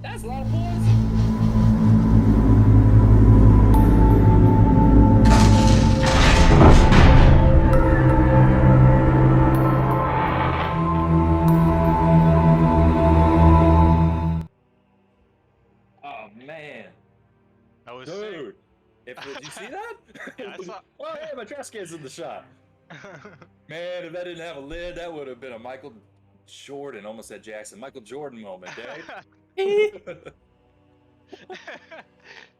That's a lot of poison. Oh man, I was sick. dude! Did you see that? Yeah, I saw. Oh yeah, my trash can's in the shot. Man, if that didn't have a lid, that would have been a Michael Jordan, almost said Jackson, Michael Jordan moment, eh?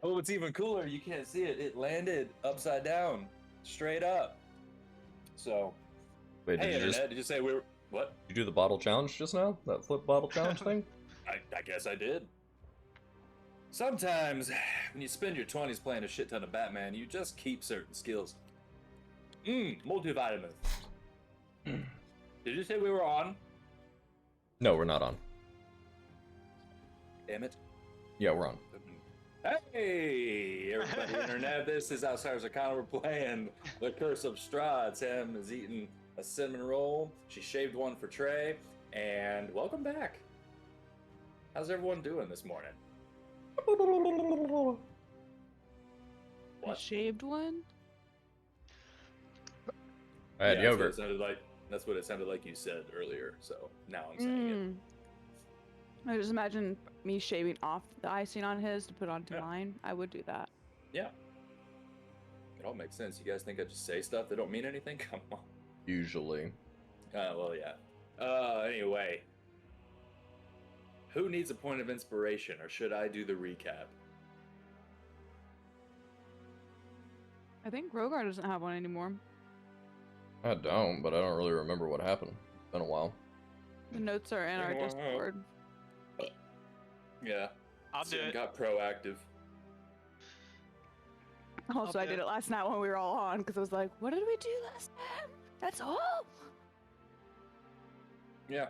Oh, what's even cooler, you can't see it. It landed upside down, straight up. So, Wait, hey, Internet, did you say we were. What? you do the bottle challenge just now? That flip bottle challenge thing? I guess I did. Sometimes, when you spend your 20s playing a shit ton of Batman, you just keep certain skills. Multivitamin. Did you say we were on? No, we're not on. Damn it. Yeah, we're on. Hey, everybody, Internet. This is Outsiders Arcana. We're playing The Curse of Strahd. Sam is eating a cinnamon roll. She shaved one for Trey. And welcome back. How's everyone doing this morning? A What? shaved one? I had yogurt. That's what it sounded like you said earlier. So now I'm saying I just imagine me shaving off the icing on his to put onto Yeah. mine. I would do that. it. Yeah. It all makes sense. You guys think I just say stuff that don't mean anything? Come on. Usually. Well, yeah. Anyway. Who needs a point of inspiration, or should I do the recap? I think Rogar doesn't have one anymore. I don't, but I don't really remember what happened. It's been a while. The notes are in our Discord. Yeah. I'll do Sam it. got proactive. Also, I did it last night when we were all on because I was like, what did we do last time? That's all? Yeah.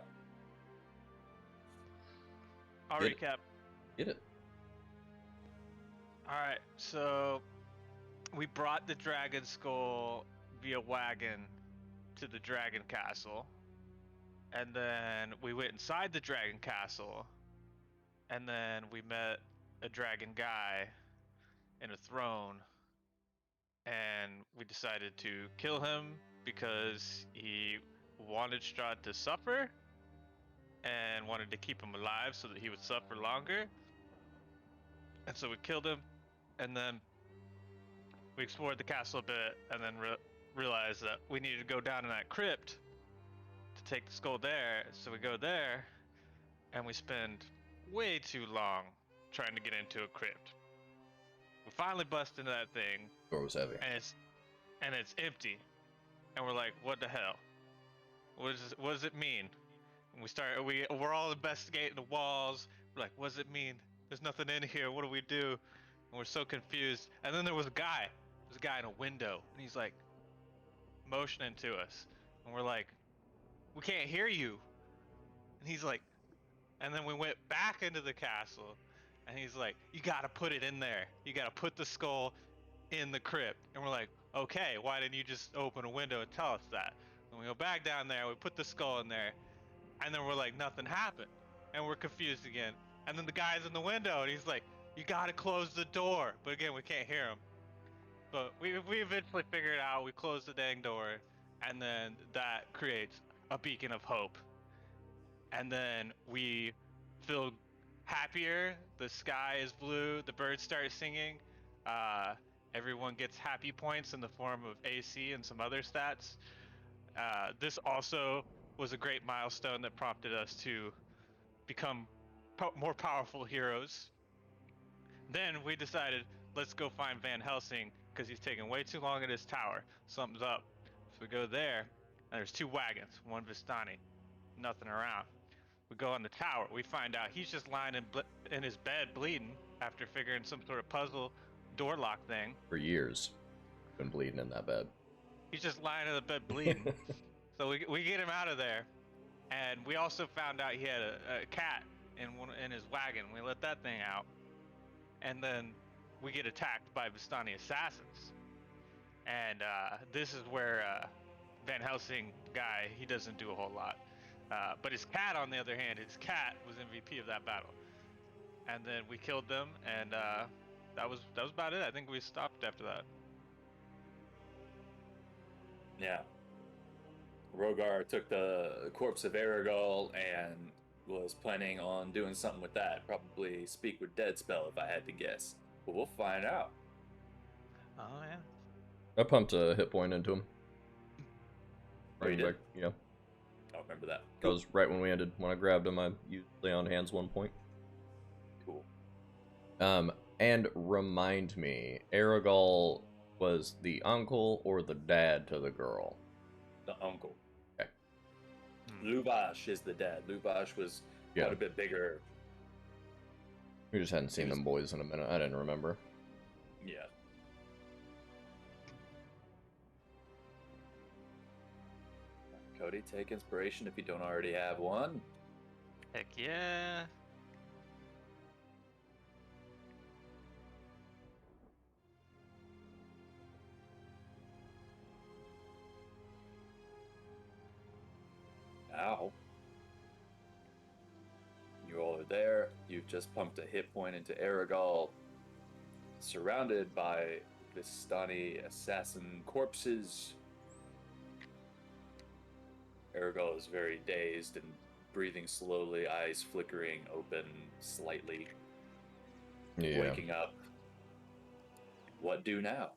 I'll Did- recap. Get it? Alright, so we brought the dragon skull via wagon to the dragon castle. And then we went inside the dragon castle. And then we met a dragon guy in a throne. And we decided to kill him because he wanted Strahd to suffer and wanted to keep him alive so that he would suffer longer. And so we killed him, and then we explored the castle a bit, and then realized that we needed to go down in that crypt to take the skull there. So we go there, and we spend way too long trying to get into a crypt. We finally bust into that thing, Door was heavy. and it's empty, and we're like, what the hell? What does it mean? And we're all investigating the walls. We're like, what does it mean? There's nothing in here. What do we do? And we're so confused. And then there was a guy. There's a guy in a window, and he's like motioning to us, and we're like, we can't hear you. And he's like, and then we went back into the castle, and he's like, you gotta put it in there. You gotta put the skull in the crypt. And we're like, okay, why didn't you just open a window and tell us that? And we go back down there, we put the skull in there, and then we're like, nothing happened. And we're confused again. And then the guy's in the window, and he's like, you gotta close the door. But again, we can't hear him. But we eventually figured it out. We closed the dang door, and then that creates a beacon of hope. And then we feel happier. The sky is blue. The birds start singing. Everyone gets happy points in the form of AC and some other stats. This also was a great milestone that prompted us to become more powerful heroes. Then we decided, let's go find Van Helsing because he's taking way too long at his tower. Something's up. So we go there, and there's two wagons, one Vistani, nothing around. We go on the tower. We find out he's just lying in his bed bleeding after figuring some sort of puzzle door lock thing. For years. Been bleeding in that bed. He's just lying in the bed bleeding. So we get him out of there. And we also found out he had a cat in his wagon. We let that thing out. And then we get attacked by Vistani assassins. And this is where Van Helsing guy, he doesn't do a whole lot. But his cat, on the other hand, his cat was MVP of that battle. and then we killed them, and that was about it. I think we stopped after that. Yeah. Rogar took the corpse of Aragorn and was planning on doing something with that. Probably speak with Dead Spell if I had to guess. But we'll find out. Oh yeah. I pumped a hit point into him. Oh, you did? Yeah. I don't remember that. That was right when we ended. When I grabbed him, I used lay on hands 1 point. Cool. And remind me, Aragorn was the uncle or the dad to the girl? The uncle. Okay. Luvash is the dad. Luvash was quite a bit bigger. We just hadn't seen them boys in a minute. I didn't remember. Yeah. Cody, take inspiration if you don't already have one. Heck yeah. Now, you all are there. You've just pumped a hit point into Aragorn, surrounded by Vistani assassin corpses. Aragorn is very dazed and breathing slowly, eyes flickering open slightly, waking up. What do now?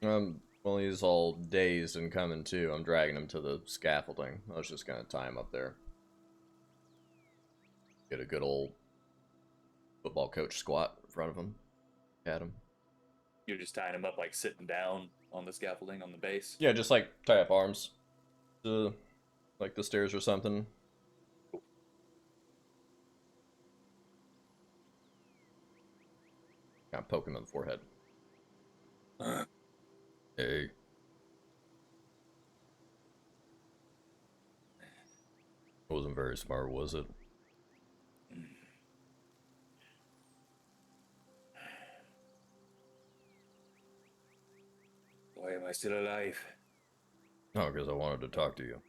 Well, he's all dazed and coming to. I'm dragging him to the scaffolding. I was just gonna tie him up there. Get a good old football coach squat in front of him. At him. You're just tying him up, like sitting down on the scaffolding on the base? Yeah, just like tie up arms to like the stairs or something. Cool. Kind of poke him in the forehead. Hey. Wasn't very smart, was it? Why am I still alive? Oh, because I wanted to talk to you.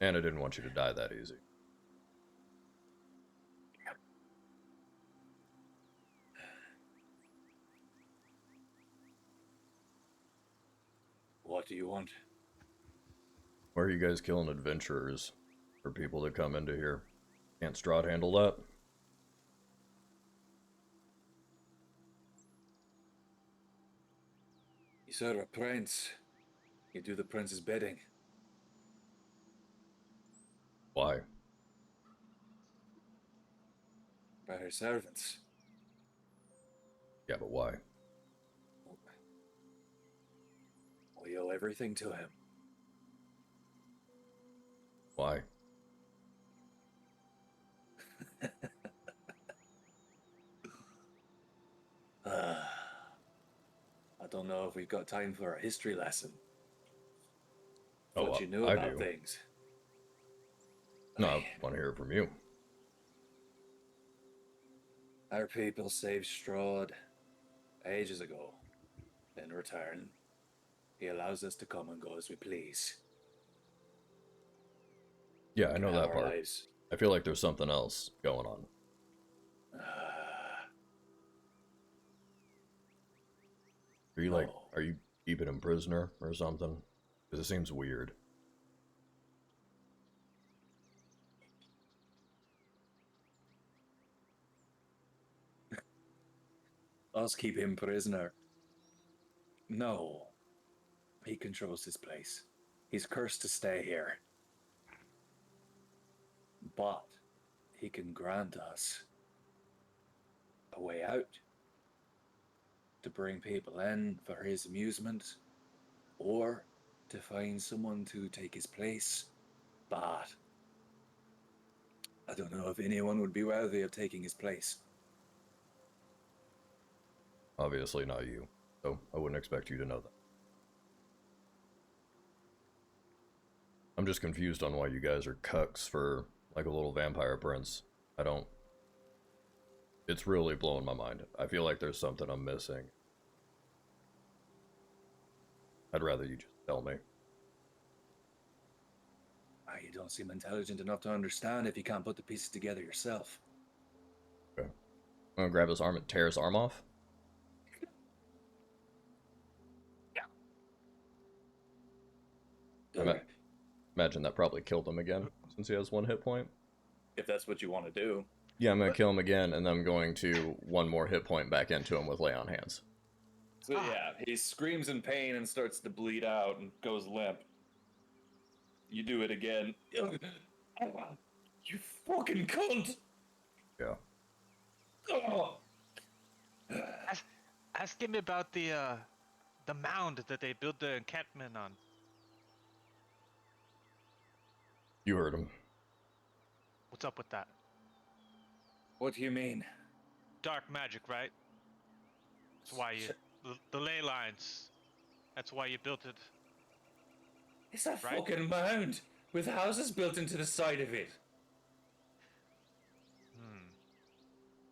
And I didn't want you to die that easy. What do you want? Why are you guys killing adventurers for people that come into here? Can't Strahd handle that? You serve a prince. You do the prince's bidding. Why? By her servants. Yeah, but why? We owe everything to him. Why? I don't know if we've got time for a history lesson. Oh, What you knew I about do. things. No, I want to hear it from you. Our people saved Strahd ages ago. In return, he allows us to come and go as we please. Yeah, I know that Our part. lives. I feel like there's something else going on. Are you like, No. are you keeping him prisoner or something? Because it seems weird. Us keep him prisoner. No. He controls his place. He's cursed to stay here. But he can grant us a way out to bring people in for his amusement or to find someone to take his place. But I don't know if anyone would be worthy of taking his place. Obviously not you, so I wouldn't expect you to know that. I'm just confused on why you guys are cucks for, like, a little vampire prince. I don't... It's really blowing my mind. I feel like there's something I'm missing. I'd rather you just tell me. You don't seem intelligent enough to understand if you can't put the pieces together yourself. Okay. I'm gonna grab his arm and tear his arm off. Imagine that probably killed him again, since he has 1 hit point. If that's what you want to do. Yeah, I'm gonna kill him again, and then I'm going to 1 more hit point back into him with lay on hands. So yeah, he screams in pain and starts to bleed out and goes limp. You do it again. You fucking cunt! Yeah. Oh. Ask him about the mound that they built the encampment on. You heard him. What's up with that? What do you mean? Dark magic, right? That's why you the ley lines. That's why you built it. It's a Right? fucking mound with houses built into the side of it.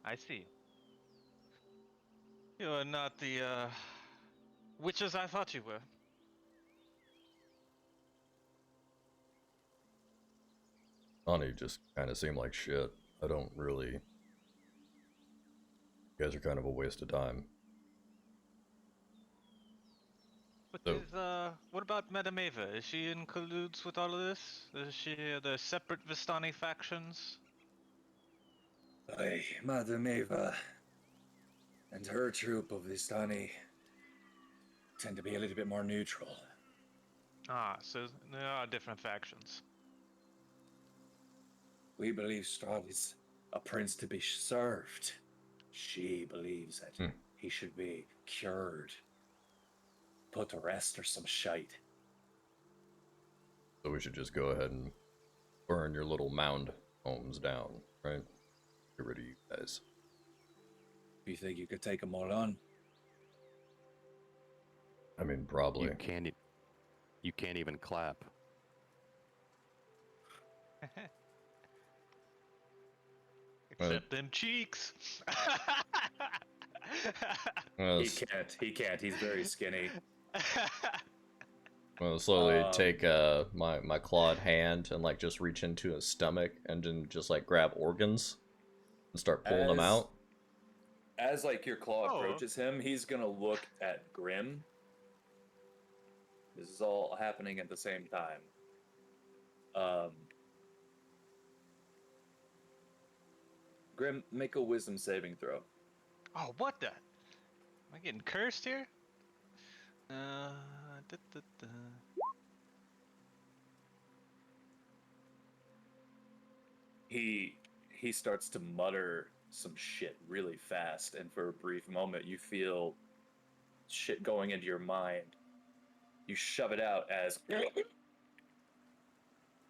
I see. You are not the witches I thought you were. Ani just kind of seemed like shit. I don't really... You guys are kind of a waste of time. But So- what about Madame Eva? Is she in colludes with all of this? Is she the separate Vistani factions? Aye, Madame Eva and her troop of Vistani tend to be a little bit more neutral. Ah, so there are different factions. We believe Strahd is a prince to be served. She believes that he should be cured, put to rest or some shite. So we should just go ahead and burn your little mound homes down, right? Get rid of you guys. You think you could take them all on? I mean, probably. You can't even clap. Except them cheeks. He can't. He's very skinny. Well, slowly take my clawed hand and like just reach into his stomach and then just like grab organs and start pulling them out. As like your claw Oh. approaches him, he's gonna look at Grim. This is all happening at the same time. Grim, make a wisdom saving throw. Oh, what the? Am I getting cursed here? He starts to mutter some shit really fast, and for a brief moment you feel shit going into your mind. You shove it out as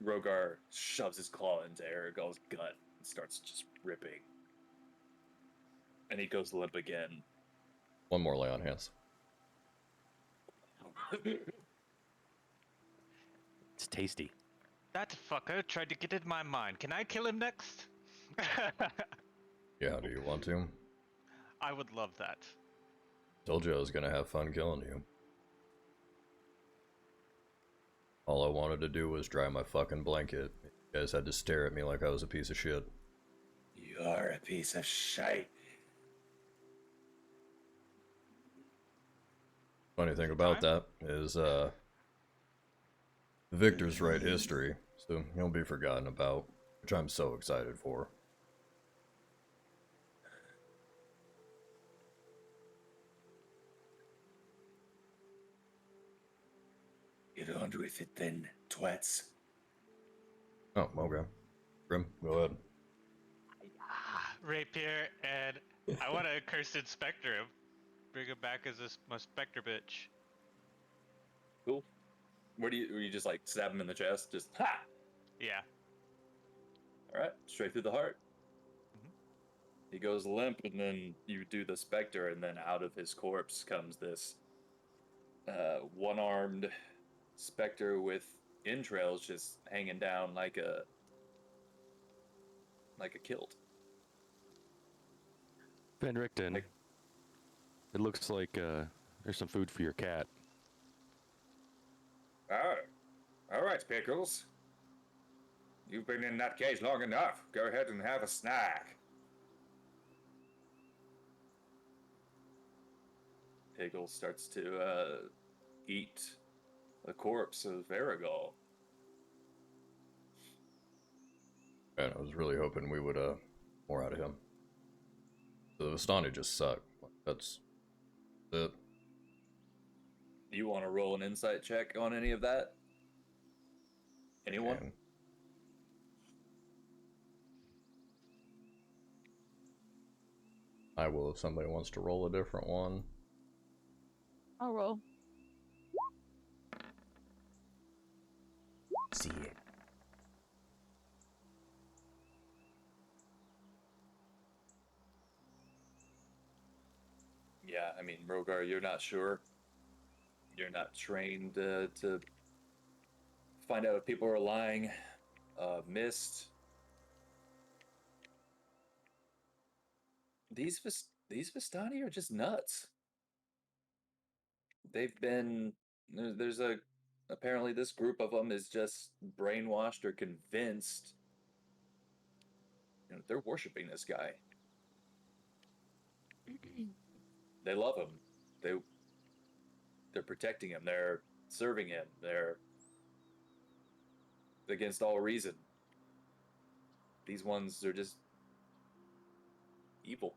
Rogar shoves his claw into Aragol's gut and starts just ripping. And he goes limp again. 1 more lay on hands. It's tasty. That fucker tried to get in my mind. Can I kill him next? Yeah, do you want to? I would love that. Told you I was gonna have fun killing you. All I wanted to do was dry my fucking blanket. You guys had to stare at me like I was a piece of shit. You are a piece of shite. Funny thing about that is, Victor's write history, so he'll be forgotten about, which I'm so excited for. Get on with it then, twats. Oh, okay. Grim, go ahead. Rapier, and I want to curse Inspector him. Bring him back as my Spectre bitch. Cool. Where you just like stab him in the chest? Just ha! Yeah. Alright, straight through the heart. He goes limp, and then you do the Spectre, and then out of his corpse comes this one-armed Spectre with entrails just hanging down like a kilt. Van Richten, Like- it looks like there's some food for your cat. Oh, all right, Pickles. You've been in that cage long enough. Go ahead and have a snack. Hegel starts to eat the corpse of Varigol. And I was really hoping we would more out of him. The Vistani just suck. That's it. You want to roll an insight check on any of that? Anyone? And I will if somebody wants to roll a different one. I'll roll. See it. Yeah, I mean, Rogar, you're not sure. You're not trained to find out if people are lying. Mist. These Vistani are just nuts. They've been there's a apparently this group of them is just brainwashed or convinced. You know, they're worshiping this guy. They love him. They're protecting him. They're serving him. They're against all reason. These ones are just evil.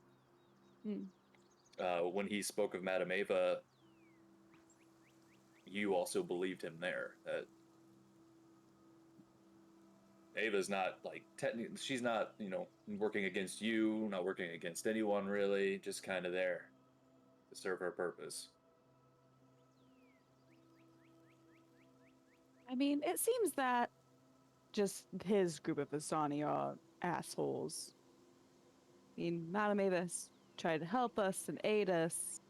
When he spoke of Madame Ava, you also believed him there. That Ava's not like technically, she's not, you know, working against you, not working against anyone really, just kind of there to serve her purpose. I mean, it seems that just his group of Asani are assholes. I mean, Madame Avis tried to help us and aid us.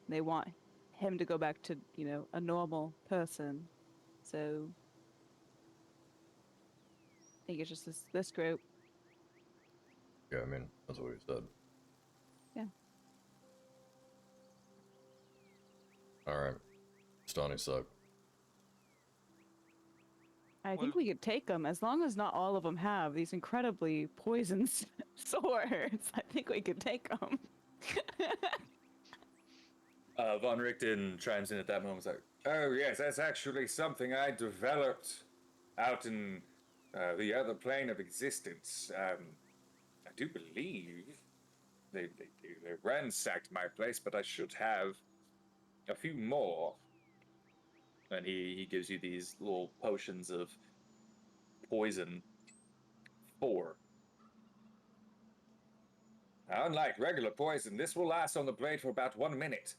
They want him to go back to, you know, a normal person. So I think it's just this group. Yeah, I mean, that's what we said. Yeah. Alright. Vistani suck. I think we could take them as long as not all of them have these incredibly poisoned swords. I think we could take them. Von Richten chimes in at that moment. Like, oh yes, that's actually something I developed out in the other plane of existence. I do believe they ransacked my place, but I should have a few more. And he gives you these little potions of poison. 4. Unlike regular poison, this will last on the blade for about 1 minute.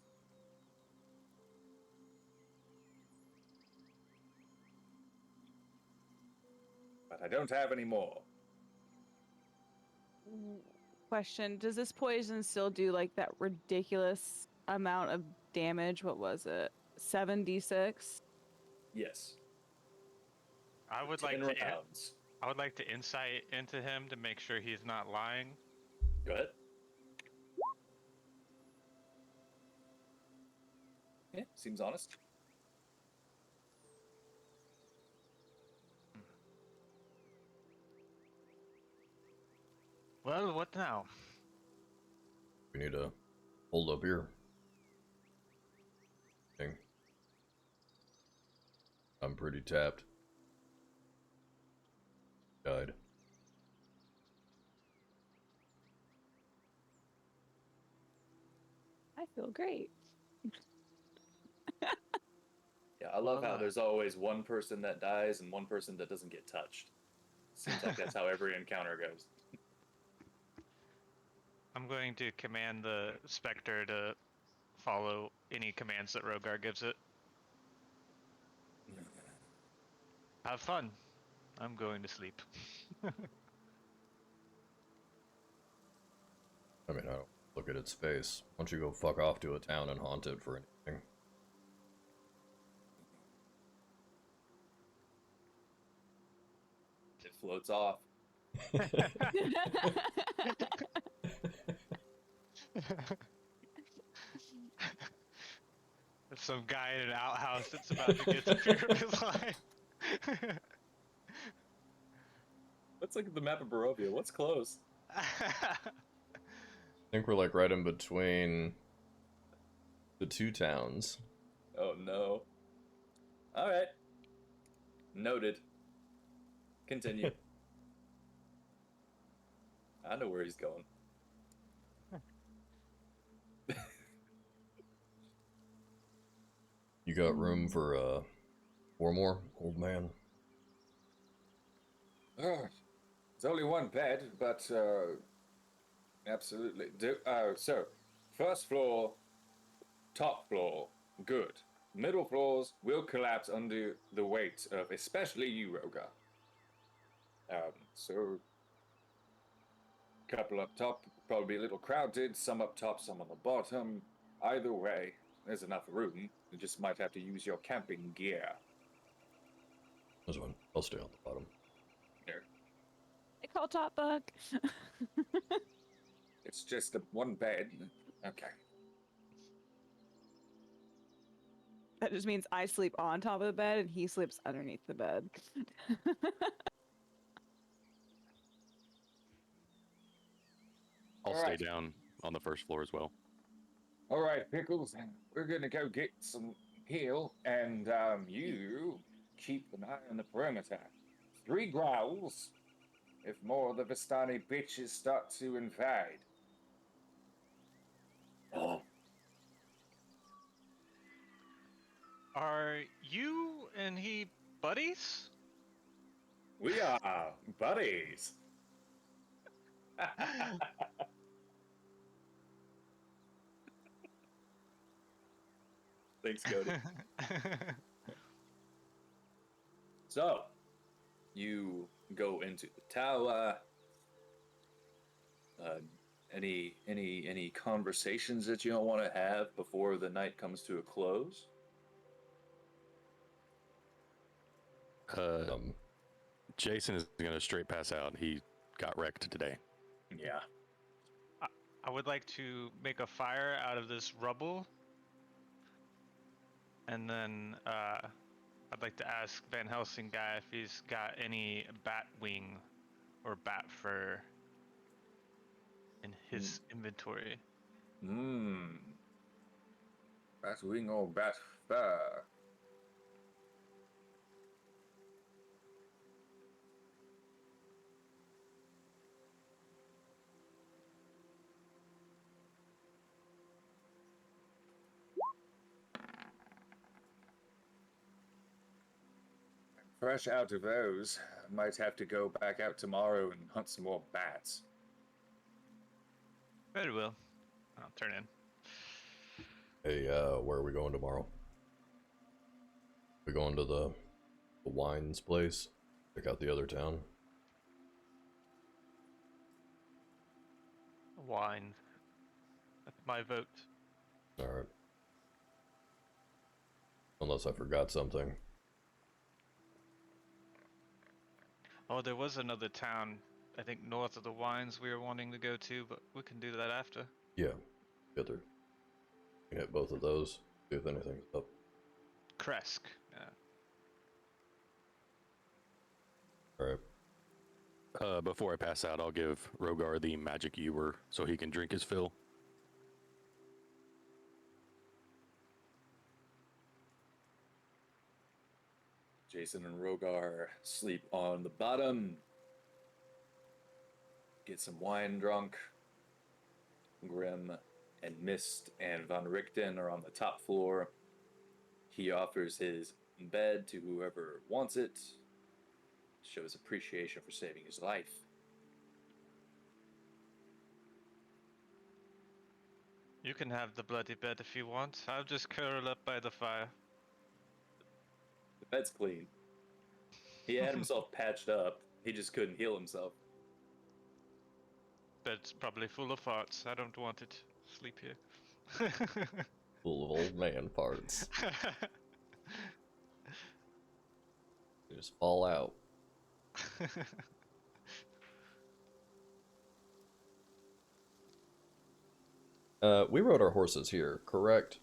But I don't have any more. Question, does this poison still do like that ridiculous amount of damage? What was it? 7d6? Yes. I would 10 like to. rounds. I would like to insight into him to make sure he's not lying. Go ahead. Yeah, seems honest. Well, what now? We need to hold up here. Thing. I'm pretty tapped. Died. I feel great. Yeah, I love how Well, there's always one person that dies and one person that doesn't get touched. Seems like that's how every encounter goes. I'm going to command the Spectre to follow any commands that Rogar gives it. Have fun. I'm going to sleep. I mean, I don't look at its face. Why don't you go fuck off to a town and haunt it for anything? It floats off. There's some guy in an outhouse that's about to get the fear of his life. Let's look at the map of Barovia. What's close? I think we're like right in between The two towns. Oh no. All right. Noted. Continue. I know where he's going. You got room for 4 more, old man? Oh, it's only one bed, but absolutely. So, first floor, top floor, good. Middle floors will collapse under the weight of especially you, Roga. So, couple up top, probably a little crowded. Some up top, some on the bottom. Either way, there's enough room. You just might have to use your camping gear. This one. I'll stay on the bottom. Here. I call Top Bug. It's just one bed. Okay. That just means I sleep on top of the bed and he sleeps underneath the bed. I'll All stay right. down on the first floor as well. All right, Pickles. We're gonna go get some heal, and you keep an eye on the perimeter. 3 growls if more of the Vistani bitches start to invade. Oh. Are you and he buddies? We are buddies. Thanks, Cody. So, you go into the tower. Any conversations that you don't want to have before the night comes to a close? Jason is gonna straight pass out. He got wrecked today. Yeah. I would like to make a fire out of this rubble. And then I'd like to ask Van Helsing guy if he's got any bat wing or bat fur in his inventory. Bat wing or bat fur? Fresh out of those, might have to go back out tomorrow and hunt some more bats. Very well. I'll turn in. Hey, where are we going tomorrow? We going to the wines place? Check out the other town? Wine. That's my vote. Alright. Unless I forgot something. Oh, there was another town, I think north of the wines we were wanting to go to, but we can do that after. Yeah. Get there. You can hit both of those. See if anything's up. Kresk. Yeah. Alright. Before I pass out, I'll give Rogar the magic ewer so he can drink his fill. Jason and Rogar sleep on the bottom. Get some wine drunk. Grim and Mist and Von Richten are on the top floor. He offers his bed to whoever wants it. Shows appreciation for saving his life. You can have the bloody bed if you want. I'll just curl up by the fire. The bed's clean. He had himself patched up. He just couldn't heal himself. Bed's probably full of farts. I don't want it. Sleep here. Full of old man parts. They just fall out. We rode our horses here, correct?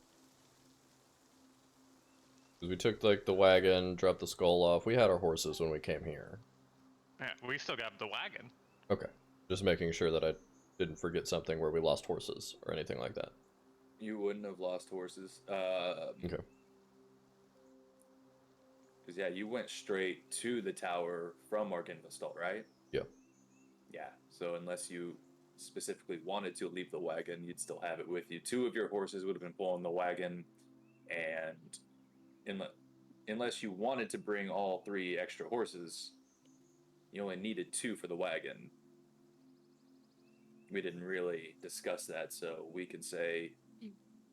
Because we took, like, the wagon, dropped the skull off. We had our horses when we came here. Yeah, we still got the wagon. Okay. Just making sure that I didn't forget something where we lost horses or anything like that. You wouldn't have lost horses. Okay. Because, yeah, you went straight to the tower from Arcana, right? Yeah. Yeah, so unless you specifically wanted to leave the wagon, you'd still have it with you. Two of your horses would have been pulling the wagon, and unless you wanted to bring all three extra horses, you only needed two for the wagon. We didn't really discuss that, so we can say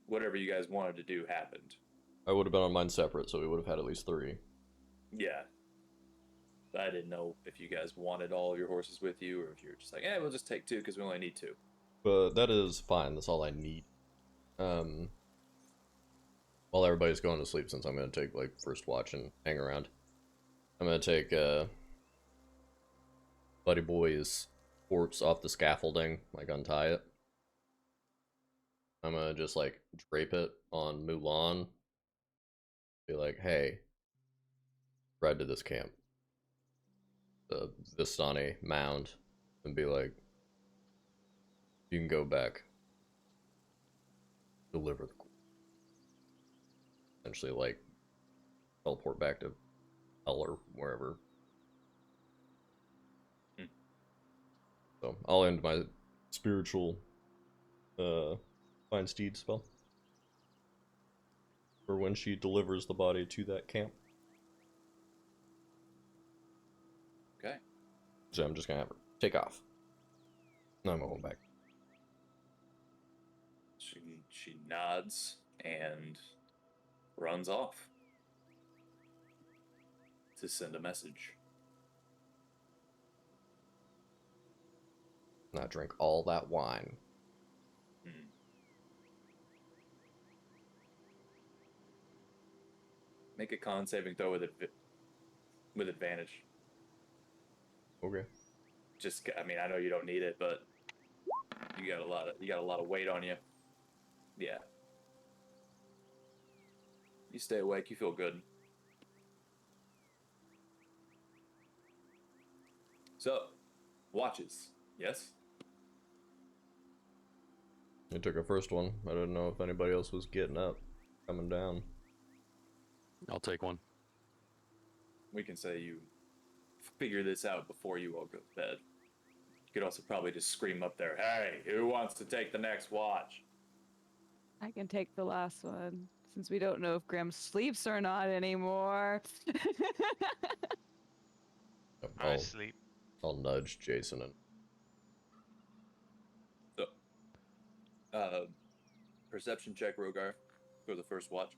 whatever you guys wanted to do happened. I would have been on mine separate, so we would have had at least 3. Yeah. But I didn't know if you guys wanted all of your horses with you, or if you're just like, we'll just take 2 because we only need 2. But that is fine. That's all I need. While everybody's going to sleep, since I'm going to take, like, first watch and hang around, I'm going to take, Buddy Boy's corpse off the scaffolding, like, untie it. I'm going to just, like, drape it on Mulan. Be like, hey, ride to this camp. The Vistani mound. And be like, you can go back. Deliver the corpse. Essentially, like, teleport back to hell or wherever. So I'll end my spiritual find steed spell for when she delivers the body to that camp. Okay. So I'm just gonna have her take off. No, I'm going back. She nods and runs off to send a message. Not drink all that wine. Make a con saving throw with advantage. Okay. Just, I mean, I know you don't need it, but you got a lot of weight on you. Yeah. You stay awake. You feel good. So, watches. Yes. I took a first one. I didn't know if anybody else was getting up, coming down. I'll take one. We can say you figure this out before you all go to bed. You could also probably just scream up there, "Hey, who wants to take the next watch?" I can take the last one, since we don't know if Graham sleeps or not anymore. I sleep. I'll nudge Jason and So, perception check, Rogar, for the first watch.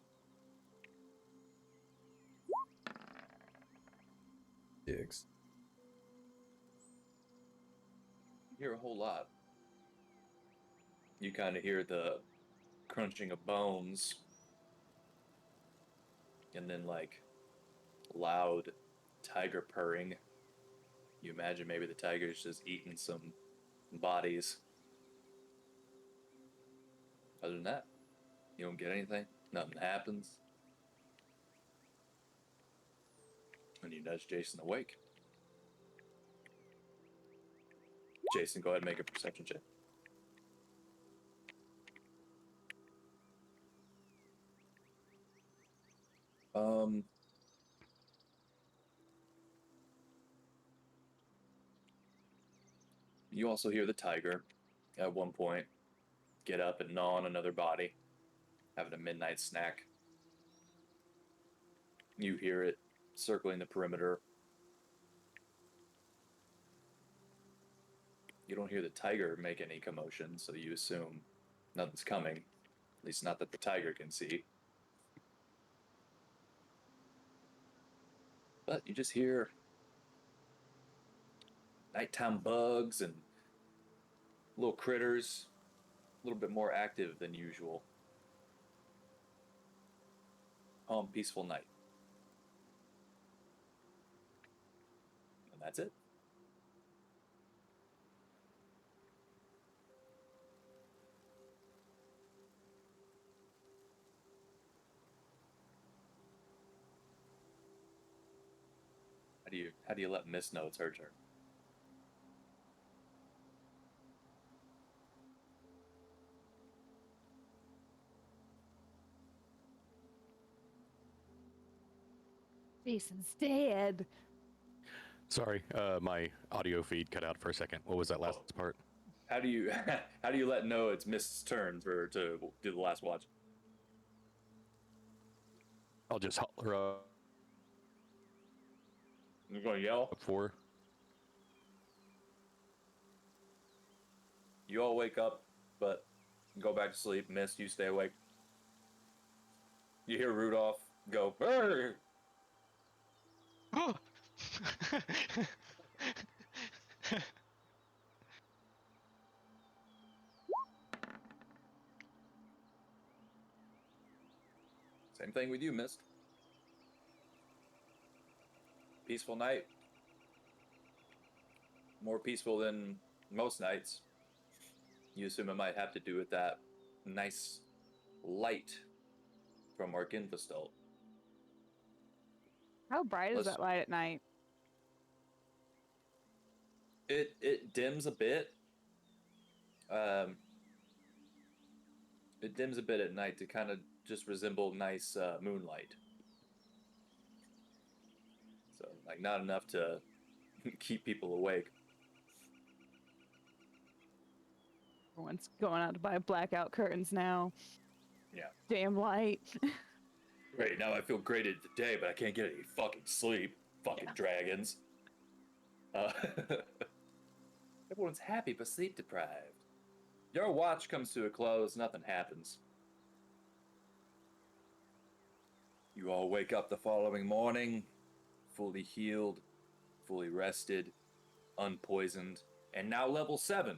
6. You hear a whole lot. You kind of hear the crunching of bones, and then like loud tiger purring. You imagine maybe the tiger's just eating some bodies. Other than that, you don't get anything. Nothing happens. And you nudge Jason awake. Jason, go ahead and make a perception check. You also hear the tiger at one point get up and gnaw on another body, having a midnight snack. You hear it circling the perimeter. You don't hear the tiger make any commotion, so you assume nothing's coming. At least not that the tiger can see. But you just hear nighttime bugs and little critters, a little bit more active than usual. Calm, peaceful night. And that's it. How do you let Miss know it's her turn? Jason's dead. Sorry, my audio feed cut out for a second. What was that last part? How do you how do you let know it's Mist's turn to do the last watch? I'll just holler You're going to yell. up for. You all wake up, but go back to sleep. Mist, you stay awake. You hear Rudolph go, "Brr!" Same thing with you, Mist. Peaceful night. More peaceful than most nights. You assume it might have to do with that nice light from Arcana. How bright is Let's- that light at night? It dims a bit. It dims a bit at night to kind of just resemble nice moonlight. So, like, not enough to keep people awake. Everyone's going out to buy blackout curtains now. Yeah. Damn light. Great, now I feel great at the day, but I can't get any fucking sleep. Fucking Yeah. dragons. Everyone's happy but sleep deprived. Your watch comes to a close, nothing happens. You all wake up the following morning, fully healed, fully rested, unpoisoned, and now level 7.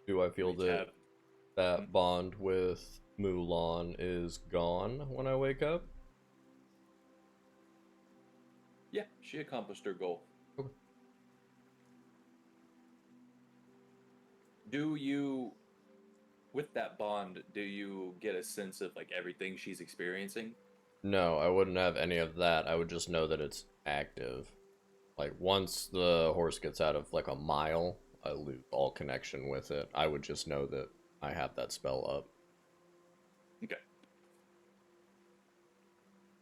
Do I feel that Recap. that bond with Mulan is gone when I wake up? Yeah, she accomplished her goal. Okay. Do you, with that bond, do you get a sense of like everything she's experiencing? No, I wouldn't have any of that. I would just know that it's active. Like, once the horse gets out of like a mile, I lose all connection with it. I would just know that I have that spell up. Okay.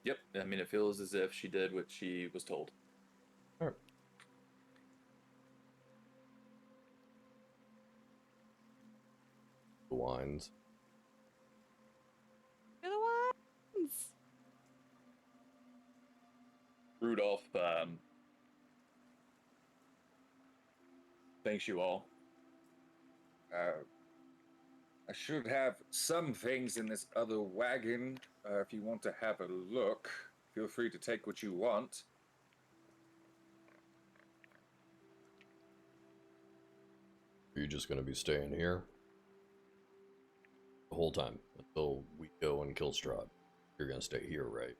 Yep, I mean, it feels as if she did what she was told. Alright. The wines. You're the ones. Rudolph thanks you all. I should have some things in this other wagon. If you want to have a look, feel free to take what you want. Are you just gonna be staying here? The whole time, until we go and kill Strahd. You're gonna stay here, right?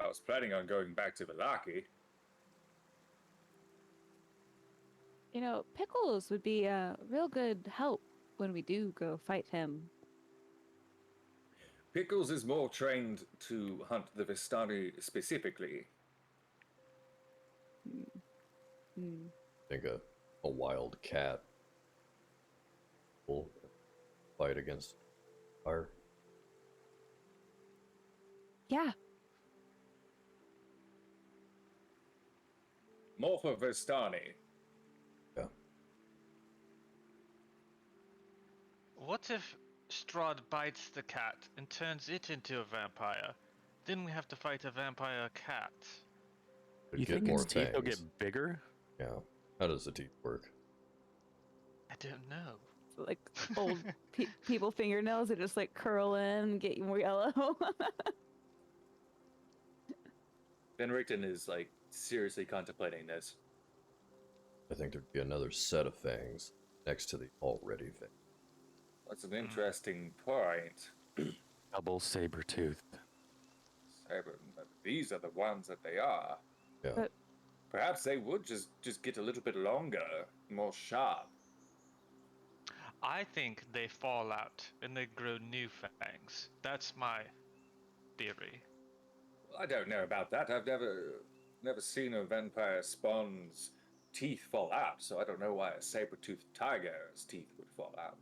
I was planning on going back to Vallaki. You know, Pickles would be a real good help when we do go fight him. Pickles is more trained to hunt the Vistani specifically. Hmm. I think a wild cat will fight against fire. Yeah. More for Vistani. Yeah. What if Strahd bites the cat and turns it into a vampire? Then we have to fight a vampire cat. But You get think more his teeth will fangs. get bigger? Yeah. How does the teeth work? I don't know. So, like old people fingernails that just like curl in and get you more yellow. Ben Richten is like seriously contemplating this. I think there'd be another set of fangs next to the already fangs. That's an interesting point. Double saber tooth. These are the ones that they are. Yeah. But Perhaps they would just get a little bit longer, more sharp. I think they fall out and they grow new fangs. That's my theory. I don't know about that. I've never seen a vampire spawn's teeth fall out, so I don't know why a saber-toothed tiger's teeth would fall out.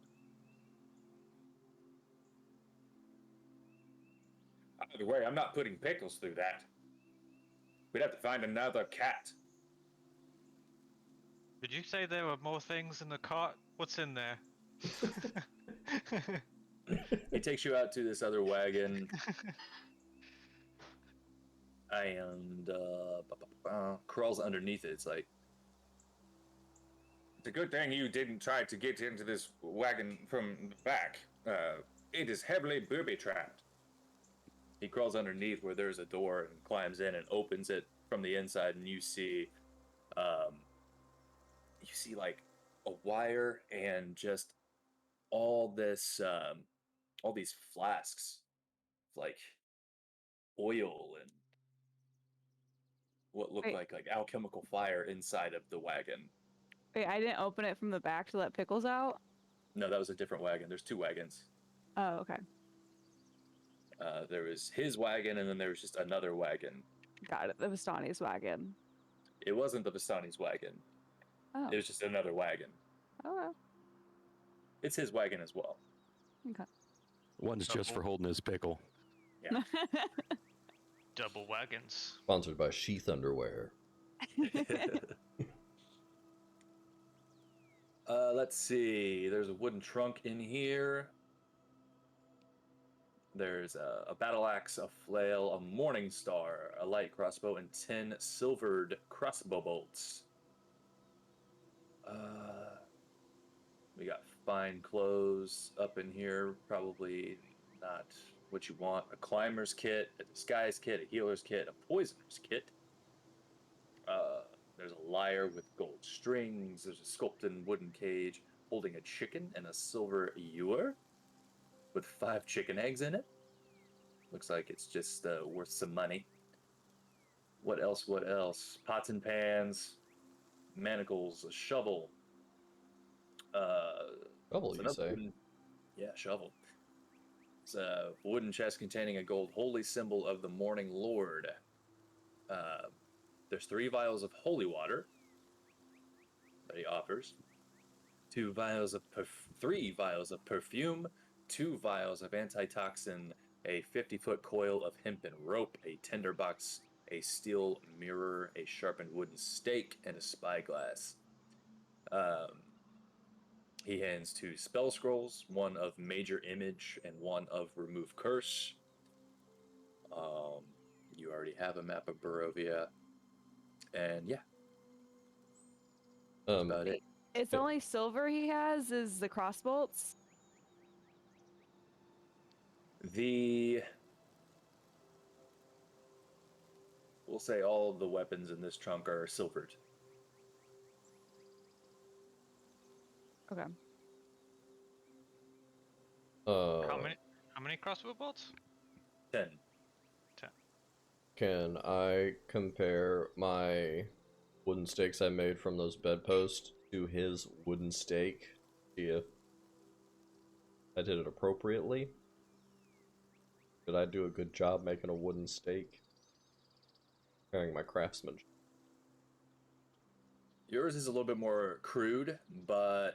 Either way, I'm not putting pickles through that. We'd have to find another cat. Did you say there were more things in the cart? What's in there? He takes you out to this other wagon and crawls underneath it. It's like, it's a good thing you didn't try to get into this wagon from the back. It is heavily booby-trapped. He crawls underneath where there's a door and climbs in and opens it from the inside, and you see like a wire and just all this all these flasks of, like, oil and what looked Wait. like alchemical fire inside of the wagon. Wait, I didn't open it from the back to let Pickles out? No, that was a different wagon. There's two wagons. Oh, okay. There was his wagon, and then there was just another wagon. Got it. The Vistani's wagon. It wasn't the Vistani's wagon. Oh. It was just another wagon. Oh, It's his wagon as well. okay. One's just for holding his pickle. Yeah. Double wagons. Sponsored by Sheath Underwear. Let's see. There's a wooden trunk in here. There's a battle axe, a flail, a morning star, a light crossbow, and 10 silvered crossbow bolts. We got fine clothes up in here. Probably not what you want. A climber's kit, a disguise kit, a healer's kit, a poisoner's kit. There's a lyre with gold strings. There's a sculpted wooden cage holding a chicken and a silver ewer with 5 chicken eggs in it. Looks like it's just worth some money. What else? What else? Pots and pans, manacles, a shovel. Shovel, It's you another say? yeah, shovel. It's a wooden chest containing a gold holy symbol of the Morning Lord. There's 3 vials of holy water that he offers. 3 vials of perfume, 2 vials of antitoxin, a 50-foot coil of hempen rope, a tinderbox, a steel mirror, a sharpened wooden stake, and a spyglass. He hands 2 spell scrolls, 1 of major image and 1 of remove curse. You already have a map of Barovia. And yeah, that's about it. It's only silver he has is the crossbolts. We'll say all of the weapons in this trunk are silvered. Okay. How many crossbow bolts? 10. 10. Can I compare my wooden stakes I made from those bedposts to his wooden stake? See if I did it appropriately? Did I do a good job making a wooden stake? Comparing my craftsmanship. Yours is a little bit more crude, but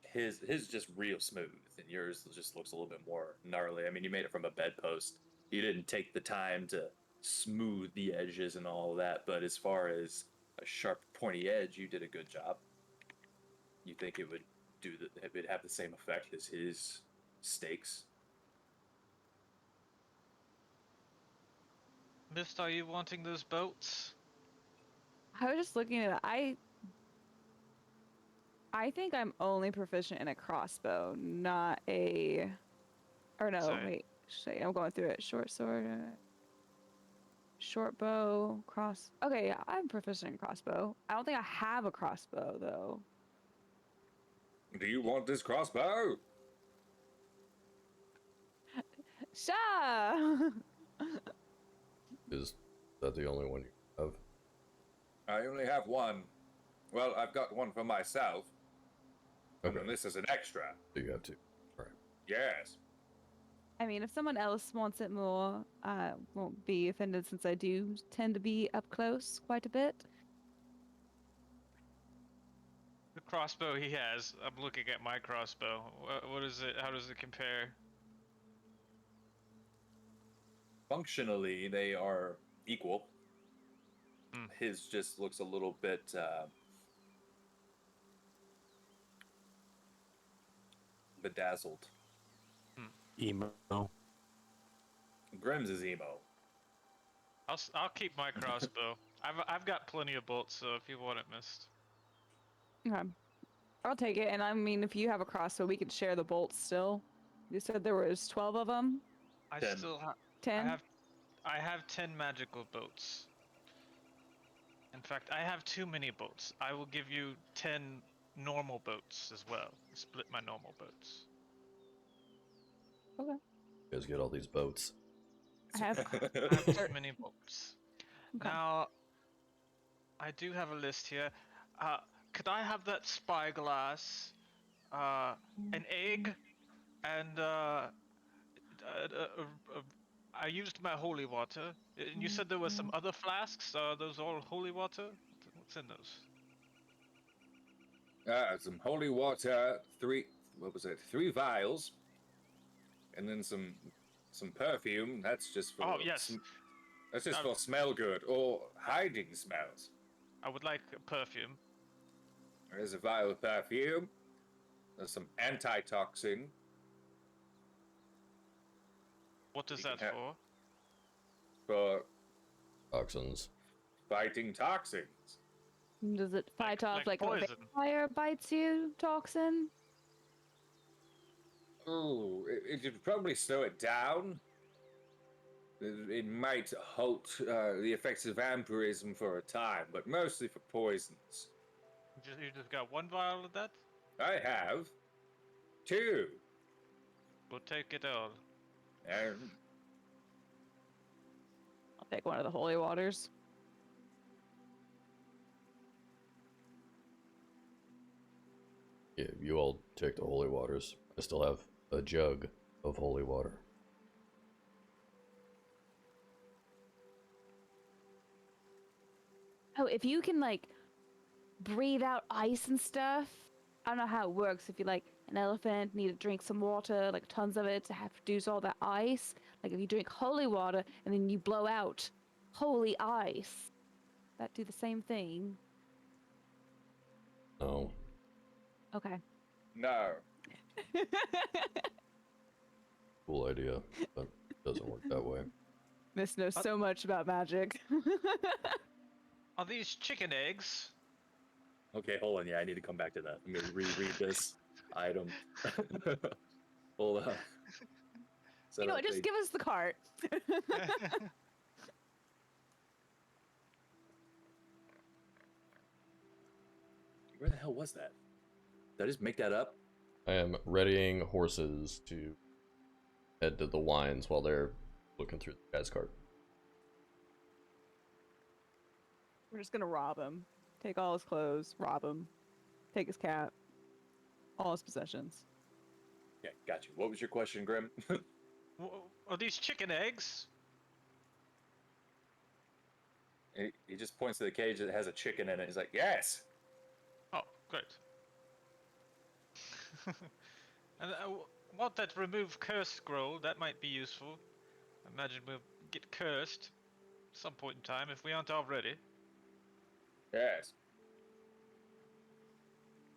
his is just real smooth, and yours just looks a little bit more gnarly. I mean, you made it from a bedpost. You didn't take the time to smooth the edges and all of that, but as far as a sharp, pointy edge, you did a good job. You think it would have the same effect as his stakes? Mist, are you wanting those boats? I was just looking at it. I think I'm only proficient in a crossbow, not a. Or no, Sorry. wait. I'm going through it. Short sword, short bow, cross. Okay, yeah, I'm proficient in crossbow. I don't think I have a crossbow though. Do you want this crossbow? Sha! Is that the only one you have? I only have one. Well, I've got one for myself. Okay. And this is an extra. So you have 2. Alright. Yes. I mean, if someone else wants it more, I won't be offended since I do tend to be up close quite a bit. The crossbow he has. I'm looking at my crossbow. What is it? How does it compare? Functionally, they are equal. Hmm. His just looks a little bit bedazzled. Emo. Grimm's is emo. I'll keep my crossbow. I've got plenty of bolts, so if you want it missed. Okay. I'll take it, and I mean, if you have a crossbow, we could share the bolts still. You said there was 12 of them? I 10. still have. 10? I have 10 magical bolts. In fact, I have too many bolts. I will give you 10 normal boats as well. Split my normal boats. Okay. You guys get all these boats. I have... I have too many bolts. Okay. Now, I do have a list here. Could I have that spyglass, an egg, and I used my holy water. And you said there were some other flasks. Are those all holy water? What's in those? Some holy water, three vials, and then some perfume. That's just for Oh yes, for smell good or hiding smells. I would like a perfume. There's a vial of perfume. There's some antitoxin. What is You can that have- for? For Toxins. fighting toxins. Does it fight off like like a poison. vampire bites you, toxin? Oh, it would probably slow it down. It might halt the effects of vampirism for a time, but mostly for poisons. You just got one vial of that? I have 2. We'll take it all. And I'll take one of the holy waters. Yeah, you all take the holy waters. I still have a jug of holy water. Oh, if you can, like, breathe out ice and stuff, I don't know how it works. If you, like, an elephant, need to drink some water, like, tons of it to have to produce all that ice. Like, if you drink holy water and then you blow out holy ice, that do the same thing. No. Okay. no. Cool idea, but it doesn't work that way. Miss knows so much about magic. Are these chicken eggs? Okay, hold on. Yeah, I need to come back to that. Let me reread this item. Hold on. So You know what, just give us the cart. Where the hell was that? Did I just make that up? I am readying horses to head to the wines while they're looking through the guy's cart. We're just gonna rob him. Take all his clothes, rob him. Take his cat. All his possessions. Yeah, got you. What was your question, Grim? Are these chicken eggs? He just points to the cage that has a chicken in it. He's like, yes. Oh, great. And I want that remove curse scroll. That might be useful. I imagine we'll get cursed at some point in time if we aren't already. Yes.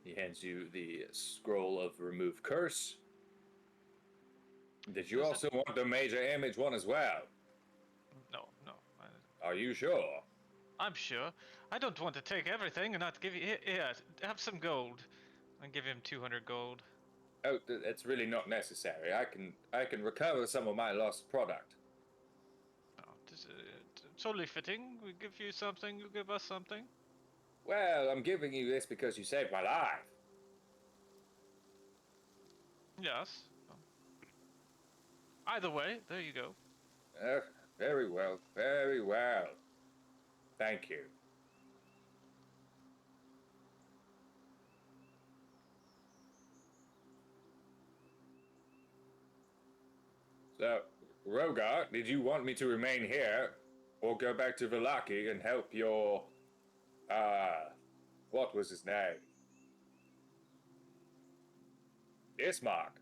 He hands you the scroll of remove curse. Did you Does it- also want the major image one as well? No. Are you sure? I'm sure. I don't want to take everything and not give you. Here, have some gold. I give him 200 gold. Oh, that's really not necessary. I can recover some of my lost product. No, totally fitting. We give you something, you give us something. Well, I'm giving you this because you saved my life. Yes. Either way, there you go. Very well, very well. Thank you. So, Rogar, did you want me to remain here, or go back to Vallaki and help your, what was his name? Ismark.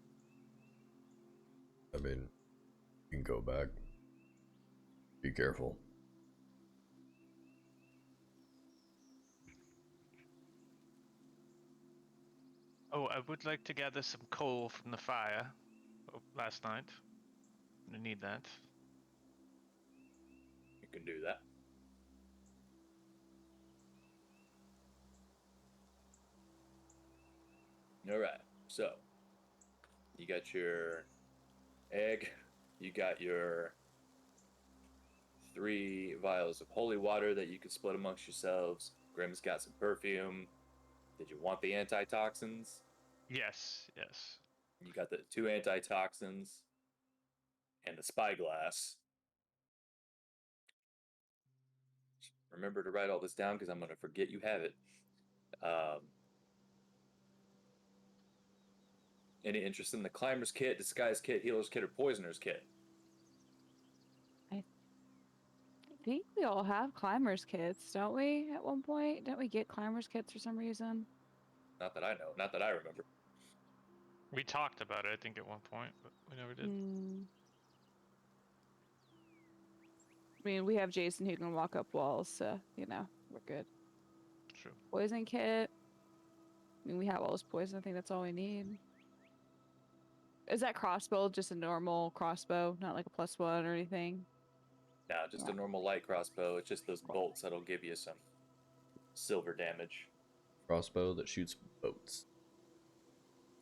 I mean, you can go back. Be careful. Oh, I would like to gather some coal from the fire last night. I need that. You can do that. All right. So, you got your egg. You got your 3 vials of holy water that you can split amongst yourselves. Grim's got some perfume. Did you want the antitoxins? Yes, yes. You got the 2 antitoxins and the spyglass. Remember to write all this down because I'm going to forget you have it. Any interest in the climber's kit, disguise kit, healer's kit, or poisoner's kit? I think we all have climbers kits, don't we? At one point, didn't we get climbers kits for some reason? Not that I know. Not that I remember. We talked about it, I think, at one point, but we never did. I mean, we have Jason who can walk up walls, so, you know, we're good. True. Poison kit. I mean, we have all this poison. I think that's all we need. Is that crossbow just a normal crossbow, not like a +1 or anything? No, just a normal light crossbow. It's just those bolts that'll give you some silver damage. Crossbow that shoots boats.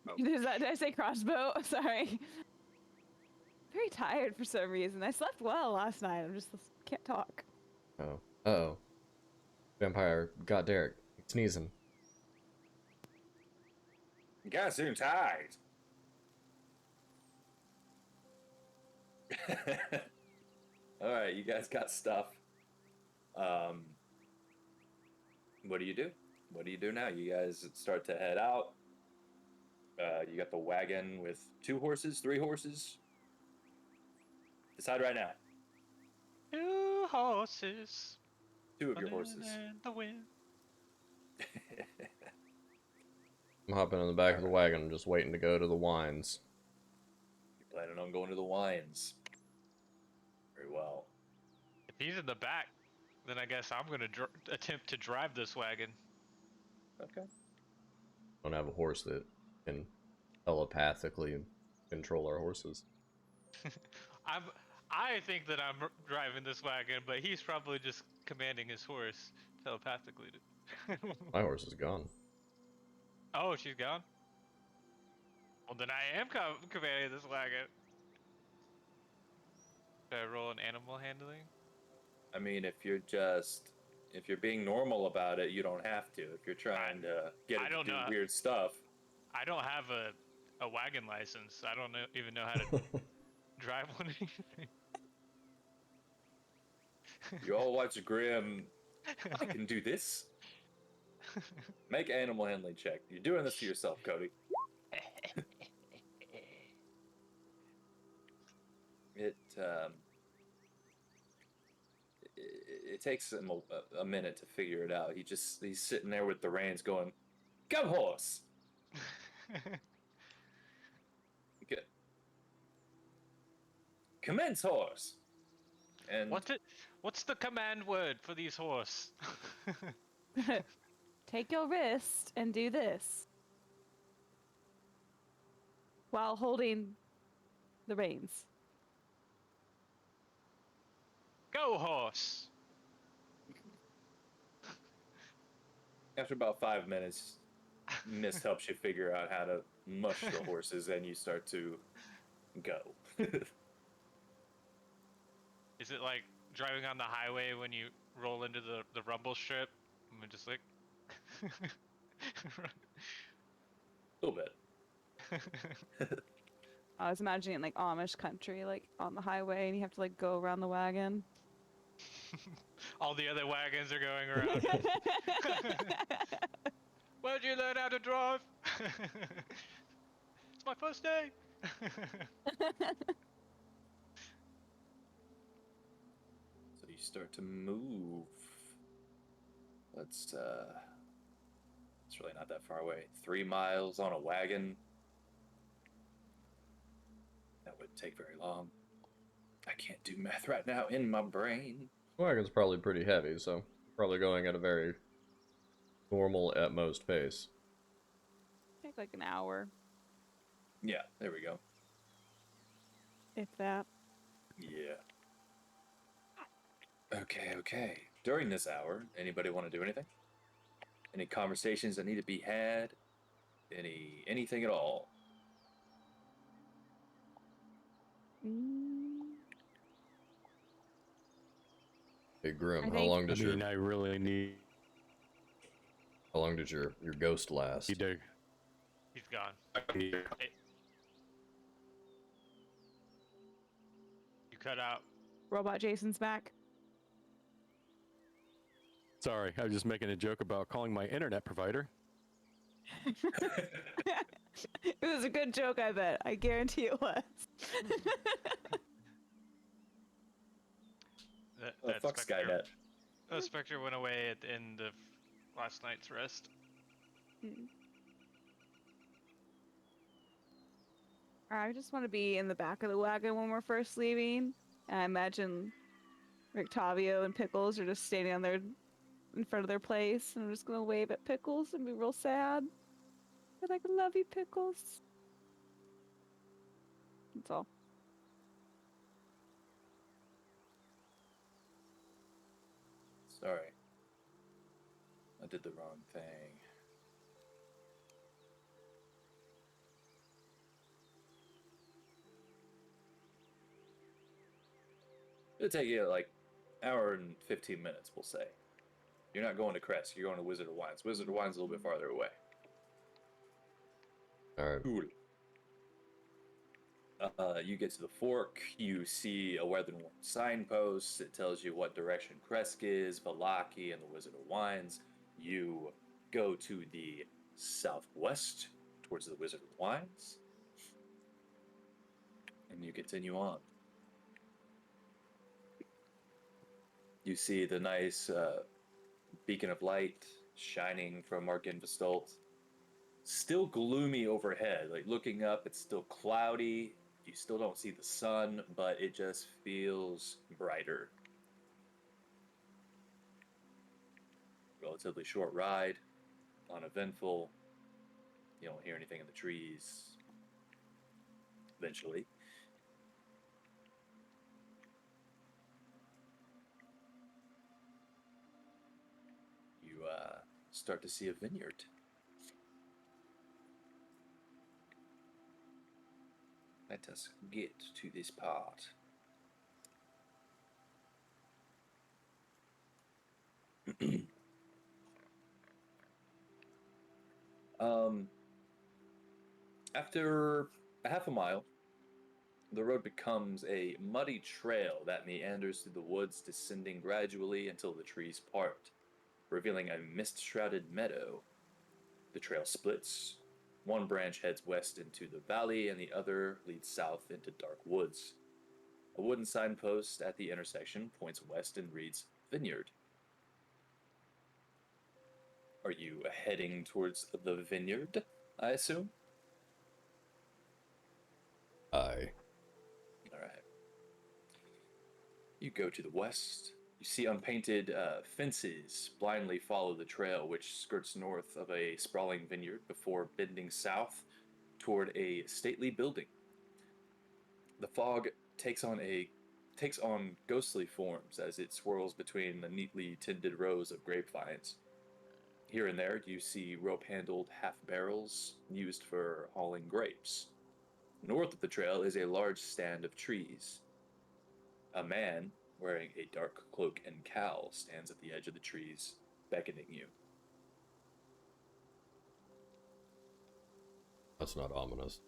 Oh. Did I say crossbow? Sorry. Very tired for some reason. I slept well last night. I'm just can't talk. Oh. Uh-oh. Vampire got Derek. He's sneezing. You guys seem tired. Alright, you guys got stuff. What do you do? What do you do now? You guys start to head out. You got the wagon with 2 horses, 3 horses. Decide right now. 2 horses. 2 of your horses. In the wind. I'm hopping in the back of the wagon, just waiting to go to the wines. You're planning on going to the wines. Very well. If he's in the back, then I guess I'm gonna attempt to drive this wagon. Okay. Don't have a horse that can telepathically control our horses. I think that I'm driving this wagon, but he's probably just commanding his horse telepathically. My horse is gone. Oh, she's gone? Well, then I am commanding this wagon. Should I roll an animal handling? I mean, if you're being normal about it, you don't have to. If you're trying to get it to do weird stuff. I don't have a wagon license. I don't even know how to drive one. You all watch Grim. I can do this. Make an animal handling check. You're doing this to yourself, Cody. It takes him a minute to figure it out. He's sitting there with the reins going, "Come horse." Good. Commence horse. And what's the command word for these horse? Take your wrist and do this. While holding the reins. Go horse! after about 5 minutes, Mist helps you figure out how to mush the horses, and you start to go. Is it like driving on the highway when you roll into the rumble strip? And just like... A little bit. I was imagining like Amish country, like on the highway, and you have to like go around the wagon. All the other wagons are going around. Where'd you learn how to drive? It's my first day. start to move. It's really not that far away. 3 miles on a wagon. That wouldn't take very long. I can't do math right now in my brain. Wagon's probably pretty heavy, so probably going at a very normal at most pace. Take like an hour, Yeah, there we go. if that. Yeah. Okay. During this hour, anybody want to do anything? Any conversations that need to be had? Anything at all? Mm, Hey Grim, I how think- long I does mean, I really need your ghost last? to. He's gone. You cut out. Robot Jason's back. Sorry, I was just making a joke about calling my internet provider. It was a good joke, I bet. I guarantee it was. That Fuck Spectre, Skynet. that Spectre went away at the end of last night's rest. Mm. I just want to be in the back of the wagon when we're first leaving. And I imagine Rictavio and Pickles are just standing on their in front of their place, and I'm just gonna wave at Pickles and be real sad. But like, love you, Pickles. That's all. Sorry. I did the wrong thing. It'll take you like hour and 15 minutes, we'll say. You're not going to Crest, you're going to Wizard of Wines. Wizard of Wines is a little bit farther away. Alright. Cool. You get to the fork, you see a weather-worn signpost. It tells you what direction Kresk is, Valaki, and the Wizard of Wines. You go to the southwest towards the Wizard of Wines, and you continue on. You see the nice beacon of light shining from Arcana. Still gloomy overhead. Like looking up, it's still cloudy. You still don't see the sun, but it just feels brighter. Relatively short ride, uneventful. You don't hear anything in the trees. Eventually, you start to see a vineyard. Let us get to this part. After a half a mile, the road becomes a muddy trail that meanders through the woods, descending gradually until the trees part, revealing a mist-shrouded meadow. The trail splits. One branch heads west into the valley, and the other leads south into dark woods. A wooden signpost at the intersection points west and reads Vineyard. Are you heading towards the vineyard, I assume? Aye. Alright. You go to the west. You see unpainted fences blindly follow the trail, which skirts north of a sprawling vineyard before bending south toward a stately building. The fog takes on ghostly forms as it swirls between the neatly tended rows of grapevines. Here and there, you see rope-handled half-barrels used for hauling grapes. North of the trail is a large stand of trees. A man, wearing a dark cloak and cowl, stands at the edge of the trees, beckoning you. That's not ominous.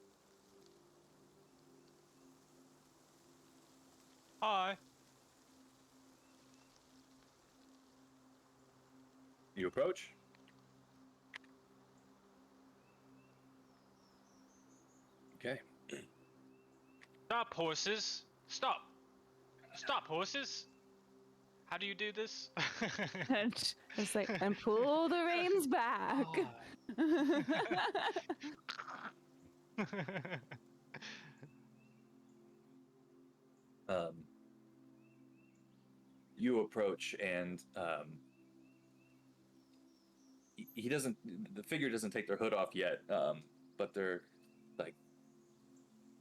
Hi. You approach. Okay. Stop, horses. Stop. Stop, horses. How do you do this? And it's like, and pull the reins back. Um, you approach, and he doesn't. The figure doesn't take their hood off yet, but they're like,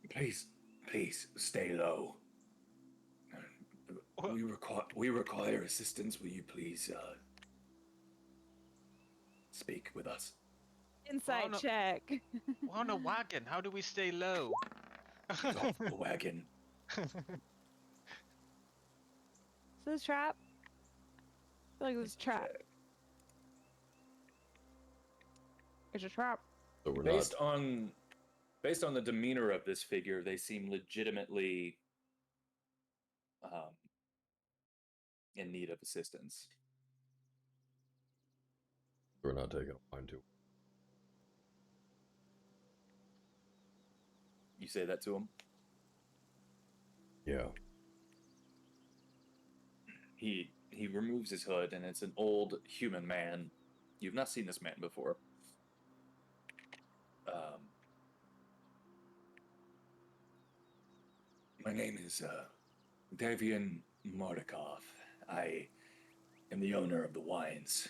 "Please, please stay low. What? We require assistance. Will you please speak with us?" Insight no. check. We're on a wagon. How do we stay low? Get off the wagon. Is this a trap? I feel like this is a trap. It's a trap. So we're Based not. on the demeanor of this figure, they seem legitimately in need of assistance. We're not taking a wine to. You say that to him. Yeah. He removes his hood, and it's an old human man. You've not seen this man before. My name is Davian Mordakov. I am the owner of the wines.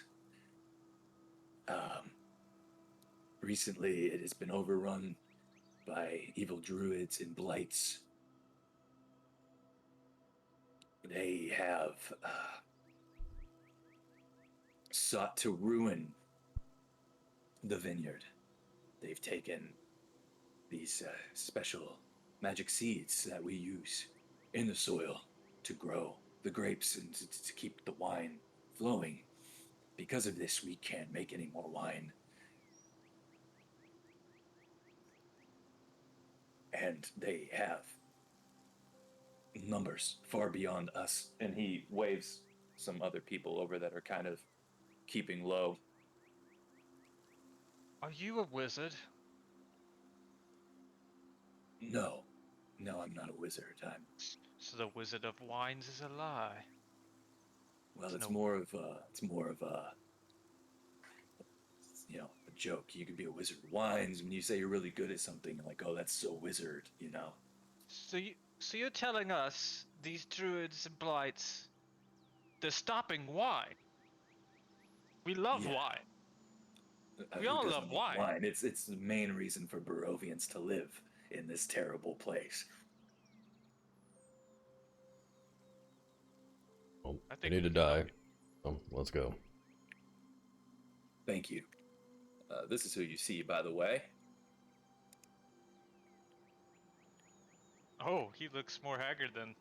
Recently, it has been overrun by evil druids and blights. They have sought to ruin the vineyard. They've taken these special magic seeds that we use in the soil to grow the grapes and to keep the wine flowing. Because of this, we can't make any more wine. And they have numbers far beyond us. And he waves some other people over that are kind of keeping low. Are you a wizard? No, I'm not a wizard. So the Wizard of Wines is a lie. Well, It's it's no- more of a a joke. You could be a wizard of wines when you say you're really good at something, like, oh, that's so wizard, you know. So you're telling us these druids and blights, they're stopping wine? We love Yeah. wine. We Who all doesn't love love wine. wine? It's the main reason for Barovians to live in this terrible place. Well, I we think need to we can die. help you. Let's go. Thank you. This is who you see, by the way. Oh, he looks more haggard than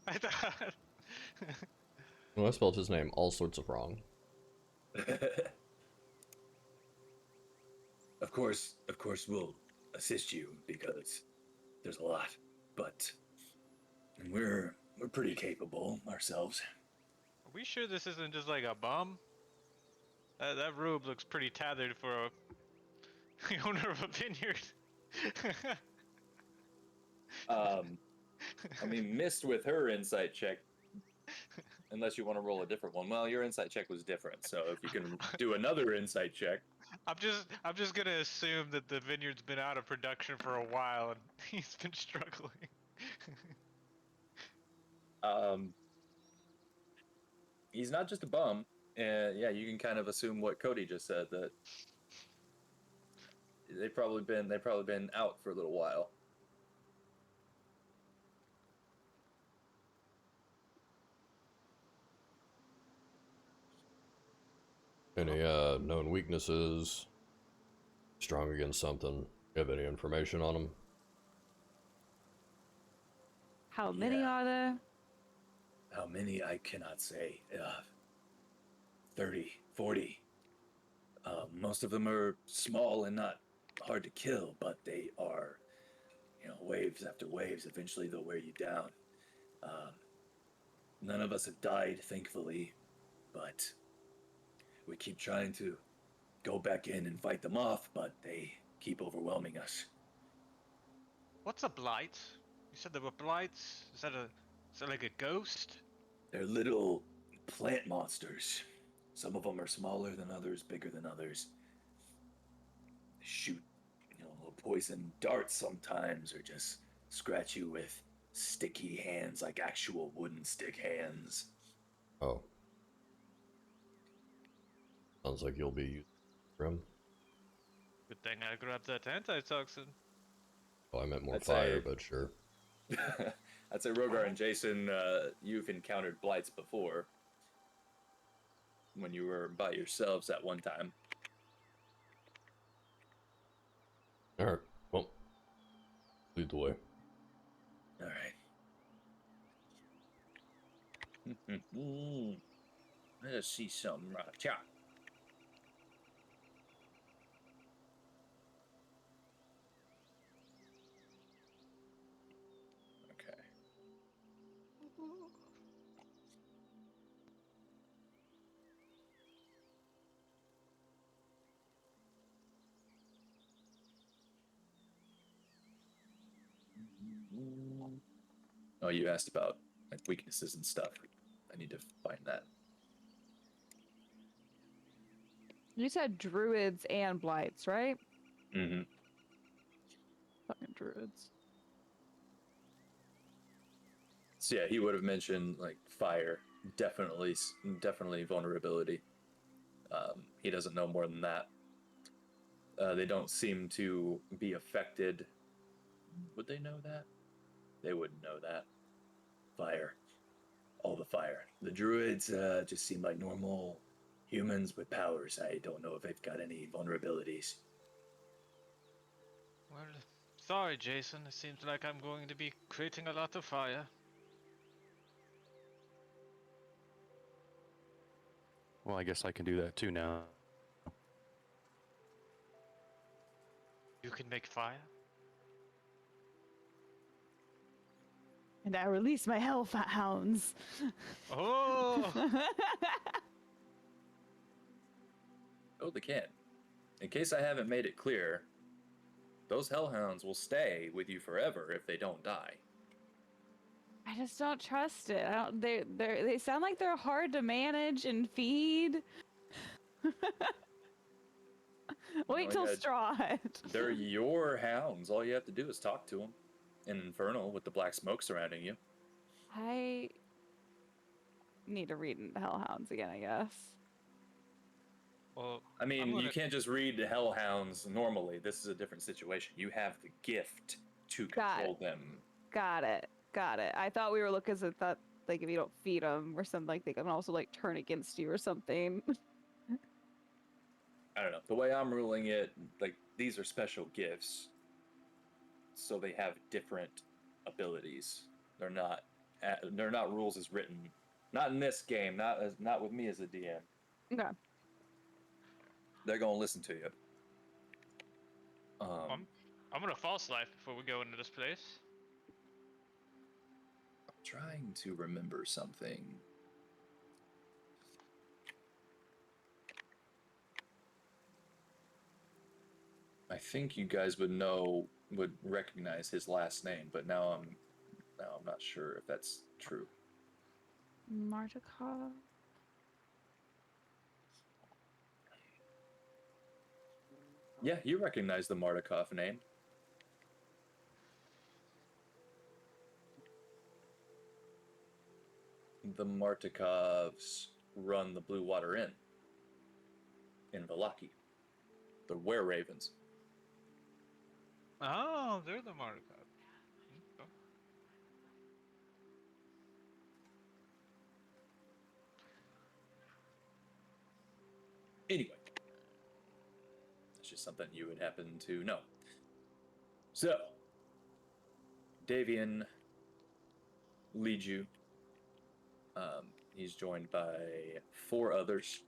I thought. Well, I spelled his name all sorts of wrong. Of course, we'll assist you because there's a lot, but we're pretty capable ourselves. Are we sure this isn't just like a bum? That robe looks pretty tethered for the owner of a vineyard. I mean, missed with her insight check. Unless you want to roll a different one. Well, your insight check was different, so if you can do another insight check. I'm just gonna assume that the vineyard's been out of production for a while and he's been struggling. He's not just a bum. Yeah, you can kind of assume what Cody just said, that they've probably been out for a little while. Any known weaknesses? Strong against something? You have any information on them? How many Yeah. are there? How many, I cannot say. 30, 40. Most of them are small and not hard to kill, but they are, waves after waves. Eventually they'll wear you down. None of us have died, thankfully, but we keep trying to go back in and fight them off, but they keep overwhelming us. What's a blight? You said there were blights. Is that like a ghost? They're little plant monsters. Some of them are smaller than others, bigger than others. They shoot, little poison darts sometimes, or just scratch you with sticky hands like actual wooden stick hands. Oh. Sounds like you'll be using Grim. Good thing I grabbed that antitoxin. Oh, I meant more I'd fire, say- but sure. I'd say Rogar and Jason, you've encountered blights before. When you were by yourselves at one time. Alright, well, lead the way. All right. Let's see something right here. Okay. Oh, you asked about like weaknesses and stuff. I need to find that. You said druids and blights, right? Mm-hmm. Fucking druids. So yeah, he would have mentioned like fire, definitely vulnerability. He doesn't know more than that. They don't seem to be affected. Would they know that? They wouldn't know that. Fire. All the fire. The druids just seem like normal humans with powers. I don't know if they've got any vulnerabilities. Well, sorry, Jason. It seems like I'm going to be creating a lot of fire. Well, I guess I can do that too now. You can make fire? And I release my hellhounds. Oh! Oh, they can. In case I haven't made it clear, those hellhounds will stay with you forever if they don't die. I just don't trust it. I don't. They sound like they're hard to manage and feed. Wait till yeah, Strahd. They're your hounds. All you have to do is talk to them. In Infernal, with the black smoke surrounding you. I need to read into Hellhounds again, I guess. Well, I mean, I'm gonna... you can't just read the hellhounds normally. This is a different situation. You have the gift to Got control them. Got it. I thought we were looking at that, like, if you don't feed them or something, like, they can also, like, turn against you or something. I don't know. The way I'm ruling it, like, these are special gifts. So they have different abilities. They're not rules as written. Not in this game. Not with me as a DM. Okay. They're gonna listen to you. I'm gonna false life before we go into this place. I'm trying to remember something. I think you guys would recognize his last name, but now I'm not sure if that's true. Martikov. Yeah, you recognize the Martikov name. The Martikovs run the Blue Water Inn in Valaki. The Were Ravens. Oh, they're the Martikov. Okay. Anyway, that's just something you would happen to know. So, Davian leads you. He's joined by 4 others.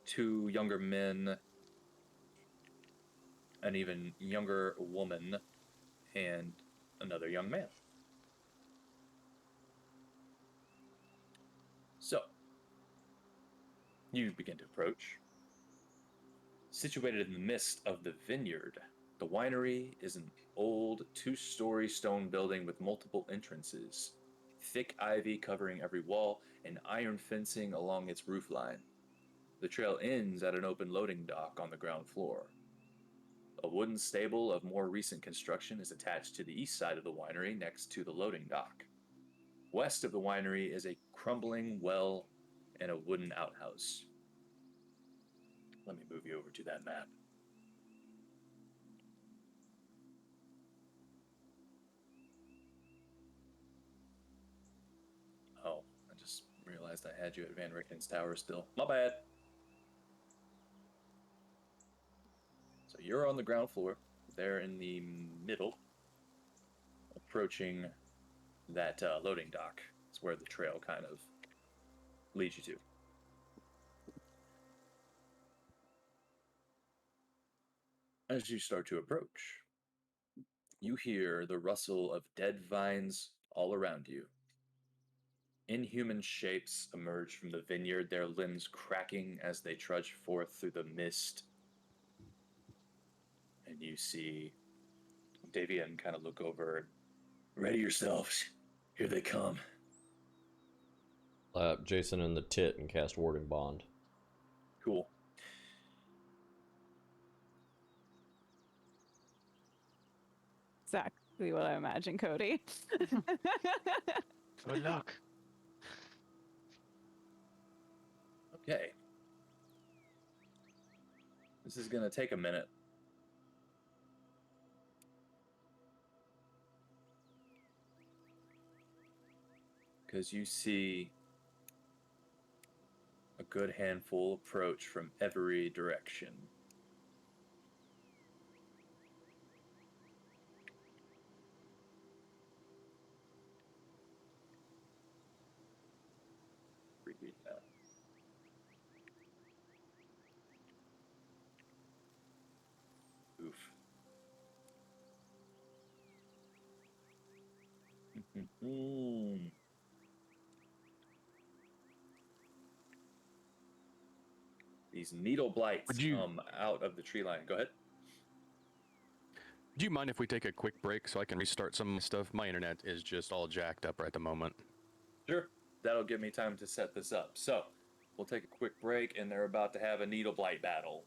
2 younger men, an even younger woman, and another young man. So, you begin to approach. Situated in the midst of the vineyard The winery is an old two-story stone building with multiple entrances, thick ivy covering every wall, and iron fencing along its roofline. The trail ends at an open loading dock on the ground floor. A wooden stable of more recent construction is attached to the east side of the winery next to the loading dock. West of the winery is a crumbling well and a wooden outhouse. Let me move you over to that map. Oh, I just realized I had you at Van Ricken's tower still. My bad. So you're on the ground floor. There in the middle, approaching that loading dock. It's where the trail kind of leads you to. As you start to approach, you hear the rustle of dead vines all around you. Inhuman shapes emerge from the vineyard, their limbs cracking as they trudge forth through the mist. And you see Davian kind of look over. Ready yourselves. Here they come. Slap Jason in the tit and cast Warding Bond. Cool. Exactly what I imagine, Cody. Good luck. Okay. This is going to take a minute. Because you see a good handful approach from every direction. Repeat that. Oof. These needle blights Would you come out of the tree line. Go ahead. do you mind if we take a quick break so I can restart some stuff? My internet is just all jacked up right at the moment. Sure. That'll give me time to set this up. So, we'll take a quick break, and they're about to have a needle blight battle.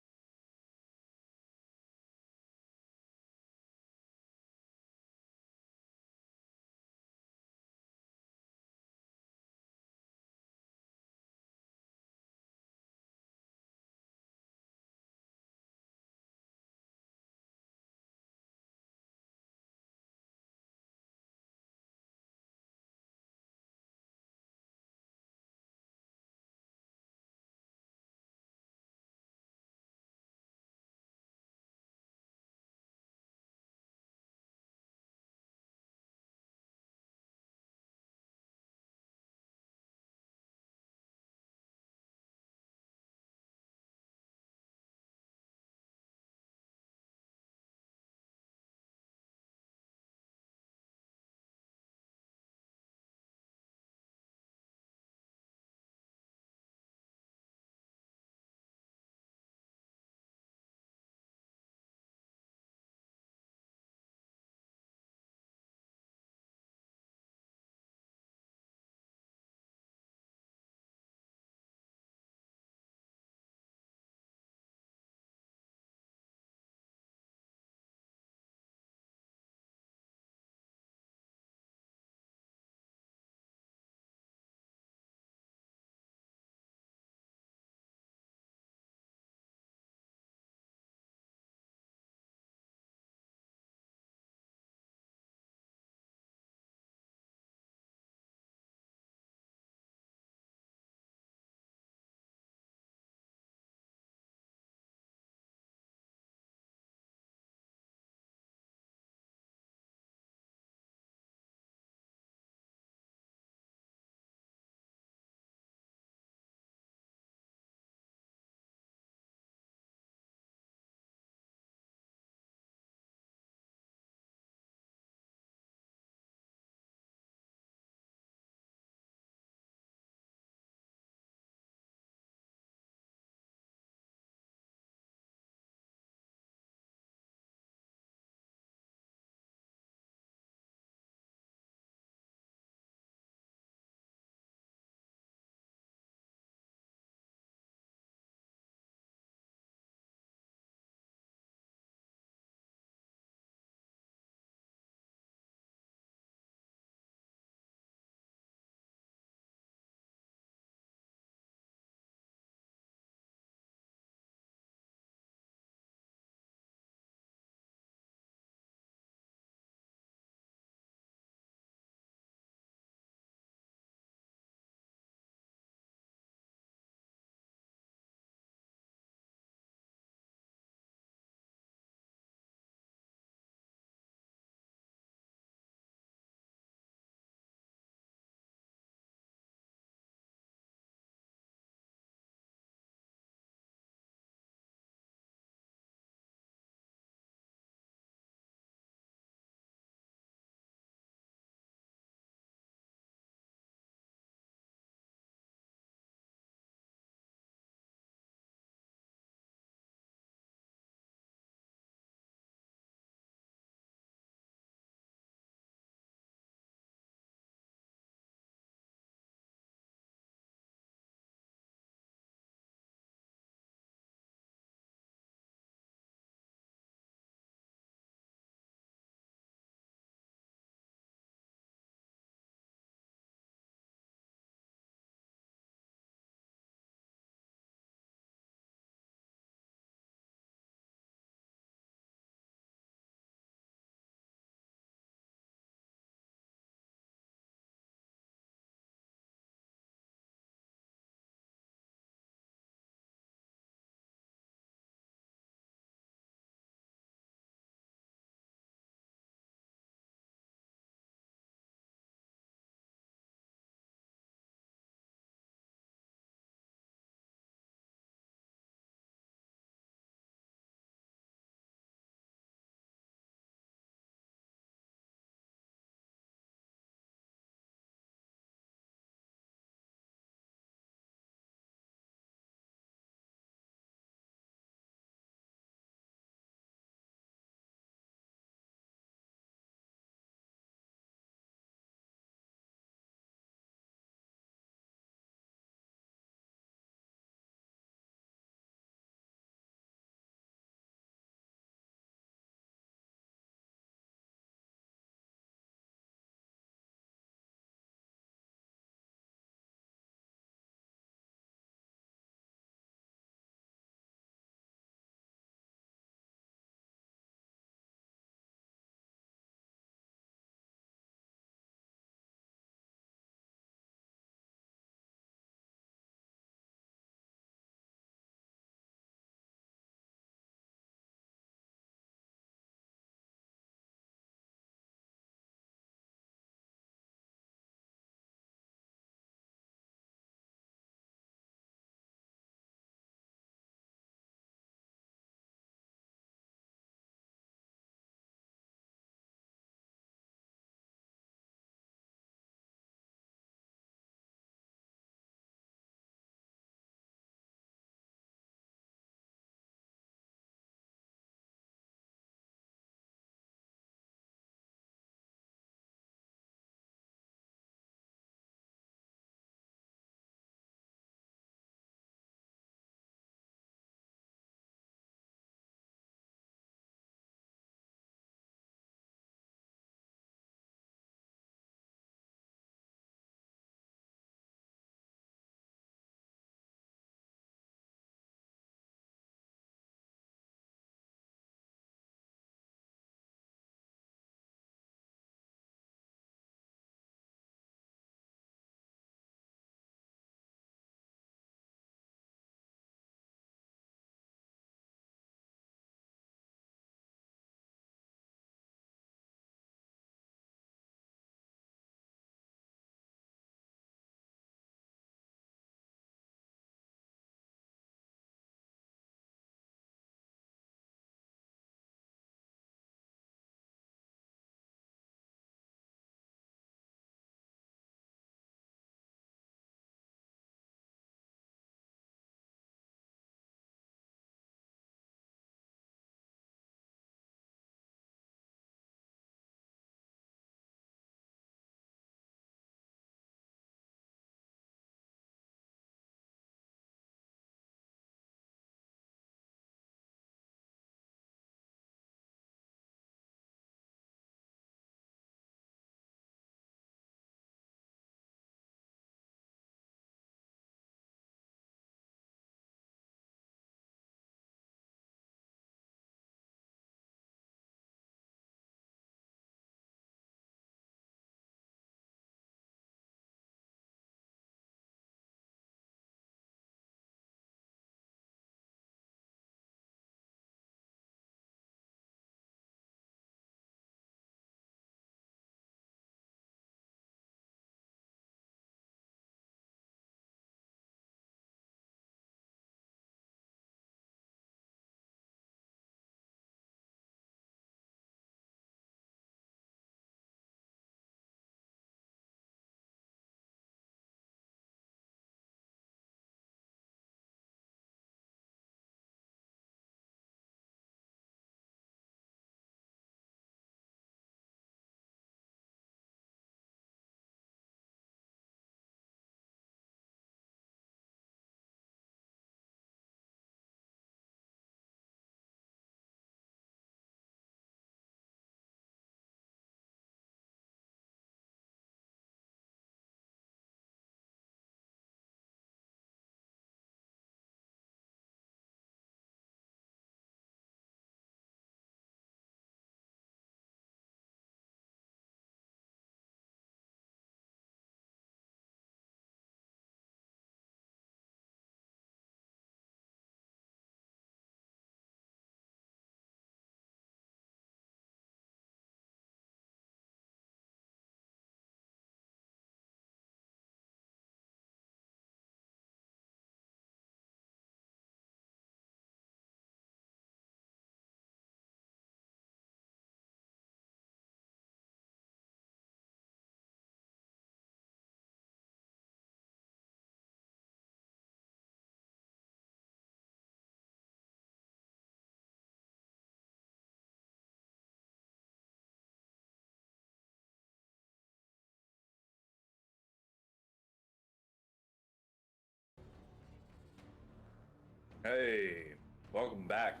Hey, welcome back.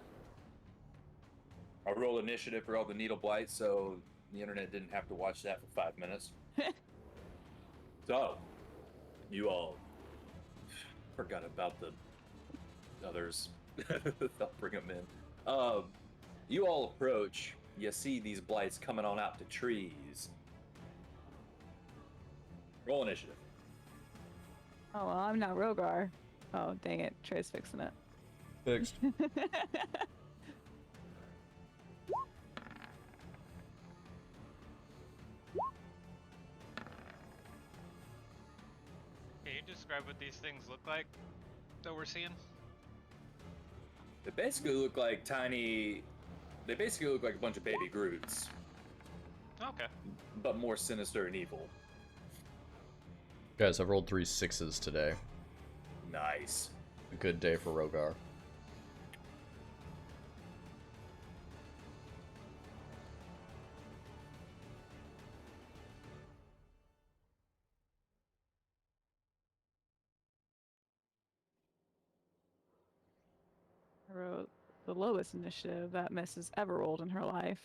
I roll initiative for all the needle blights, so the internet didn't have to watch that for 5 minutes. So, you all forgot about the others. I'll bring them in. You all approach. You see these blights coming on out to trees. Roll initiative. Oh, well, I'm not Rogar. Oh, dang it. Trey's fixing it. Fixed. Can you describe what these things look like that we're seeing? They basically look like tiny. They basically look like a bunch of baby Groots, Okay. but more sinister and evil. Guys, I've rolled 3 6s today. Nice. A good day for Rogar. I wrote the lowest initiative that Miss has ever rolled in her life.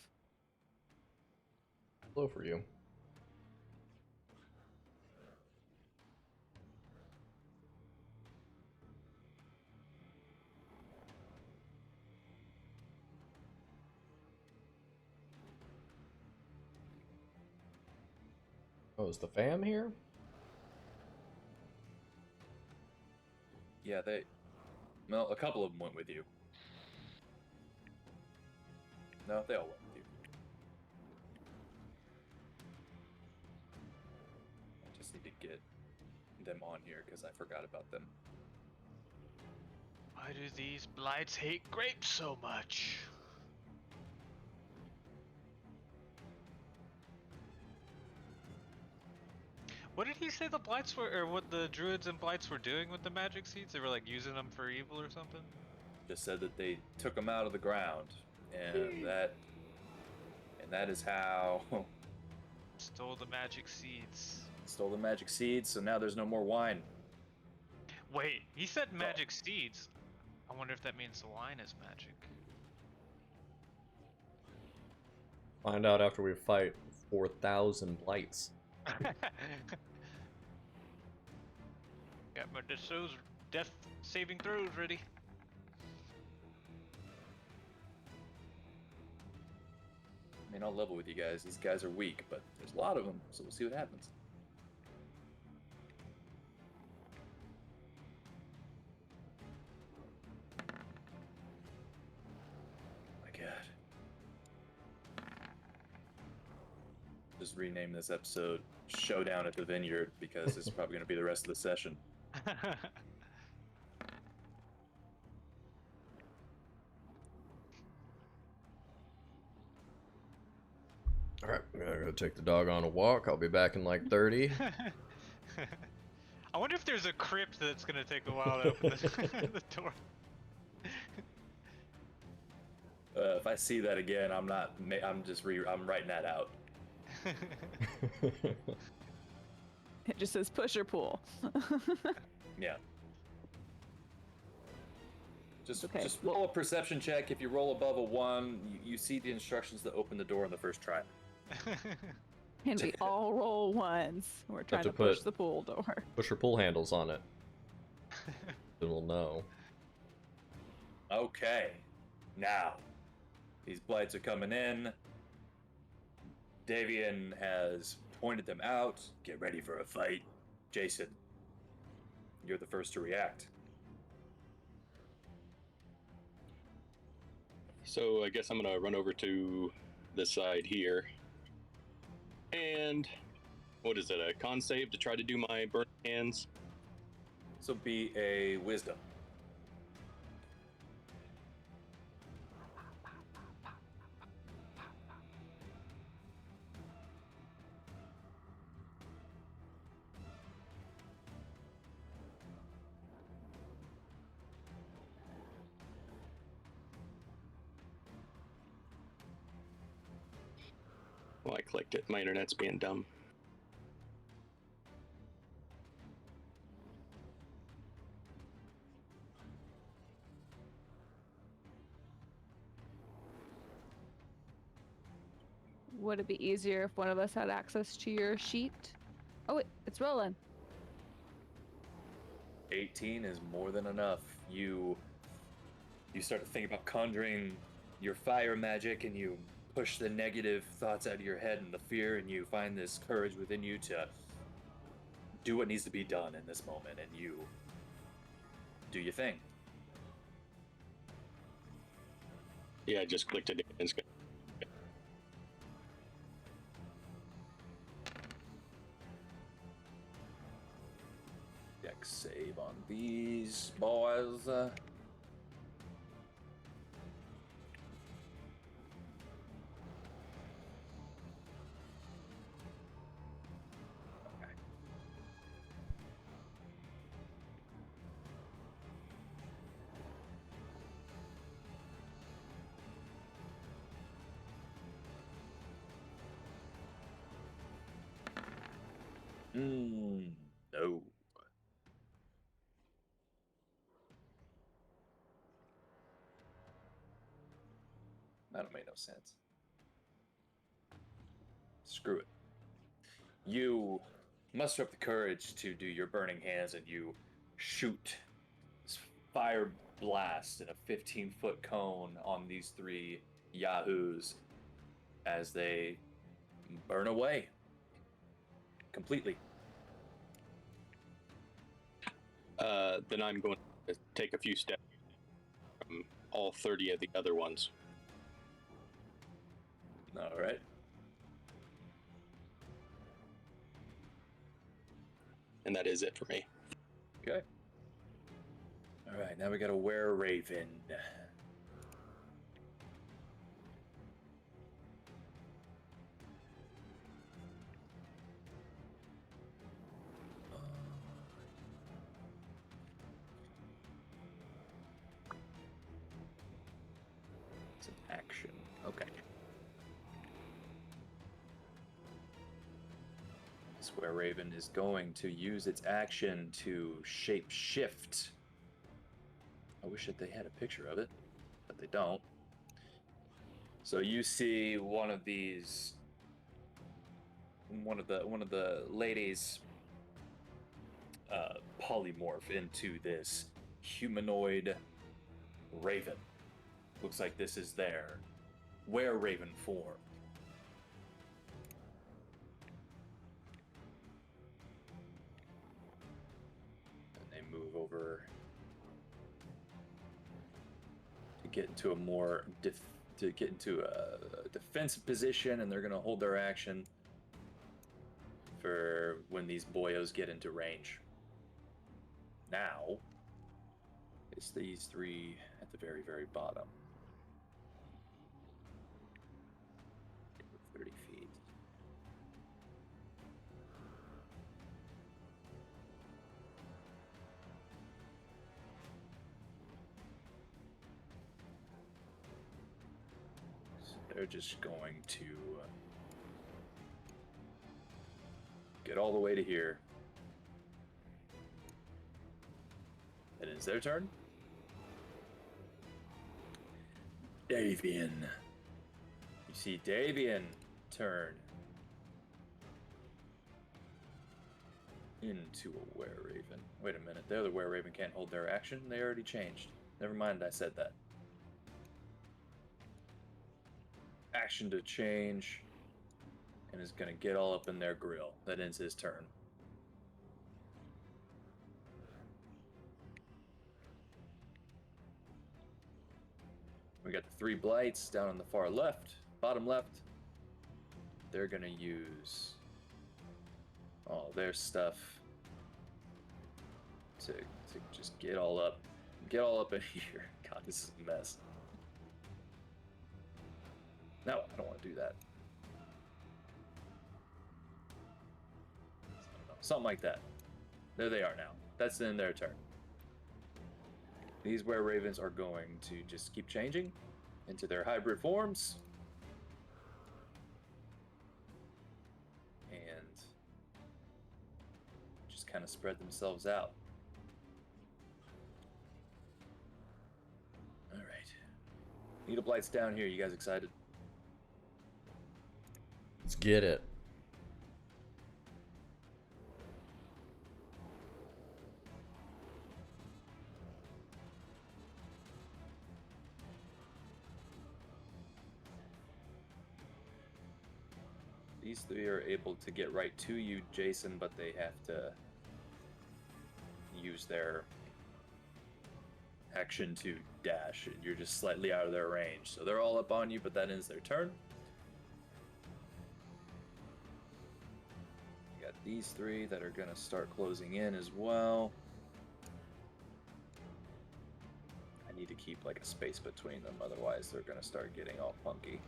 Low for you. Oh, is the fam here? Yeah, well, a couple of them went with you. No, they all went with you. I just need to get them on here because I forgot about them. Why do these blights hate grapes so much? What did he say the blights were, or what the druids and blights were doing with the magic seeds? They were like using them for evil or something? Just said that they took them out of the ground, and that is how Stole the magic seeds. stole the magic seeds. So now there's no more wine. Wait, he said magic seeds. I wonder if that means the wine is magic. Find out after we fight 4,000 blights. Got my death saving throws ready. I mean, I'll level with you guys. These guys are weak, but there's a lot of them, so we'll see what happens. My God. Just rename this episode Showdown at the Vineyard because this is probably going to be the rest of the session. Alright, I'm gonna go take the dog on a walk. I'll be back in like 30. I wonder if there's a crypt that's gonna take a while to open the door. If I see that again, I'm writing that out. It just says push or pull. Yeah. Just Okay. just roll a perception check. If you roll above a 1, you see the instructions to open the door in the first try. And we all roll ones. We're trying to push the pool door. Push or pull handles on it. Then we'll know. Okay. Now, these blights are coming in. Davian has pointed them out. Get ready for a fight. Jason, you're the first to react. So I guess I'm gonna run over to this side here. And what is it, a con save to try to do my burn hands? This will be a wisdom. Well, I clicked it. My internet's being dumb. Would it be easier if one of us had access to your sheet? Oh, wait, it's rolling. 18 is more than enough. You start to think about conjuring your fire magic, and you push the negative thoughts out of your head and the fear, and you find this courage within you to do what needs to be done in this moment, and you do your thing. Yeah, I just clicked it and it's good. Dex save on these boys. No. That don't make no sense. Screw it. You muster up the courage to do your burning hands, and you shoot this fire blast in a 15-foot cone on these three yahoos as they burn away completely. Then I'm going to take a few steps from all 30 of the other ones. All right. And that is it for me. Okay. All right, now we got a were-raven. It's an action. Okay. This were-raven is going to use its action to shape shift. I wish that they had a picture of it, but they don't. So you see one of the ladies polymorph into this humanoid raven. Looks like this is their were-raven form. And they move over to get into a more defensive position, and they're going to hold their action for when these boyos get into range. Now, it's these three at the very, very bottom. 30 feet. So they're just going to get all the way to here. And it's their turn. Davian. You see Davian turn into a were-raven. Wait a minute, the other were-raven can't hold their action? They already changed. Never mind, I said that. Action to change, and is gonna get all up in their grill. That ends his turn. We got the three blights down on the far left, bottom left. They're gonna use all their stuff to just get all up in here. God, this is a mess. No, I don't want to do that. Something like that. There they are now. That's in their turn. These were-ravens are going to just keep changing into their hybrid forms. And just kind of spread themselves out. Alright. Needle Blight's down here. You guys excited? Let's get it. These three are able to get right to you, Jason, but they have to use their action to dash, and you're just slightly out of their range. So they're all up on you, but that ends their turn. You got these three that are going to start closing in as well. I need to keep like a space between them, otherwise they're going to start getting all funky.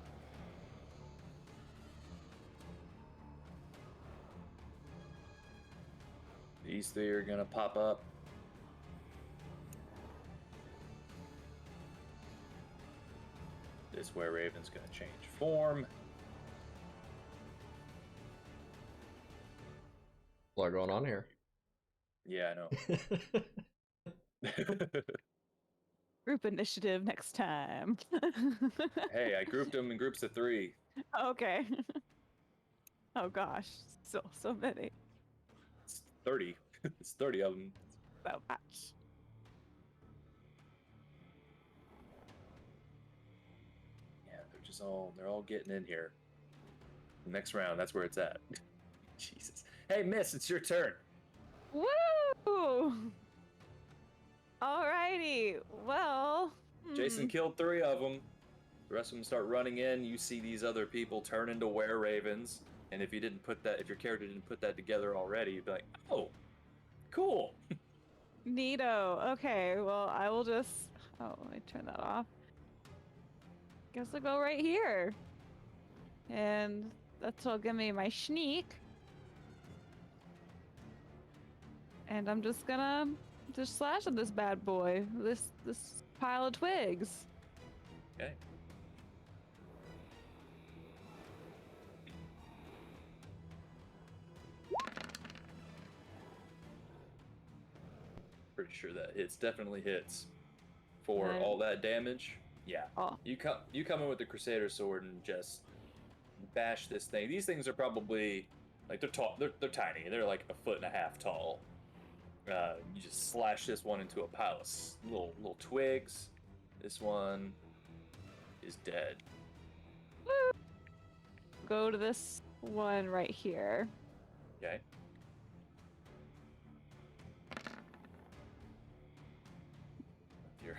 These three are going to pop up. This where Raven's going to change form. A lot going on here. Yeah, I know. Group initiative next time. Hey, I grouped them in groups of three. Okay. Oh gosh, so many. It's 30. It's 30 of them. So much. Yeah, they're all getting in here. Next round, that's where it's at. Jesus. Hey, Miss, it's your turn. Woo! Alrighty. Well. Jason killed 3 of them. The rest of them start running in. You see these other people turn into were-ravens. And if your character didn't put that together already, you'd be like, oh, cool. Neato. Okay, well, I will just... Oh, let me turn that off. Guess I'll go right here. And that'll give me my sneak. And I'm just gonna just slash at this bad boy. This pile of twigs. Okay. Pretty sure that hits. Definitely hits. For Right. all that damage, yeah. Oh. You come in with the Crusader sword and just bash this thing. These things are probably like they're tall. They're tiny. They're like 1.5 feet tall. You just slash this one into a pile of little twigs. This one is dead. Go to this one right here. Okay. Your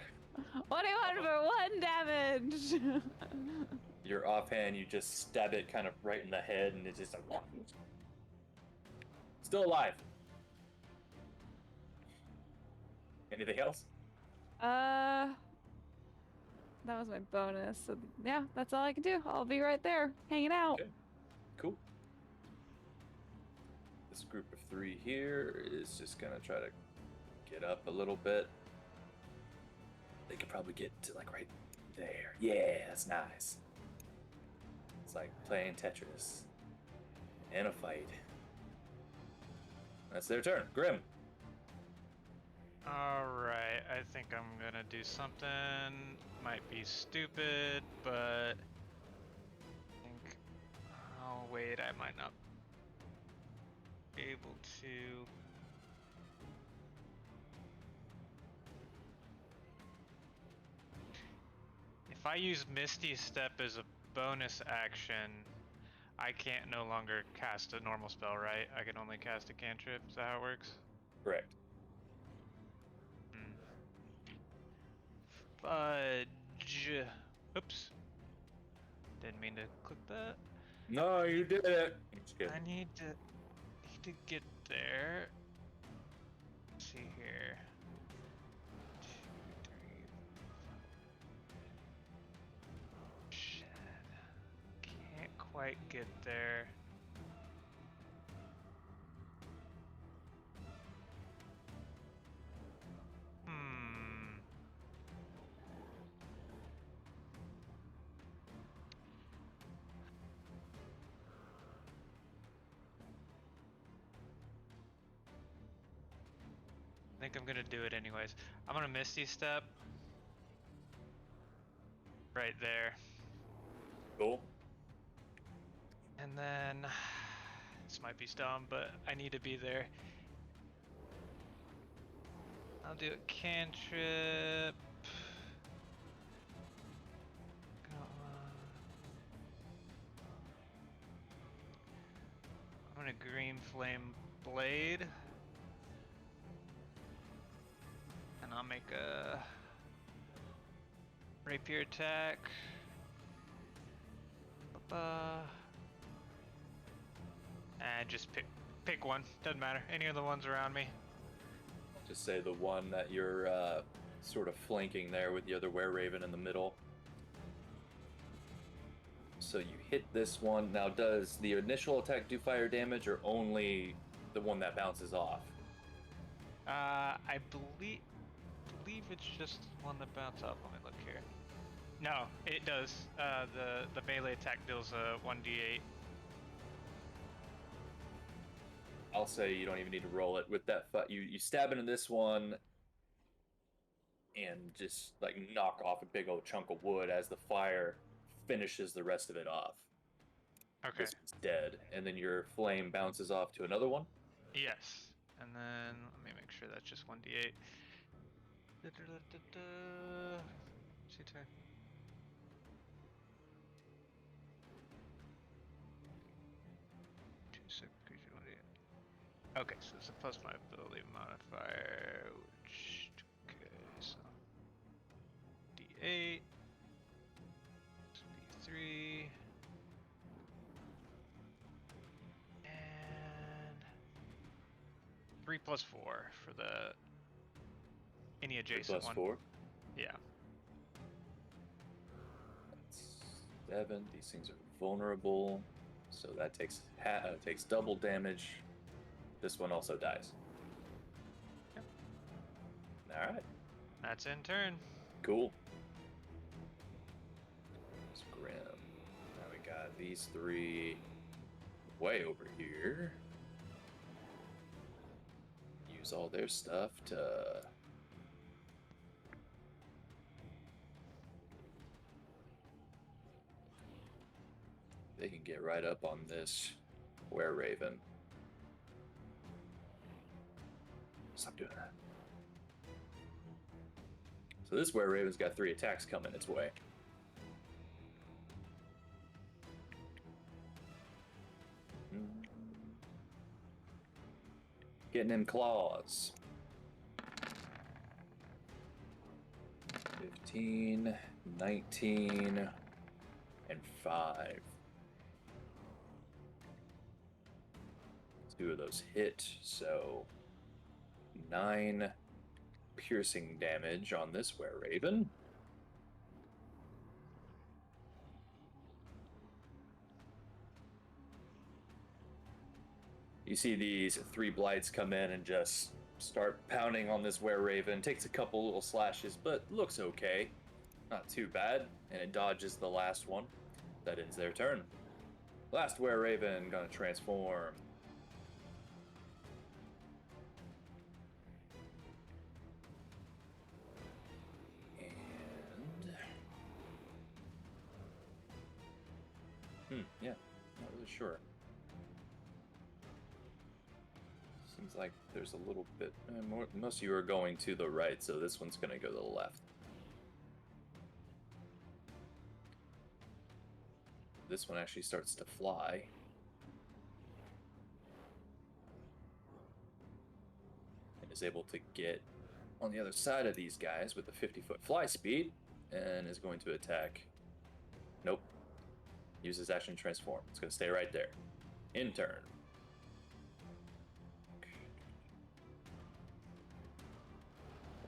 21 for 1 damage. your offhand, you just stab it kind of right in the head, and it's just like still alive. Anything else? That was my bonus. So yeah, that's all I can do. I'll be right there, hanging out. Okay. Cool. This group of 3 here is just gonna try to get up a little bit. They could probably get to like right there. Yeah, that's nice. It's like playing Tetris in a fight. That's their turn. Grim. Alright, I think I'm gonna do something. Might be stupid, but I think. Oh, wait, I might not be able to. If I use Misty Step as a bonus action, I can't no longer cast a normal spell, right? I can only cast a cantrip. Is that how it works? Correct. Fudge. Oops. Didn't mean to click that. No, you did it. Just kidding. I need to get there. Let's see here. 2, 3. Shit. Can't quite get there. I think I'm gonna do it anyways. I'm gonna Misty Step right there. Cool. And then this might be dumb, but I need to be there. I'll do a cantrip. I'm gonna green flame blade, and I'll make a rapier attack. And just pick one. Doesn't matter. Any of the ones around me. Just say the one that you're sort of flanking there with the other were-raven in the middle. So you hit this one. Now, does the initial attack do fire damage, or only the one that bounces off? I believe it's just one that bounces off. Let me look here. No, it does. The melee attack deals a 1d8. I'll say you don't even need to roll it. With that, you stab into this one and just like knock off a big old chunk of wood as the fire finishes the rest of it off. Okay. This one's dead, and then your flame bounces off to another one. Yes. And then let me make sure that's just 1d8. See turn. Okay, so it's a plus my ability modifier, which okay, so D8, B3, and 3 plus 4 for the any adjacent Plus one. 4. Yeah. That's 7. These things are vulnerable, so that takes double damage. This one also dies. Yep. All right. That's in turn. Cool. It's grim. Now we got these 3 way over here. Use all their stuff to they can get right up on this were-raven. Stop doing that. So this were-raven's got 3 attacks coming its way. Getting in claws. 15, 19, and 5. 2 of those hit, so 9 piercing damage on this were-raven. You see these 3 blights come in and just start pounding on this were-raven. Takes a couple little slashes, but looks okay. Not too bad, and it dodges the last one. That ends their turn. Last were-raven gonna transform. Yeah, not really sure. Seems like there's a little bit more. Most of you are going to the right, so this one's going to go to the left. This one actually starts to fly. And is able to get on the other side of these guys with a 50-foot fly speed, and is going to attack. Nope. Uses action transform. It's going to stay right there. In turn.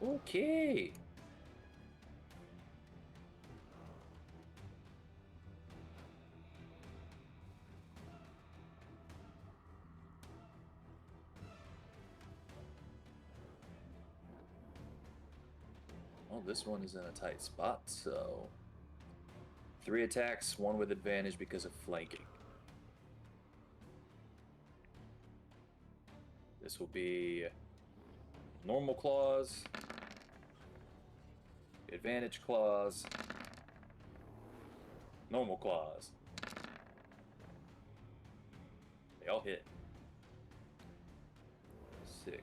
Okay. Well, this one is in a tight spot, so 3 attacks, 1 with advantage because of flanking. This will be normal claws, advantage claws, normal claws. They all hit. 6,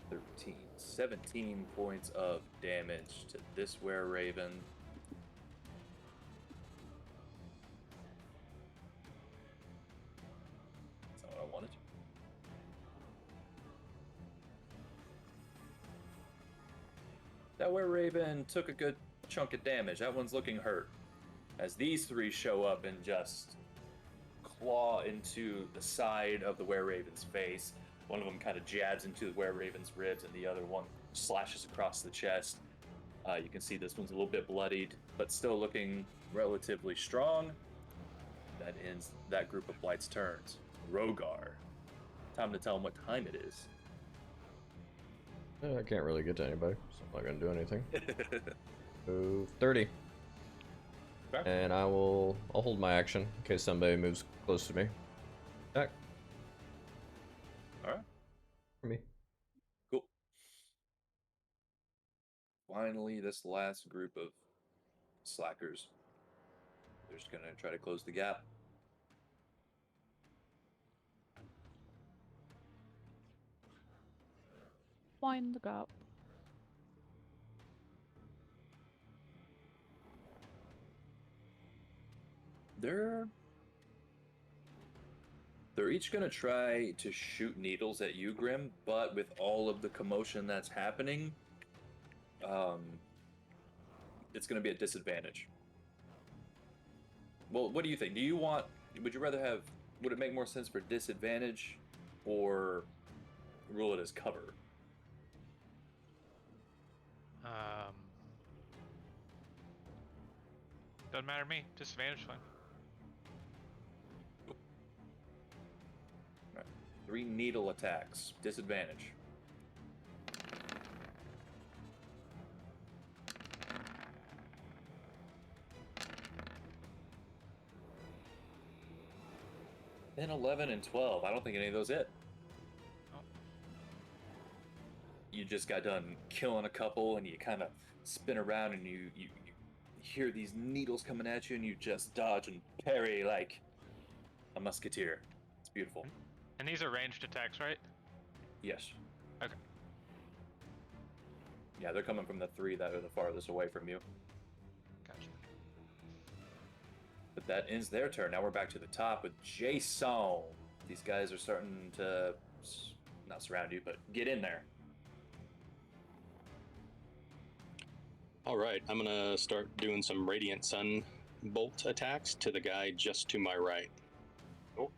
13, 17 points of damage to this were-raven. That's not what I wanted. That were-raven took a good chunk of damage. That one's looking hurt. As these three show up and just claw into the side of the were-raven's face. One of them kind of jabs into the were-raven's ribs, and the other one slashes across the chest. You can see this one's a little bit bloodied, but still looking relatively strong. That ends that group of Blight's turns. Rogar. Time to tell him what time it is. I can't really get to anybody, so I'm not gonna do anything. Move 30. Okay. And I'll hold my action in case somebody moves close to me. Attack. Alright. For me. Cool. Finally, this last group of slackers. They're just gonna try to close the gap. Wind the gap. They're each gonna try to shoot needles at you, Grim, but with all of the commotion that's happening, it's gonna be a disadvantage. Well, what do you think? Would you rather have, would it make more sense for disadvantage or rule it as cover? Doesn't matter to me. Disadvantage, fine. 3 needle attacks, disadvantage. Then 11 and 12. I don't think any of those hit. Oh. You just got done killing a couple, and you kind of spin around, and you hear these needles coming at you, and you just dodge and parry like a musketeer. It's beautiful. And these are ranged attacks, right? Yes. Okay. Yeah, they're coming from the 3 that are the farthest away from you. Gotcha. But that ends their turn. Now we're back to the top with Jason. These guys are starting to not surround you, but get in there. All right, I'm gonna start doing some Radiant Sun bolt attacks to the guy just to my right. Cool.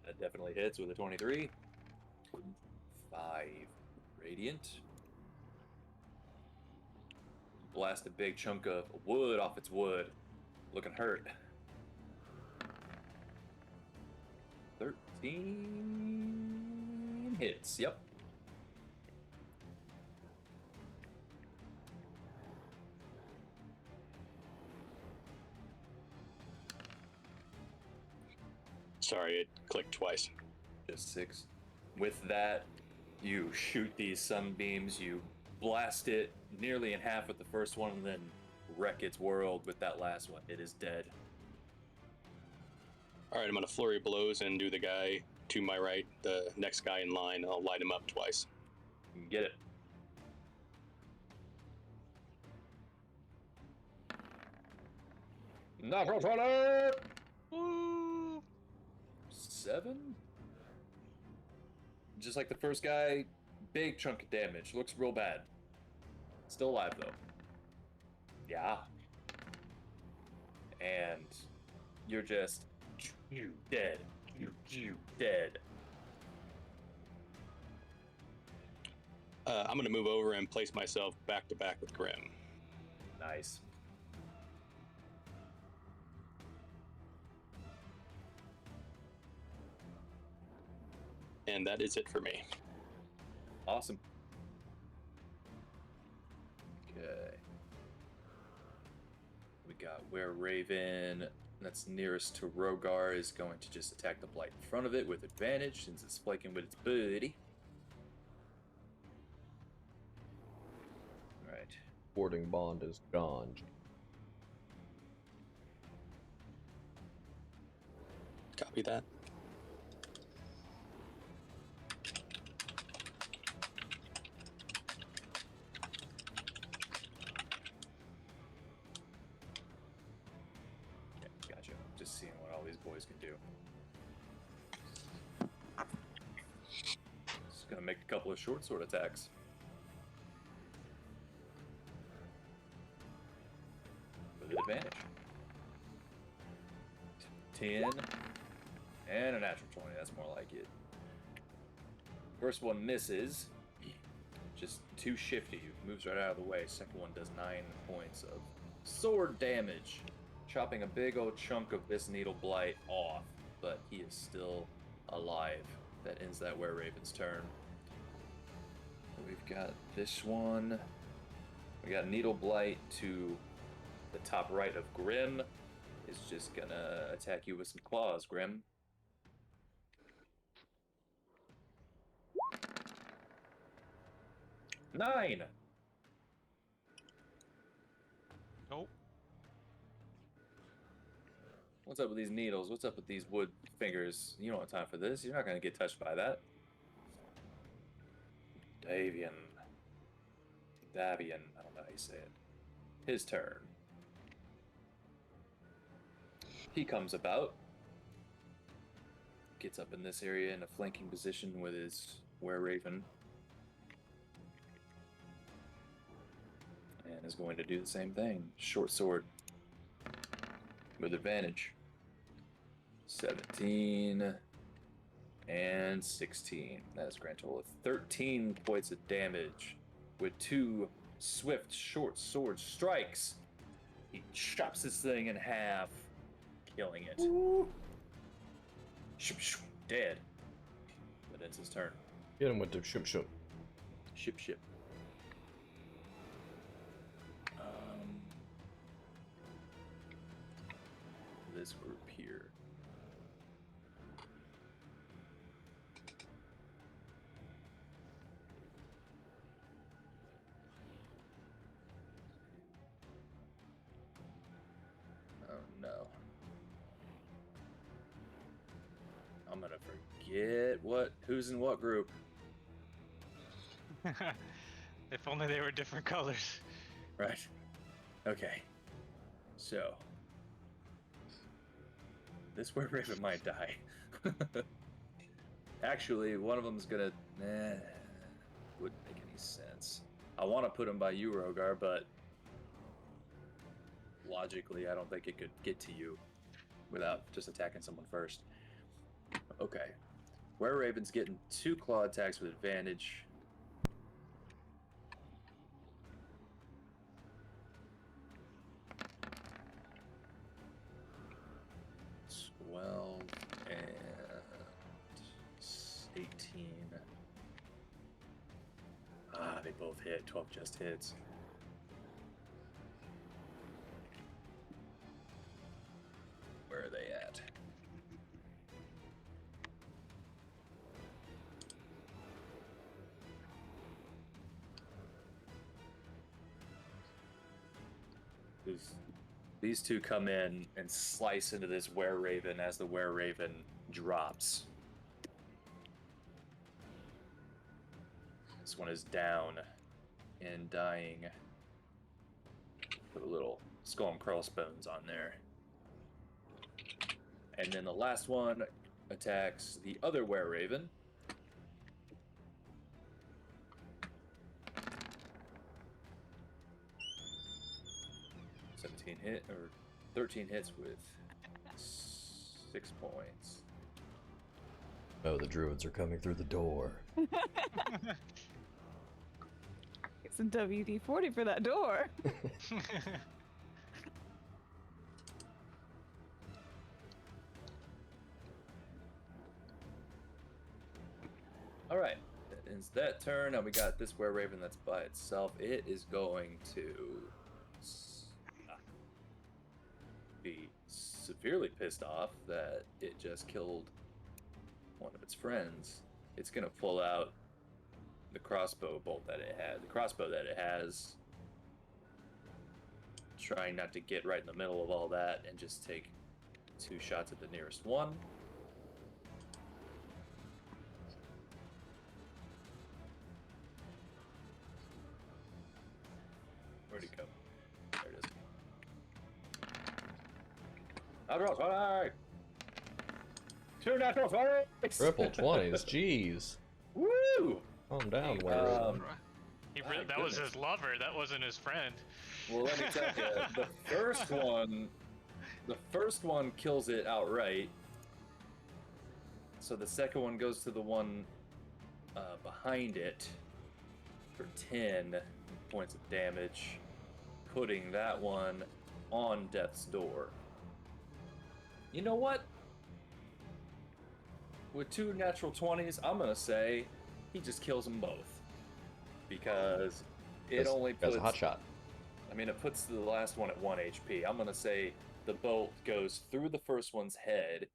That definitely hits with a 23. 5 radiant. Blast a big chunk of wood off its wood. Looking hurt. 13 hits. Yep. Sorry, it clicked twice. Just 6. With that, you shoot these sunbeams. You blast it nearly in half with the first one, and then wreck its world with that last one. It is dead. All right, I'm gonna flurry of blows and do the guy to my right, the next guy in line. I'll light him up twice. You can get it. Natural 20! Woo! 7? Just like the first guy, big chunk of damage. Looks real bad. Still alive, though. Yeah. And you're just... You dead. You dead. I'm gonna move over and place myself back to back with Grim. Nice. And that is it for me. Awesome. Okay. We got where Raven that's nearest to Rogar is going to just attack the blight in front of it with advantage since it's flanking with its buddy. Alright. Boarding bond is gone. Copy that. Okay, gotcha. Just seeing what all these boys can do. Just gonna make a couple of short sword attacks. With advantage. 10 and a natural 20. That's more like it. First one misses. Just too shifty. Moves right out of the way. Second one does 9 points of sword damage, chopping a big old chunk of this needle blight off. But he is still alive. That ends that were-raven's turn. We've got this one. We got needle blight to the top right of Grim. Is just gonna attack you with some claws, Grim. Nine. Nope. What's up with these needles? What's up with these wood fingers? You don't have time for this. You're not gonna get touched by that. Davian. I don't know how you say it. His turn. He comes about. Gets up in this area in a flanking position with his were-raven. And is going to do the same thing. Short sword. With advantage. 17 and 16. That is a grand total of 13 points of damage with 2 swift short sword strikes. He chops this thing in half, killing it. Dead. That ends his turn. Hit him with the shum shum. Ship. This group here. Oh no. I'm gonna forget who's in what group. If only they were different colors. Right. Okay. So this were-raven might die. Actually, one of them's gonna. Wouldn't make any sense. I want to put him by you, Rogar, but logically, I don't think it could get to you without just attacking someone first. Okay. Were-raven's getting 2 claw attacks with advantage. And 18. They both hit. 12 just hits. Where are they at? These two come in and slice into this were-raven as the were-raven drops. This one is down and dying. Put a little skull and crossbones on there. And then the last one attacks the other were-raven. Hit or 13 hits with 6 points. Oh, the druids are coming through the door. Get some WD-40 for that door. All right, that ends that turn. Now we got this were-raven that's by itself. It is going to be severely pissed off that it just killed one of its friends. It's gonna pull out the crossbow bolt that it had, the crossbow that it has, trying not to get right in the middle of all that and just take 2 shots at the nearest one. Natural 20! 2 natural 20s! Triple 20s, jeez. Woo! Calm down, He- Ware Raven. My that was goodness. his lover. That wasn't his friend. Well, let me tell you, the first one kills it outright. So the second one goes to the one behind it for 10 points of damage, putting that one on death's door. You know what? With 2 natural 20s, I'm gonna say he just kills them both, because it only puts a hot shot. I mean, it puts the last one at 1 HP. I'm gonna say the bolt goes through the first one's head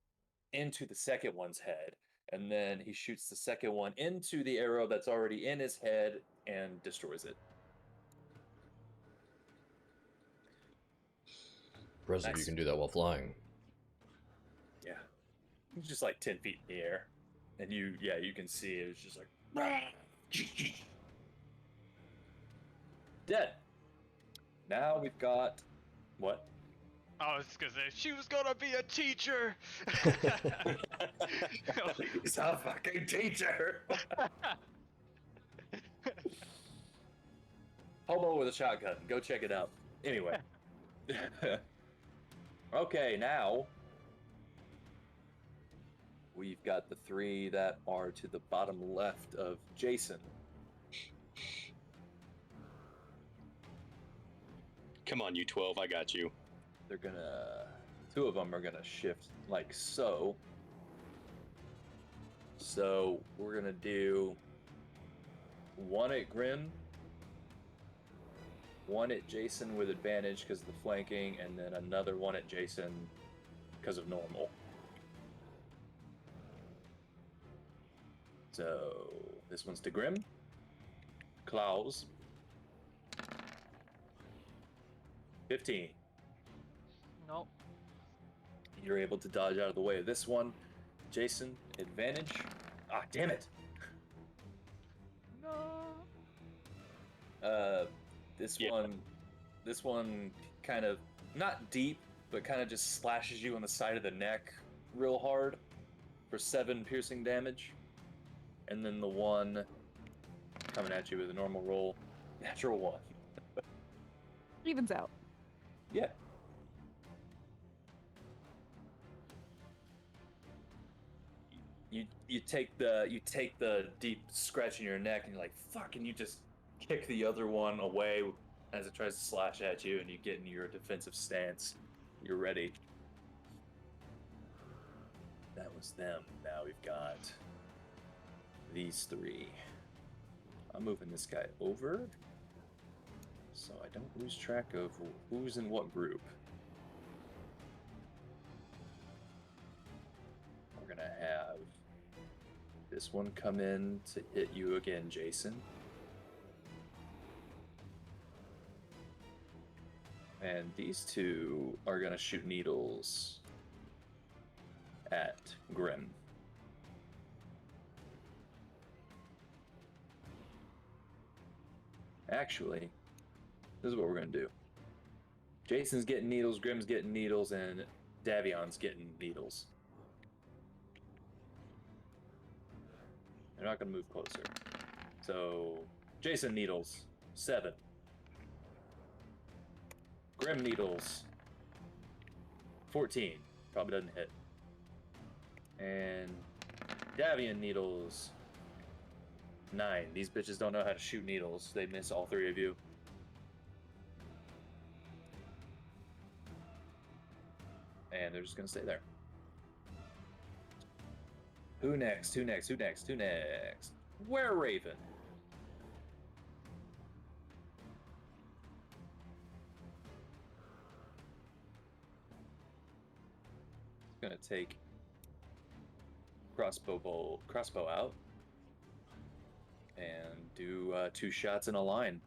into the second one's head, and then he shoots the second one into the arrow that's already in his head and destroys it. Impressive, Nice. you can do that while flying. Yeah. It's just like 10 feet in the air. And you can see it was just like dead. Now we've got what? I was gonna say she was gonna be a teacher. He's a fucking teacher. Hobo with a shotgun. Go check it out. Anyway. Okay, now we've got the 3 that are to the bottom left of Jason. Come on, you 12, I got you. They're gonna... 2 of them are gonna shift like so. So we're gonna do 1 at Grim, 1 at Jason with advantage because of the flanking, and then another 1 at Jason because of normal. So this one's to Grim. Klaus. 15. Nope. You're able to dodge out of the way of this one. Jason, advantage. Ah, damn it. No. This Yeah. one kind of, not deep, but kind of just slashes you on the side of the neck real hard for 7 piercing damage. And then the one coming at you with a normal roll, natural 1. Evens out. Yeah. You take the deep scratch in your neck and you're like, fuck, and you just kick the other one away as it tries to slash at you, and you get in your defensive stance. You're ready. That was them. Now we've got these 3. I'm moving this guy over so I don't lose track of who's in what group. We're gonna have this one come in to hit you again, Jason. And these 2 are gonna shoot needles at Grim. Actually, this is what we're gonna do. Jason's getting needles, Grim's getting needles, and Davion's getting needles. They're not gonna move closer. So, Jason needles, 7. Grim needles, 14. Probably doesn't hit. And Davion needles, 9. These bitches don't know how to shoot needles. They miss all 3 of you. And they're just gonna stay there. Who next? Who next? Who next? Who next? Where Raven? Gonna take crossbow out and do 2 shots in a line,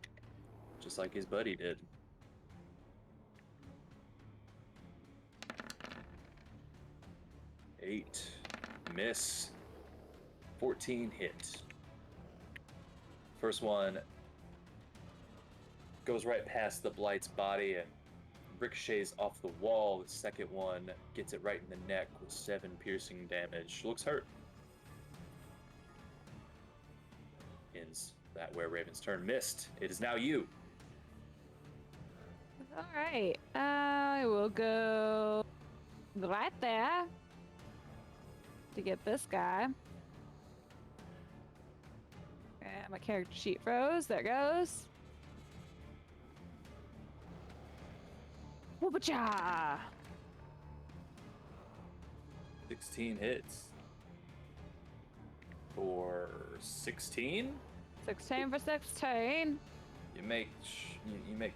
just like his buddy did. 8, miss. 14, hit. First one goes right past the Blight's body and ricochets off the wall. The second one gets it right in the neck with 7 piercing damage. Looks hurt. Ends that where Raven's turn. Missed. It is now you. All right. I will go right there to get this guy. And my character sheet froze. There it goes. Whoop-a-cha! 16 hits. For 16? 16 for 16. You make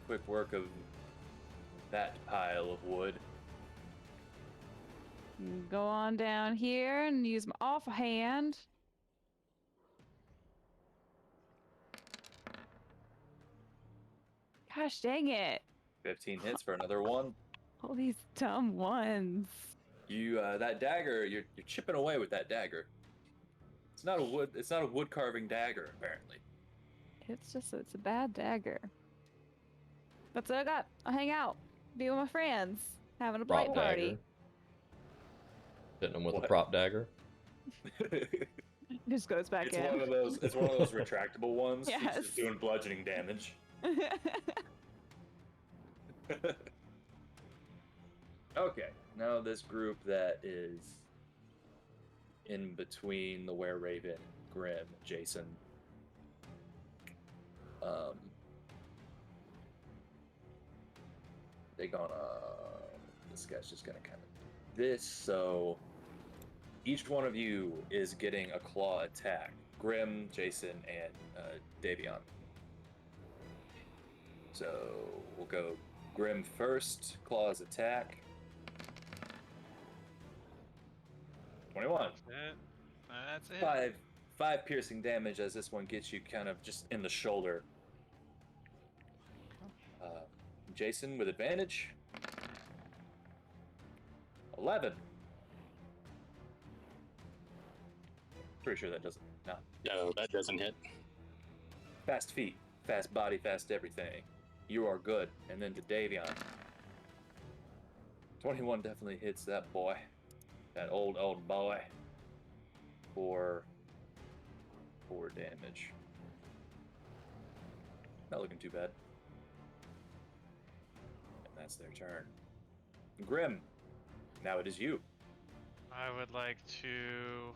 quick work of that pile of wood. Go on down here and use my offhand. Gosh dang it. 15 hits for another one. All these dumb ones. You that dagger, you're chipping away with that dagger. It's not a wood carving dagger, apparently. It's a bad dagger. That's what I got. I'll hang out. Be with my friends. Having a Prop bright party. dagger. Hitting them with What? a prop dagger. Just goes back It's in. one of those retractable ones. It's Yes. just doing bludgeoning damage. Okay, now this group that is in between the Were-Raven, Grim, Jason. They're gonna. This guy's just gonna kind of this. So each one of you is getting a claw attack. Grim, Jason, and Davion. So we'll go Grim first. Claws attack. 21. That's it. Five piercing damage as this one gets you kind of just in the shoulder. Jason with advantage. 11. Pretty sure that doesn't. No. No, that doesn't hit. Fast feet, fast body, fast everything. You are good. And then to Davion. 21 definitely hits that boy. That old boy. For 4 damage. Not looking too bad. And that's their turn. Grim. Now it is you. I would like to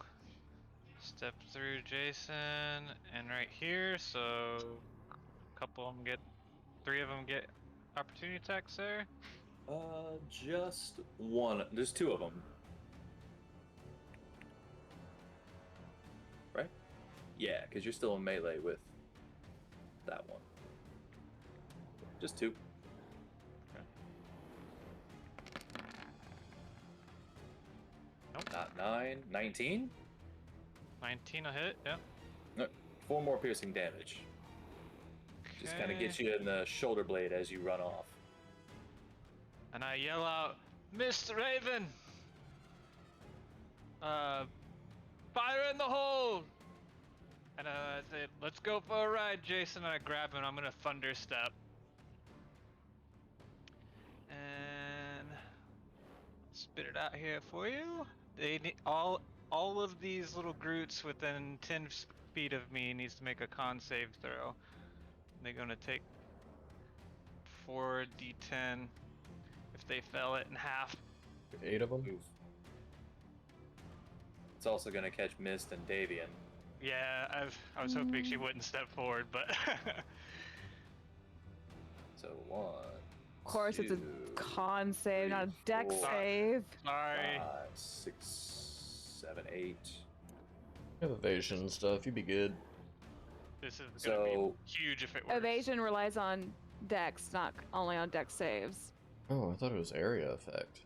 step through Jason and right here, so a couple of them get, 3 of them get opportunity attacks there. Just one. There's 2 of them. Right? Yeah, because you're still in melee with that one. Just 2. Nope. Not 9. 19? 19 a hit, yeah. No, 4 more piercing damage. Just kind of Okay. gets you in the shoulder blade as you run off. And I yell out, Mr. Raven! Fire in the hole! And I say, let's go for a ride, Jason. And I grab him, I'm gonna thunder step. And spit it out here for you. They need all of these little Groots within 10 feet of me needs to make a con save throw. They're gonna take 4d10 if they fell it in half. 8 of them. Move. It's also going to catch Mist and Davian. Yeah, I was hoping she wouldn't step forward, but So 1. Of course, it's a 2, con save, not a deck 4, save. sorry. 5, 6, 7, 8. You have evasion and stuff. You'd be good. This is gonna be So huge if it works. Evasion relies on dex, not only on dex saves. Oh, I thought it was area effect.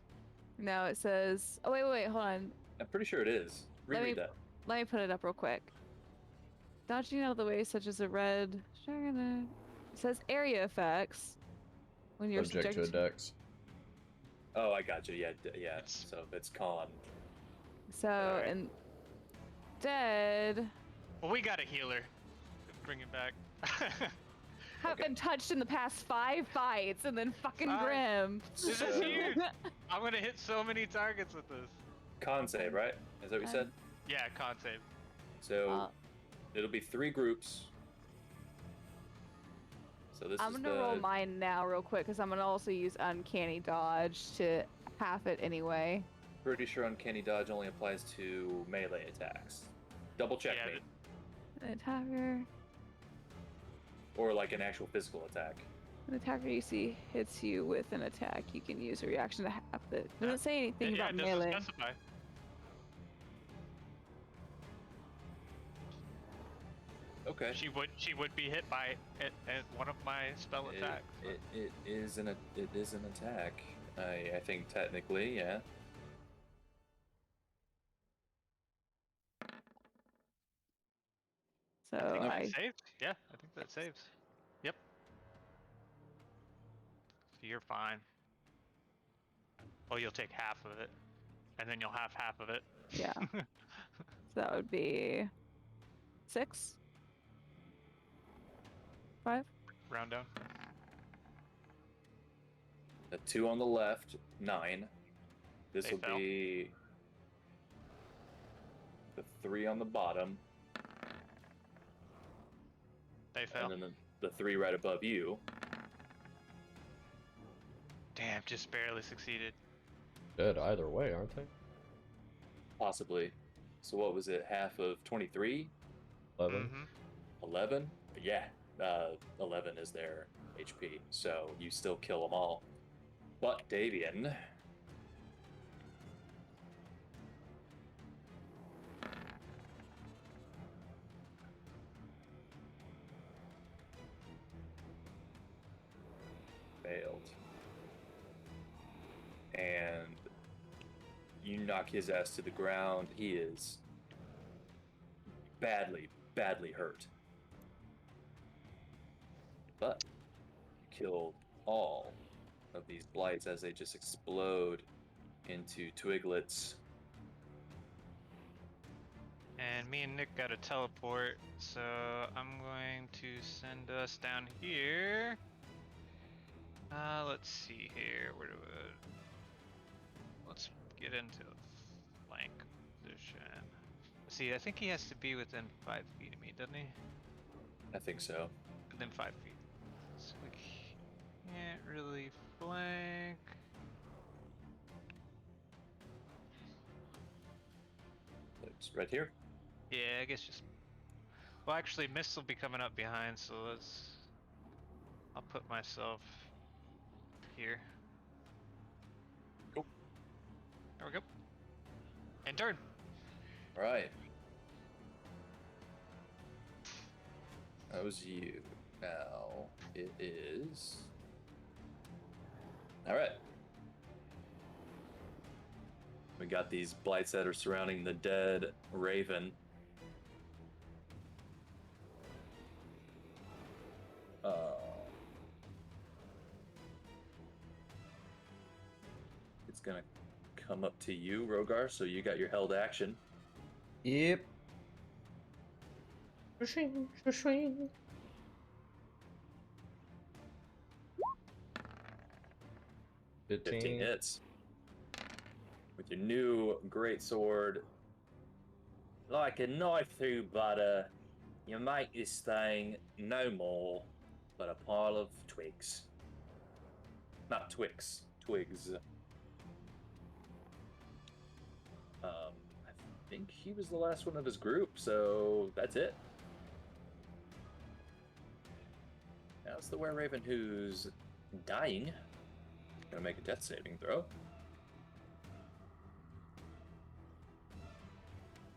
No, it says. Oh wait, hold on. I'm pretty sure it is. Let Reread me- that. Let me put it up real quick. Dodging out of the way, such as a red. It says area effects. When you're Subject to a subjected. dex. Oh, I got you. Yeah, yeah. It's- So it's con. So Alright. and dead. Well, we got a healer. Bring it back. haven't been touched in the past 5 fights, and then fucking 5? Grim. This is huge. I'm gonna hit so many targets with this. Con save, right? Is that what you said? Yeah, con save. So it'll be 3 groups. So this I'm is gonna roll mine now real quick, because I'm gonna also use Uncanny Dodge to half it anyway. Pretty sure Uncanny Dodge only applies to melee attacks. Double check me. An attacker. Or like an actual physical attack. An attacker you see hits you with an attack, you can use a reaction to half it. Doesn't say anything Yeah, about it doesn't melee. specify. Okay. She would be hit by at one of my spell attacks. It is an attack. I think technically, yeah. So I think that I saves. Yeah, I think that saves. Yep. So you're fine. Oh, you'll take half of it, and then you'll have half of it. yeah. So that would be 6, 5. Round down. The 2 on the left, 9. This They will fell. be the 3 on the bottom, They fell. and then the 3 right above you. Damn, just barely succeeded. Dead either way, aren't they? Possibly. So what was it? Half of 23? 11. Mm-hmm. 11? Yeah. 11 is their HP, so you still kill them all. But Davian. Failed. And you knock his ass to the ground. He is badly, badly hurt. But you killed all of these blights as they just explode into twiglets. And me and Nick got a teleport, so I'm going to send us down here. Let's see here. Where do let's get into flank position. See, I think he has to be within 5 feet of me, doesn't he? I think so. Within 5 feet. So we can't really flank. It's right here. Yeah, I guess just. Well, actually, Mist will be coming up behind, so I'll put myself here. Cool. There we go. And turn. All right. That was you. Now it is. All right. We got these blights that are surrounding the dead raven. It's gonna come up to you, Rogar. So you got your held action. Yep. Swing, swing. 15 hits. With your new great sword, like a knife through butter, you make this thing no more but a pile of twigs. Not twigs, twigs. I think he was the last one of his group, so that's it. Now it's the were-raven who's dying. Gonna make a death saving throw.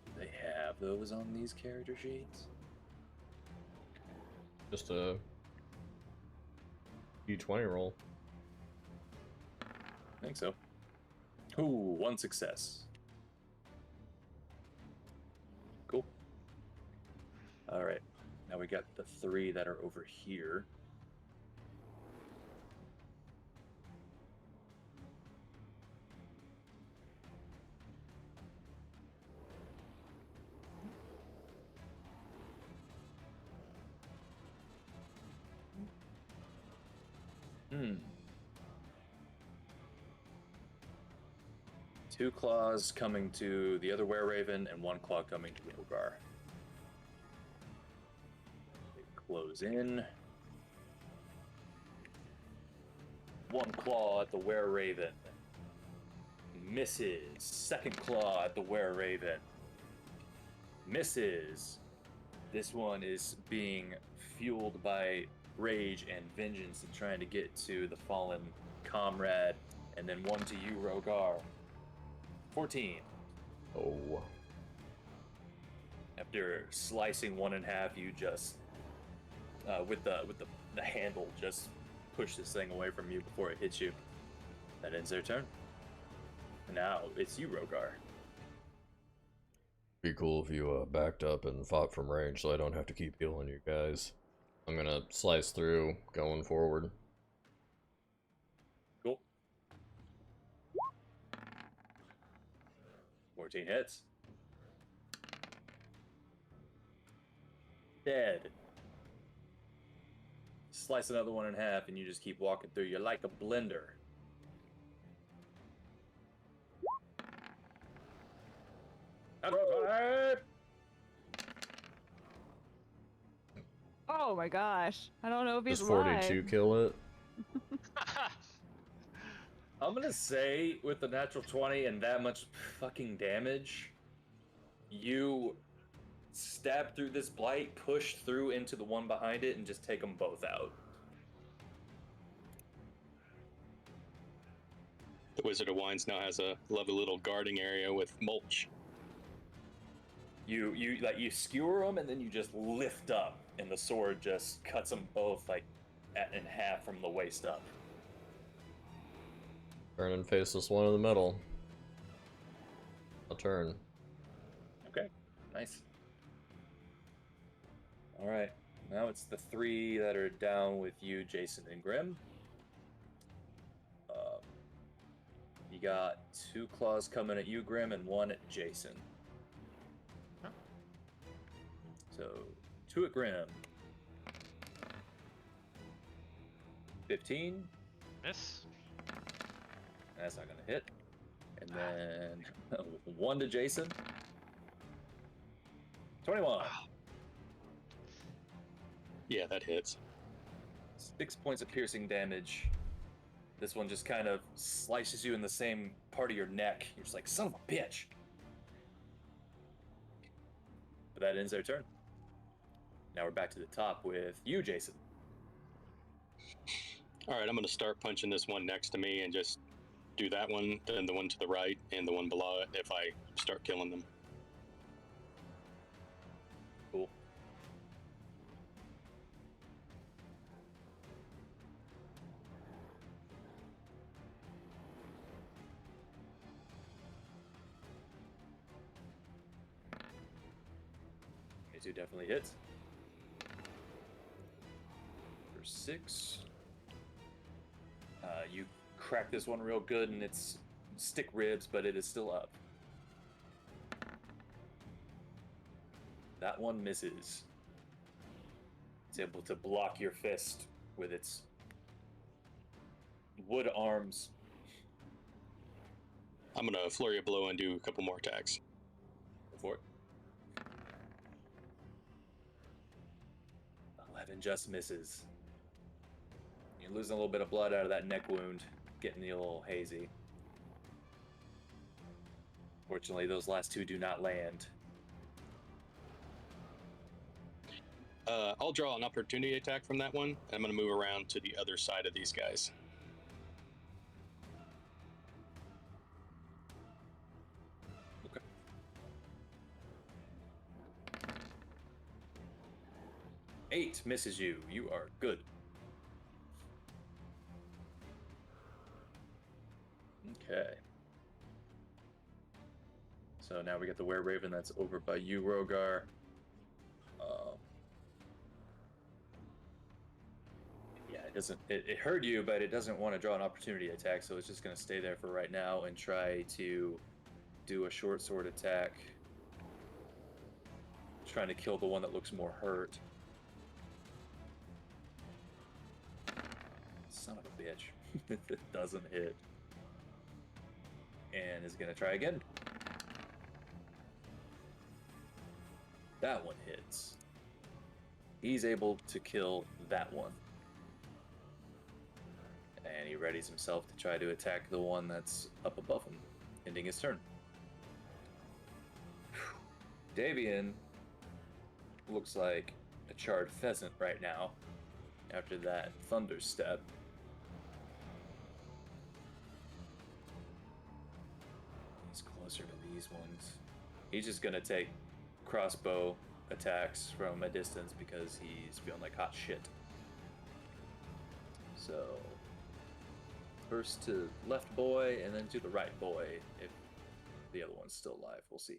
Do they have those on these character sheets? Just a D20 roll. I think so. Ooh, 1 success. Cool. All right. Now we got the 3 that are over here. Two claws coming to the other were-raven and one claw coming to Rogar. They close in. One claw at the were-raven. Misses. Second claw at the were-raven. Misses. This one is being fueled by rage and vengeance and trying to get to the fallen comrade. And then one to you, Rogar. 14. Oh. After slicing one in half, you just with the handle just push this thing away from you before it hits you. That ends their turn. Now it's you, Rogar. Be cool if you backed up and fought from range, so I don't have to keep healing you guys. I'm gonna slice through, going forward. Cool. 14 hits. Dead. Slice another one in half, and you just keep walking through. You're like a blender. Oh my gosh. I don't know if he's Does 42 alive. kill it? I'm gonna say with the natural 20 and that much fucking damage, you stab through this blight, push through into the one behind it, and just take them both out. The Wizard of Wines now has a lovely little guarding area with mulch. You skewer them and then you just lift up, and the sword just cuts them both in half from the waist up. Turn and face this one in the middle. A turn. Okay, nice. All right, now it's the three that are down with you, Jason and Grim. You got two claws coming at you, Grim, and one at Jason. So, two at Grim. 15. Miss. That's not gonna hit. And then one to Jason. 21. Yeah, that hits. 6 points of piercing damage. This one just kind of slices you in the same part of your neck. You're just like, son of a bitch. But that ends their turn. Now we're back to the top with you, Jason. All right, I'm going to start punching this one next to me and just do that one, then the one to the right, and the one below it if I start killing them. Cool. Two definitely hits. For 6. You crack this one real good, and it's stick ribs, but it is still up. That one misses. It's able to block your fist with its wood arms. I'm going to flurry a blow and do a couple more attacks. Go for it. 11 just misses. You're losing a little bit of blood out of that neck wound, getting a little hazy. Fortunately, those last two do not land. I'll draw an opportunity attack from that one. I'm going to move around to the other side of these guys. Okay. Eight misses you. You are good. Okay. So now we got the were-raven that's over by you, Rogar. Yeah, it doesn't. It heard you, but it doesn't want to draw an opportunity attack, so it's just going to stay there for right now and try to do a short sword attack, trying to kill the one that looks more hurt. Son of a hitch. It doesn't hit. And is gonna try again. That one hits. He's able to kill that one. And he readies himself to try to attack the one that's up above him, ending his turn. Davian looks like a charred pheasant right now after that thunder step. He's closer to these ones. He's just gonna take crossbow attacks from a distance because he's feeling like hot shit. So, first to left boy and then to the right boy if the other one's still alive. We'll see.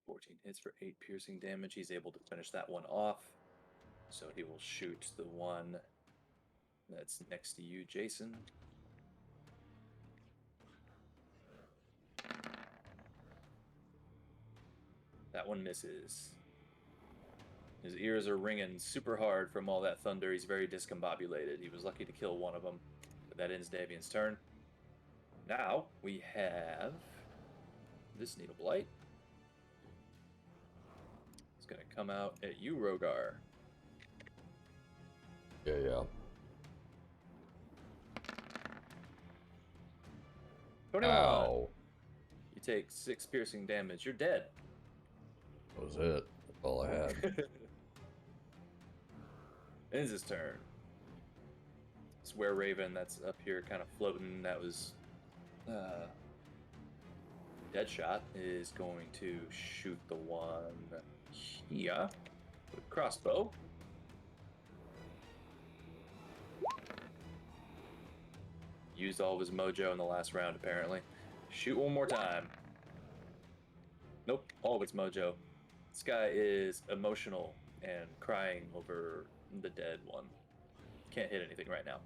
14 hits for 8 piercing damage. He's able to finish that one off. So he will shoot the one that's next to you, Jason. That one misses. His ears are ringing super hard from all that thunder. He's very discombobulated. He was lucky to kill one of them. But that ends Davian's turn. Now we have this Needle Blight. It's going to come out at you, Rogar. Yeah. 21. Ow. You take 6 piercing damage. You're dead. That was it. That's all I had. Ends his turn. This were raven that's up here kind of floating, that was Deadshot, is going to shoot the one here with crossbow. Used all of his mojo in the last round, apparently. Shoot one more time. Nope, all of its mojo. This guy is emotional and crying over the dead one. Can't hit anything right now.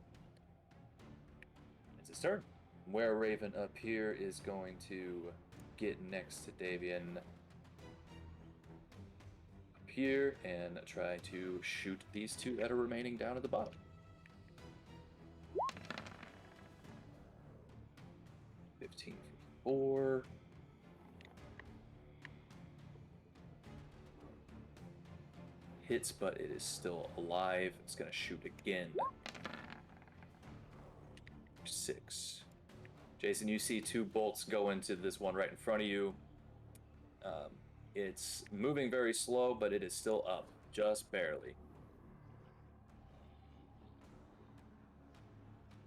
It's his turn. Where Raven up here is going to get next to Davian up here and try to shoot these two that are remaining down at the bottom. 15 for 4. Hits, but it is still alive. It's gonna shoot again. 6. Jason, you see 2 bolts go into this one right in front of you. It's moving very slow, but it is still up, just barely.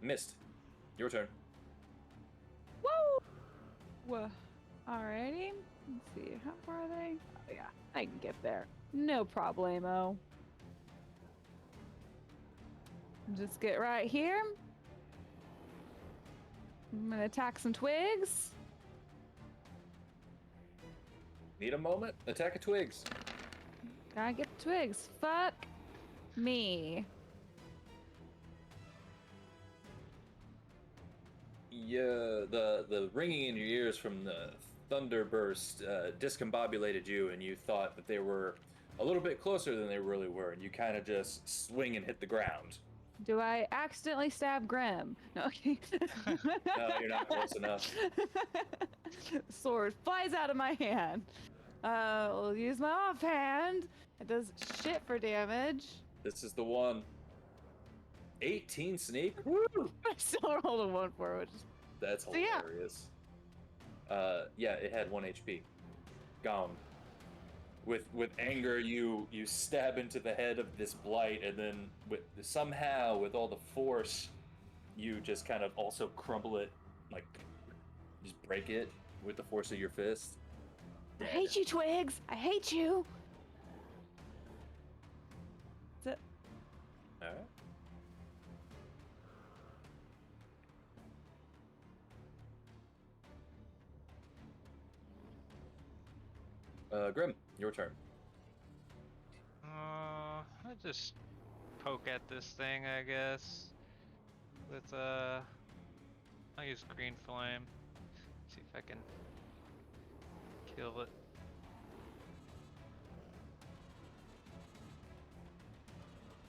Missed. Your turn. Woo! Well, alrighty. Let's see, how far are they? Oh, yeah, I can get there. No problemo. Just get right here. I'm gonna attack some twigs. Need a moment? Attack a twigs. Gotta get the twigs. Fuck me. Yeah, the ringing in your ears from the thunderburst discombobulated you, and you thought that they were a little bit closer than they really were, and you kind of just swing and hit the ground. Do I accidentally stab Grim? No, okay. No, you're not close enough. Sword flies out of my hand. We'll use my offhand. It does shit for damage. This is the one. 18 sneak. Woo! I still rolled a 1 for it, which is That's So, yeah. hilarious. Yeah, it had 1 HP. Gone. With anger, you stab into the head of this blight, and then somehow with all the force, you just kind of also crumble it, like just break it with the force of your fist. I hate you, Twigs. I hate you. That's it. All right. Grim, your turn. I just poke at this thing, I guess. With I'll use green flame. See if I can kill it.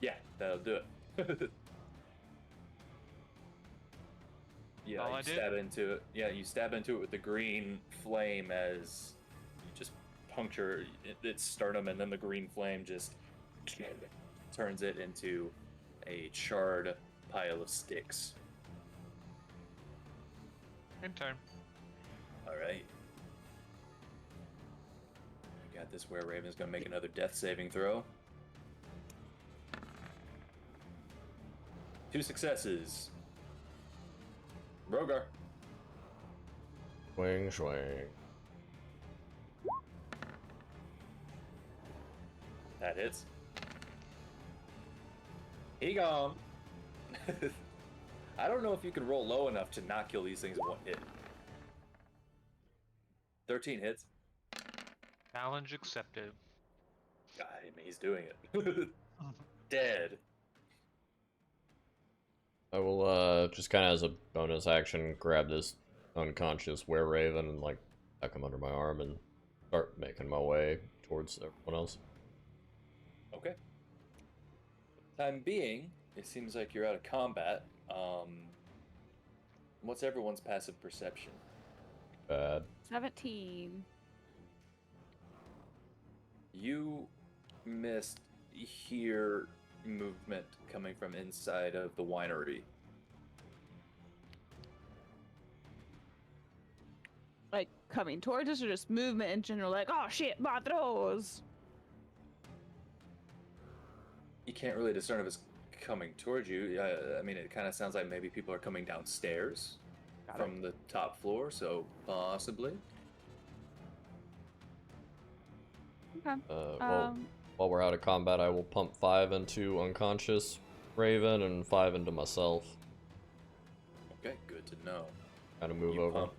Yeah, that'll do it. Yeah, All you I did? stab into it. Yeah, you stab into it with the green flame as you just puncture its sternum, and then the green flame just turns it into a charred pile of sticks. In turn. All right. You got this. Where Raven's gonna make another death saving throw. 2 successes. Rogar. Swing, swing. That hits. He gone. I don't know if you can roll low enough to not kill these things in one hit. 13 hits. Challenge accepted. God, I mean, he's doing it. Dead. I will just kind of as a bonus action grab this unconscious were-raven and like tuck him under my arm and start making my way towards everyone else. Okay. Time being, it seems like you're out of combat. What's everyone's passive perception? Bad. 17. You hear movement coming from inside of the winery. Like coming towards us, or just movement in general? Like, oh shit, Matros! You can't really discern if it's coming towards you. I mean, it kind of sounds like maybe people are coming downstairs from the top floor, so possibly. Okay. Well, while we're out of combat, I will pump 5 into unconscious Raven and 5 into myself. Okay, good to know. Kind of move over.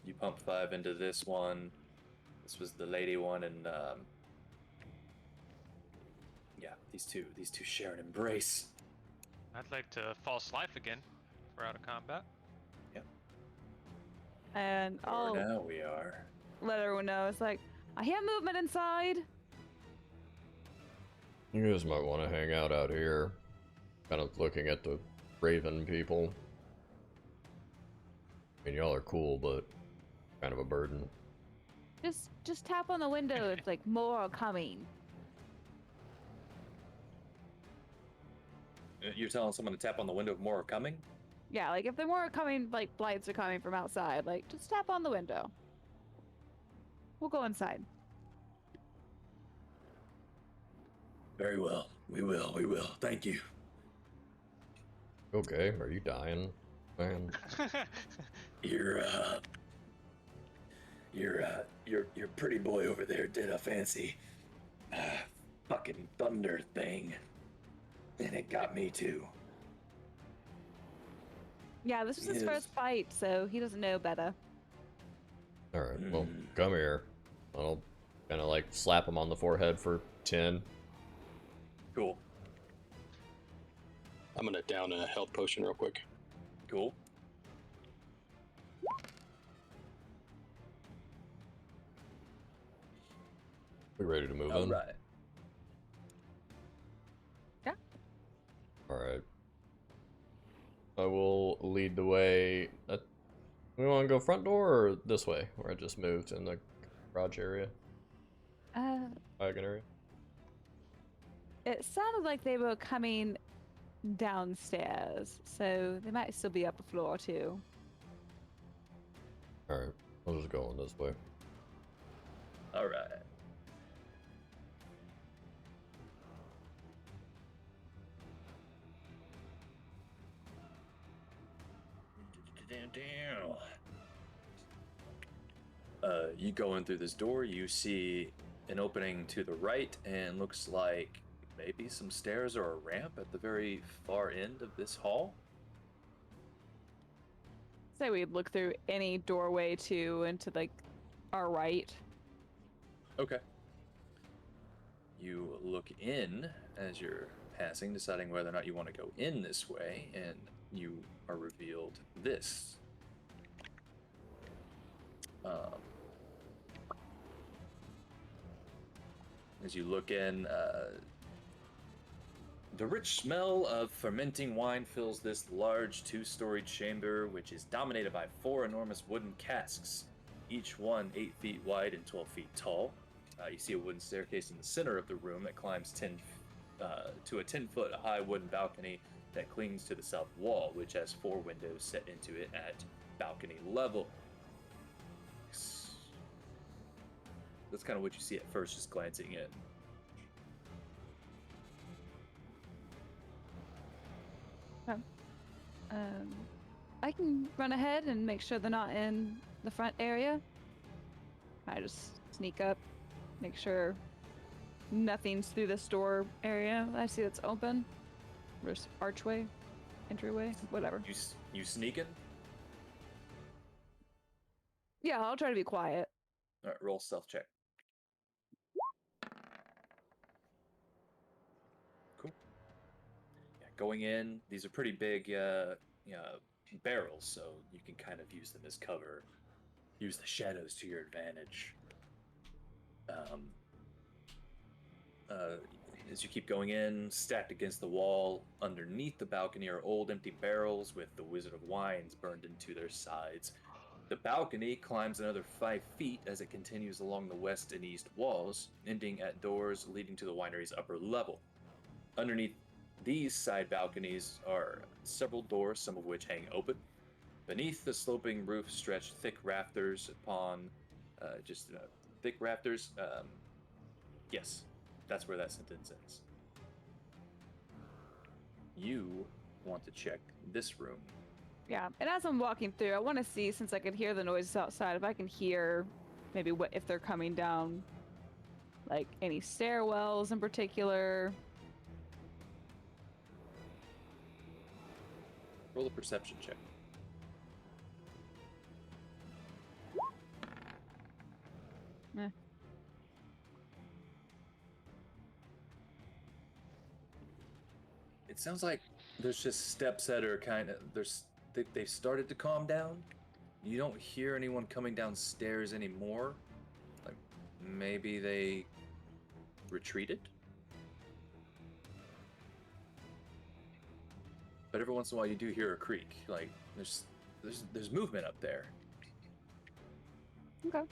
You pump 5 into this one. This was the lady one, and yeah, these two share an embrace. I'd like to false life again. If we're out of combat. Yep. And I'll Now we are. let everyone know. It's like, I hear movement inside. You guys might want to hang out here. Kind of looking at the Raven people. I mean, y'all are cool, but kind of a burden. Just tap on the window. It's like more are coming. You're telling someone to tap on the window if more are coming? Yeah, like if there more are coming, like blights are coming from outside, like just tap on the window. We'll go inside. Very well. We will. Thank you. Okay, are you dying, man? Your pretty boy over there did a fancy fucking thunder thing. And it got me too. Yeah, this was his Yes. first fight, so he doesn't know better. Alright, well, come here. I'll kind of like slap him on the forehead for 10. Cool. I'm gonna down a health potion real quick. Cool. We ready to move All in? right. Yeah. Alright. I will lead the way. We want to go front door or this way, where I just moved in the garage area? Wagon area? It sounded like they were coming downstairs, so they might still be up a floor too. Alright, I'll just go on this way. All right. You go in through this door, you see an opening to the right, and looks like maybe some stairs or a ramp at the very far end of this hall. Say we'd look through any doorway too into like our right. Okay. You look in as you're passing, deciding whether or not you want to go in this way, and you are revealed this. As you look in, The rich smell of fermenting wine fills this large two-story chamber, which is dominated by 4 enormous wooden casks, each one 8 feet wide and 12 feet tall. You see a wooden staircase in the center of the room that climbs to a 10-foot high wooden balcony that clings to the south wall, which has 4 windows set into it at balcony level. That's kind of what you see at first, just glancing in. I can run ahead and make sure they're not in the front area. I just sneak up, make sure nothing's through this door area. I see it's open. There's archway, entryway, whatever. You sneaking? Yeah, I'll try to be quiet. All right, roll stealth check. Cool. Yeah, going in, these are pretty big barrels, so you can kind of use them as cover. Use the shadows to your advantage. As you keep going in, stacked against the wall, underneath the balcony are old empty barrels with the Wizard of Wines burned into their sides. The balcony climbs another 5 feet as it continues along the west and east walls, ending at doors leading to the winery's upper level. Underneath these side balconies are several doors, some of which hang open. Beneath the sloping roof stretch thick rafters upon thick rafters. Yes, that's where that sentence ends. You want to check this room. Yeah, and as I'm walking through, I want to see, since I could hear the noises outside, if I can hear maybe if they're coming down, like any stairwells in particular. Roll a perception check. Eh. It sounds like there's just steps that are they've started to calm down. You don't hear anyone coming downstairs anymore. Like maybe they retreated. But every once in a while you do hear a creak. Like there's movement up there. Okay.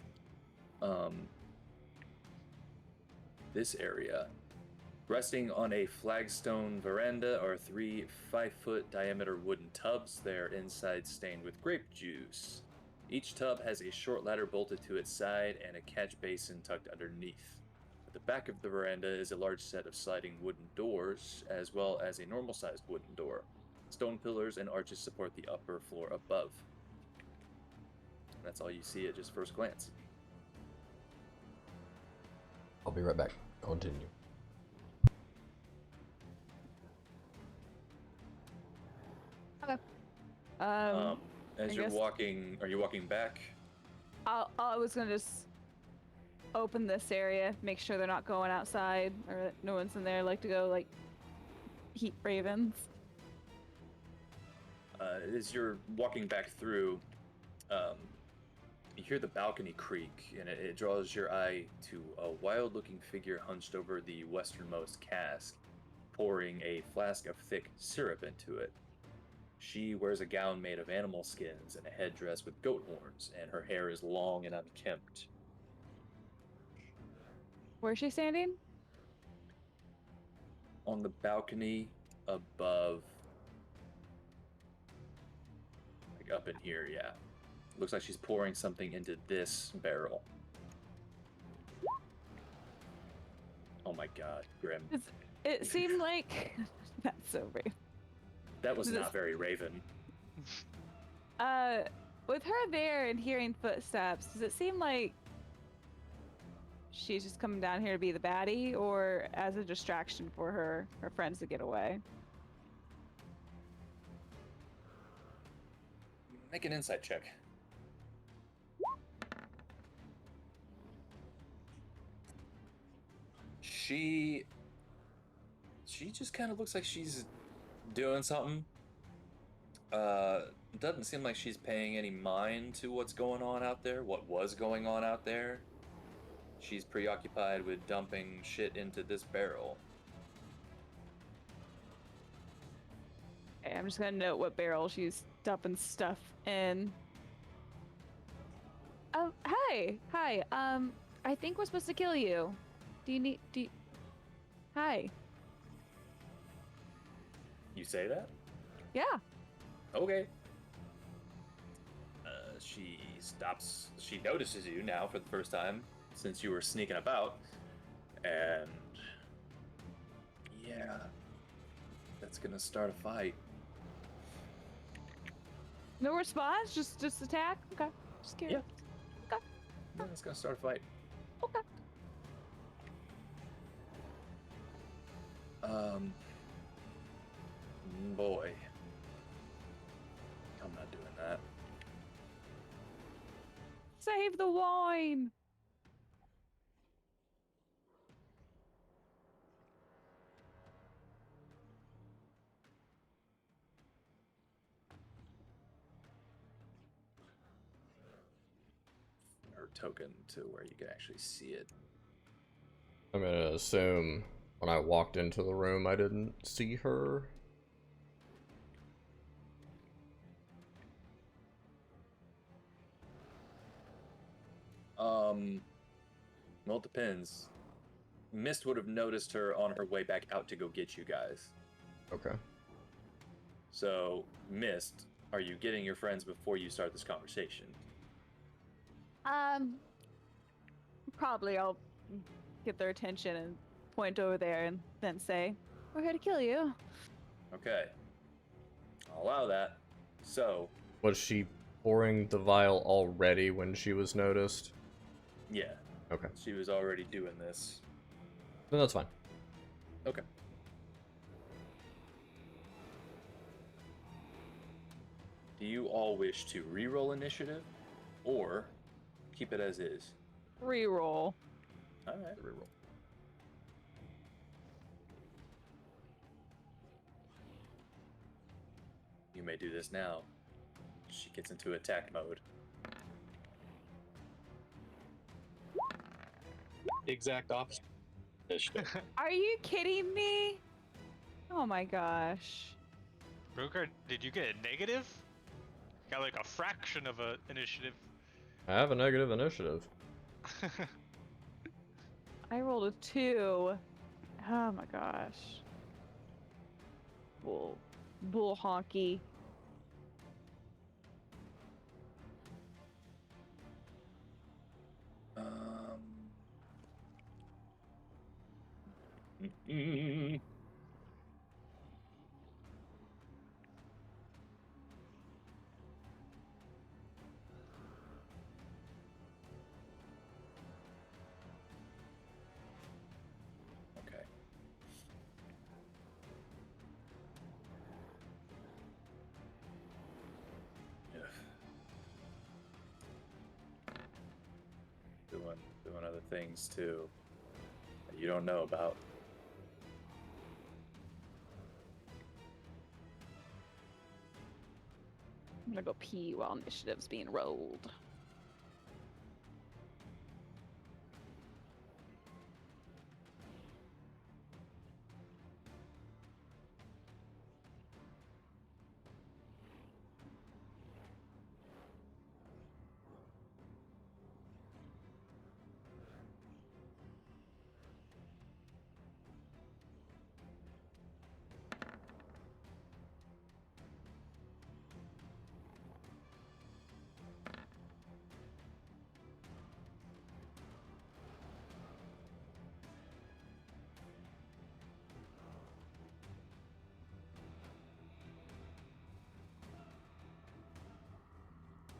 This area, resting on a flagstone veranda, are 3 5-foot diameter wooden tubs. They're inside stained with grape juice. Each tub has a short ladder bolted to its side and a catch basin tucked underneath. At the back of the veranda is a large set of sliding wooden doors, as well as a normal-sized wooden door. Stone pillars and arches support the upper floor above. That's all you see at just first glance. I'll be right back. Continue. Okay. As you're walking, are you walking back? I was gonna just open this area, make sure they're not going outside or that no one's in there. I like to go like heat ravens. As you're walking back through, you hear the balcony creak, and it draws your eye to a wild-looking figure hunched over the westernmost cask, pouring a flask of thick syrup into it. She wears a gown made of animal skins and a headdress with goat horns, and her hair is long and unkempt. Where's she standing? On the balcony above, like up in here, yeah. Looks like she's pouring something into this barrel. Oh my god, Grim. It seemed like that's so brave. That was not very Raven. With her there and hearing footsteps, does it seem like she's just coming down here to be the baddie, or as a distraction for her friends to get away? Make an insight check. She just kind of looks like she's doing something. Doesn't seem like she's paying any mind to what's going on out there, what was going on out there. She's preoccupied with dumping shit into this barrel. I'm just gonna note what barrel she's dumping stuff in. Oh, hi. I think we're supposed to kill you. Hi. You say that? Yeah. Okay. She stops. She notices you now for the first time since you were sneaking about, and yeah, that's gonna start a fight. No response. Just attack. Okay. Just curious. Okay. Yeah, it's gonna start a fight. Okay. Boy, I'm not doing that. Save the wine. Her token to where you can actually see it. I'm gonna assume when I walked into the room, I didn't see her. Well, it depends. Mist would have noticed her on her way back out to go get you guys. Okay. So, Mist, are you getting your friends before you start this conversation? Probably I'll get their attention and point over there and then say, "We're here to kill you." Okay. I'll allow that. So, Was she pouring the vial already when she was noticed? yeah. Okay. She was already doing this. Then that's fine. Okay. Do you all wish to re-roll initiative or keep it as is? Reroll. All right. Reroll. You may do this now. She gets into attack mode. Exact opposite. Initiative. Are you kidding me? Oh my gosh. Brooker, did you get a negative? Got like a fraction of a initiative. I have a negative initiative. I rolled a 2. Oh my gosh. Bull honky. Mm. Okay. Ugh. Doing other things too that you don't know about. I'm gonna go pee while initiative's being rolled.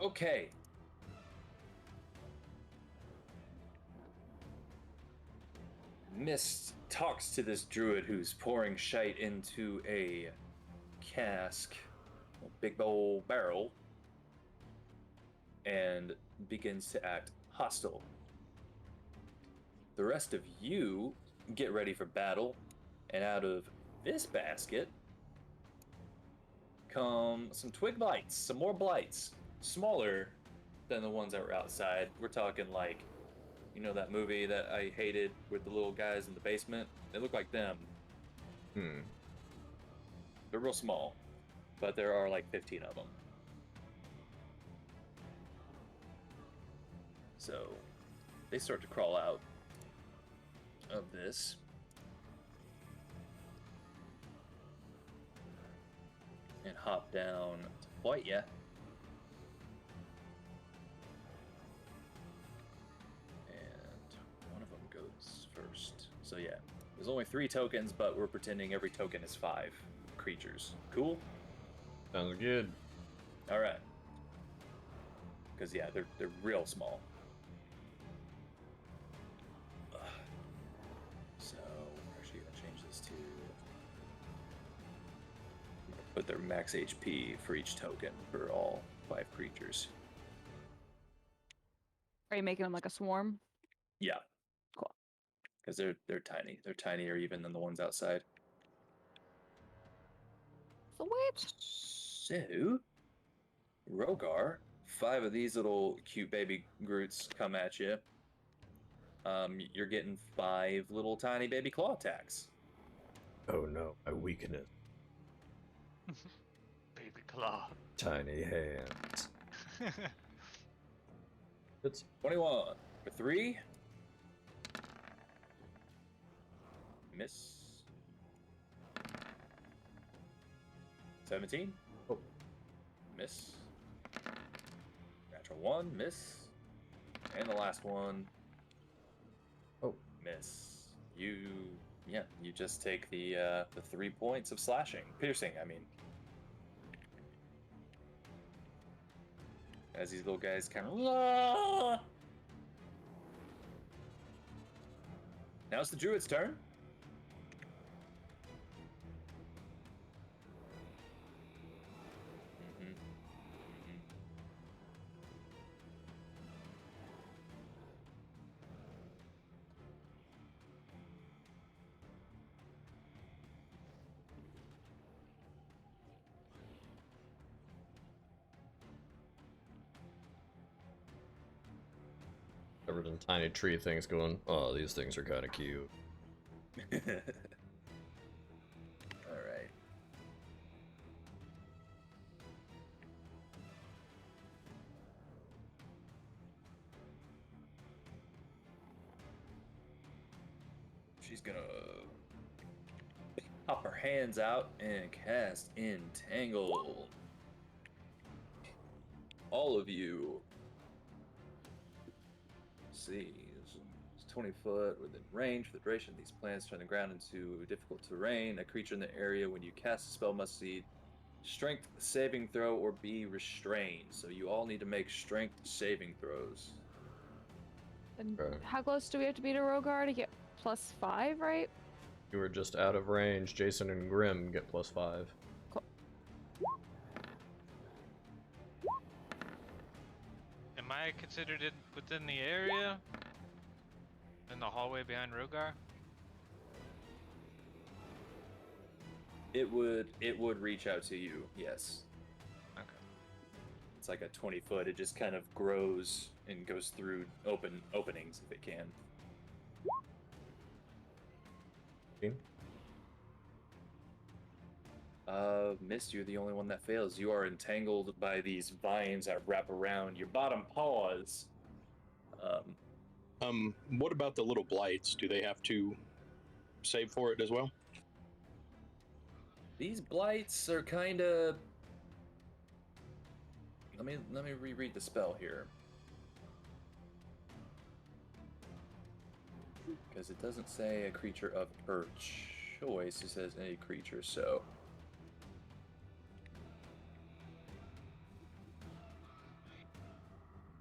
Okay. Mist talks to this druid who's pouring shite into a cask, a big old barrel, and begins to act hostile. The rest of you get ready for battle, and out of this basket come some twig blights, some more blights, smaller than the ones that were outside. We're talking like, you know that movie that I hated with the little guys in the basement? They look like them. Hmm. They're real small. but there are like 15 of them. So they start to crawl out of this. And hop down to fight ya. And one of them goes first. So yeah, there's only 3 tokens, but we're pretending every token is 5 creatures. Cool? Sounds good. All right. Because yeah, they're real small. So we're actually gonna change this to. I'm gonna put their max HP for each token for all 5 creatures. Are you making them like a swarm? Yeah. Cool. Because they're tiny. They're tinier even than the ones outside. Sweet. So, Rogar, 5 of these little cute baby Groots come at you. You're getting 5 little tiny baby claw attacks. Oh no, my weakness. Baby claw. Tiny hands. It's 21 for 3. Miss. 17. Oh. Miss. Natural 1. Miss. And the last one. Oh. Miss. You just take the 3 points of slashing. Piercing, I mean. As these little guys kind of. Now it's the druid's turn. covered in tiny tree things going, oh, these things are kind of cute. Alright. She's gonna pop her hands out and cast Entangle. All of you. Let's see. It's 20 foot within range. For the duration of these plants, turn the ground into difficult terrain. A creature in the area when you cast a spell must see strength saving throw or be restrained. So you all need to make strength saving throws. And Okay. how close do we have to be to Rogar to get +5, right? You were just out of range. Jason and Grim get +5. Cool. Am I considered it within the area? In the hallway behind Rogar? It would reach out to you, yes. Okay. It's like a 20 foot. It just kind of grows and goes through openings if it can. Mist, you're the only one that fails. You are entangled by these vines that wrap around your bottom paws. What about the little blights? Do they have to save for it as well? These blights are kind of. Let me reread the spell here, because it doesn't say a creature of her choice. It says any creature. So.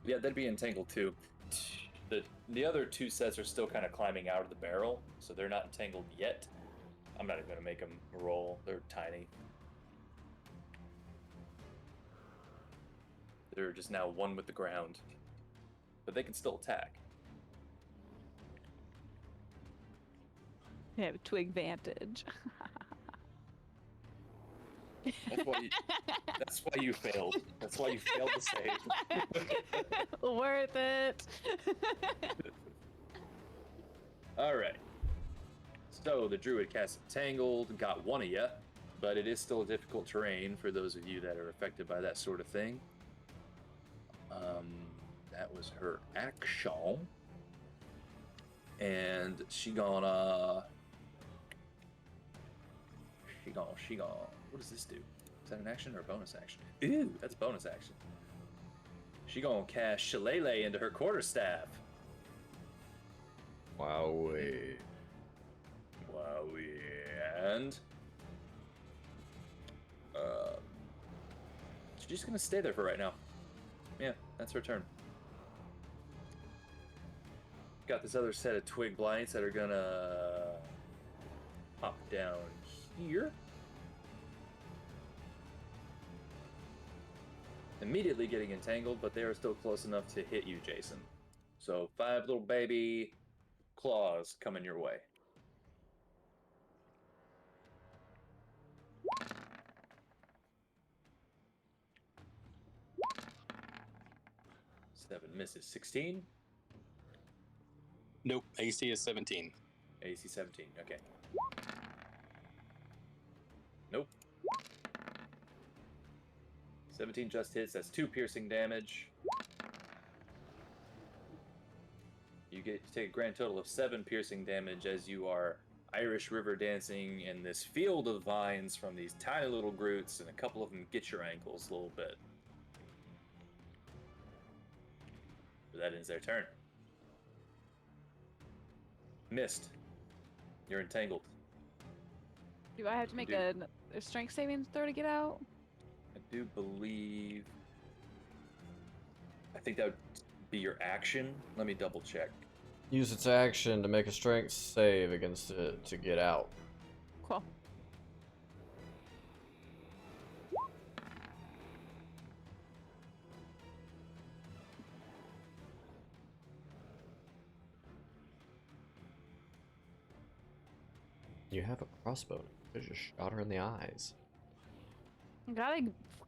Yeah, that'd be entangled too. The other 2 sets are still kind of climbing out of the barrel, so they're not entangled yet. I'm not even going to make them roll. They're tiny. They're just now one with the ground. But they can still attack. They have twig vantage. That's why you failed. That's why you failed to save. Worth it. Alright. So the druid cast Entangled, got one of you. but it is still difficult terrain for those of you that are affected by that sort of thing. That was her action. And she gonna... What does this do? Is that an action or a bonus action? Ooh, that's bonus action. She gonna cast Shillelagh into her quarterstaff. Wowee. And she's just gonna stay there for right now. Yeah, that's her turn. Got this other set of twig blights that are gonna pop down here. Immediately getting entangled, but they are still close enough to hit you, Jason. So 5 little baby claws coming your way. 7 misses. 16. Nope. AC is 17. AC 17. Okay. Nope. 17 just hits. That's 2 piercing damage. You take a grand total of 7 piercing damage as you are Irish river dancing in this field of vines from these tiny little groots, and a couple of them get your ankles a little bit. But that ends their turn. Missed. You're entangled. Do I have to make a strength saving throw to get out? I do believe... I think that would be your action. Let me double check. Use its action to make a strength save against it to get out. Cool. You have a crossbow. You just shot her in the eyes. Gotta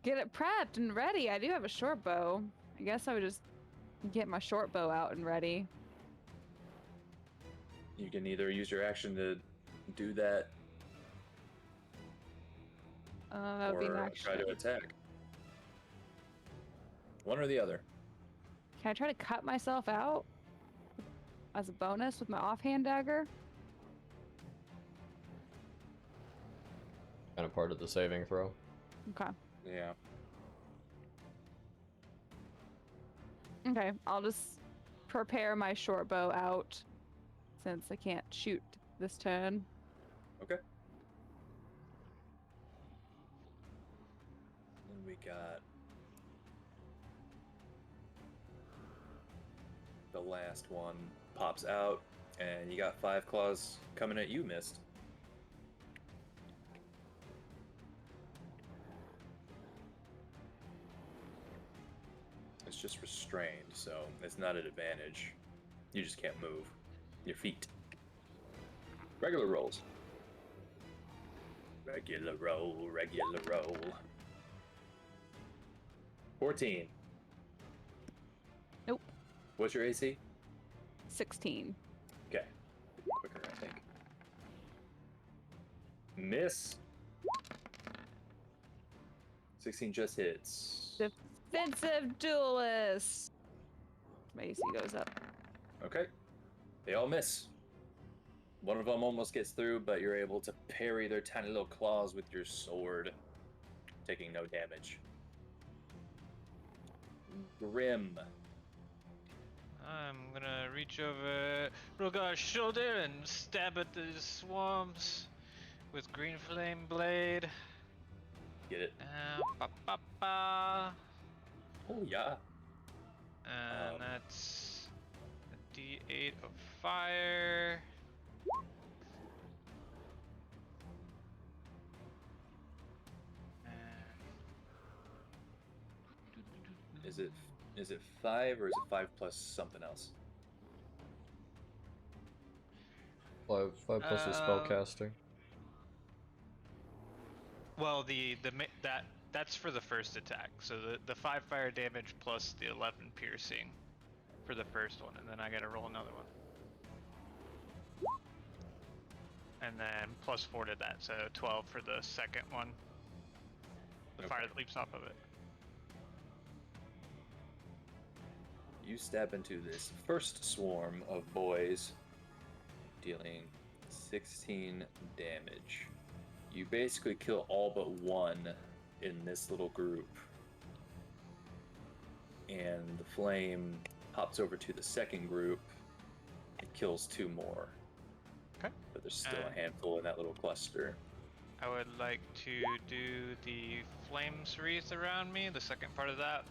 get it prepped and ready. I do have a short bow. I guess I would just get my short bow out and ready. You can either use your action to do that, That would be an or action. try to attack. One or the other. Can I try to cut myself out as a bonus with my offhand dagger? Kind of part of the saving throw. Okay. Yeah. Okay, I'll just prepare my short bow out since I can't shoot this turn. Okay. Then we got the last one pops out, and you got 5 claws coming at you, Mist. It's just restrained, so it's not an advantage. You just can't move your feet. Regular rolls. Regular roll, regular roll. 14. Nope. What's your AC? 16. Okay. Quicker, I think. Miss. 16 just hits. Defensive duelist. My AC goes up. Okay. They all miss. One of them almost gets through, but you're able to parry their tiny little claws with your sword, taking no damage. Grim. I'm gonna reach over Rogar's shoulder and stab at the swarms with green flame blade. Get it? Ba, ba, ba. Oh, yeah. And that's a D8 of fire. Is it 5 or is it 5 plus something else? 5 plus the spell casting. Well, that's for the first attack. So the 5 fire damage plus the 11 piercing for the first one, and then I gotta roll another one. and then +4 to that, so 12 for the second one. The fire that leaps off of it. You step into this first swarm of boys, dealing 16 damage. You basically kill all but one in this little group. And the flame hops over to the second group and kills 2 more. Okay. But there's still a handful in that little cluster. I would like to do the flames wreath around me, the second part of that,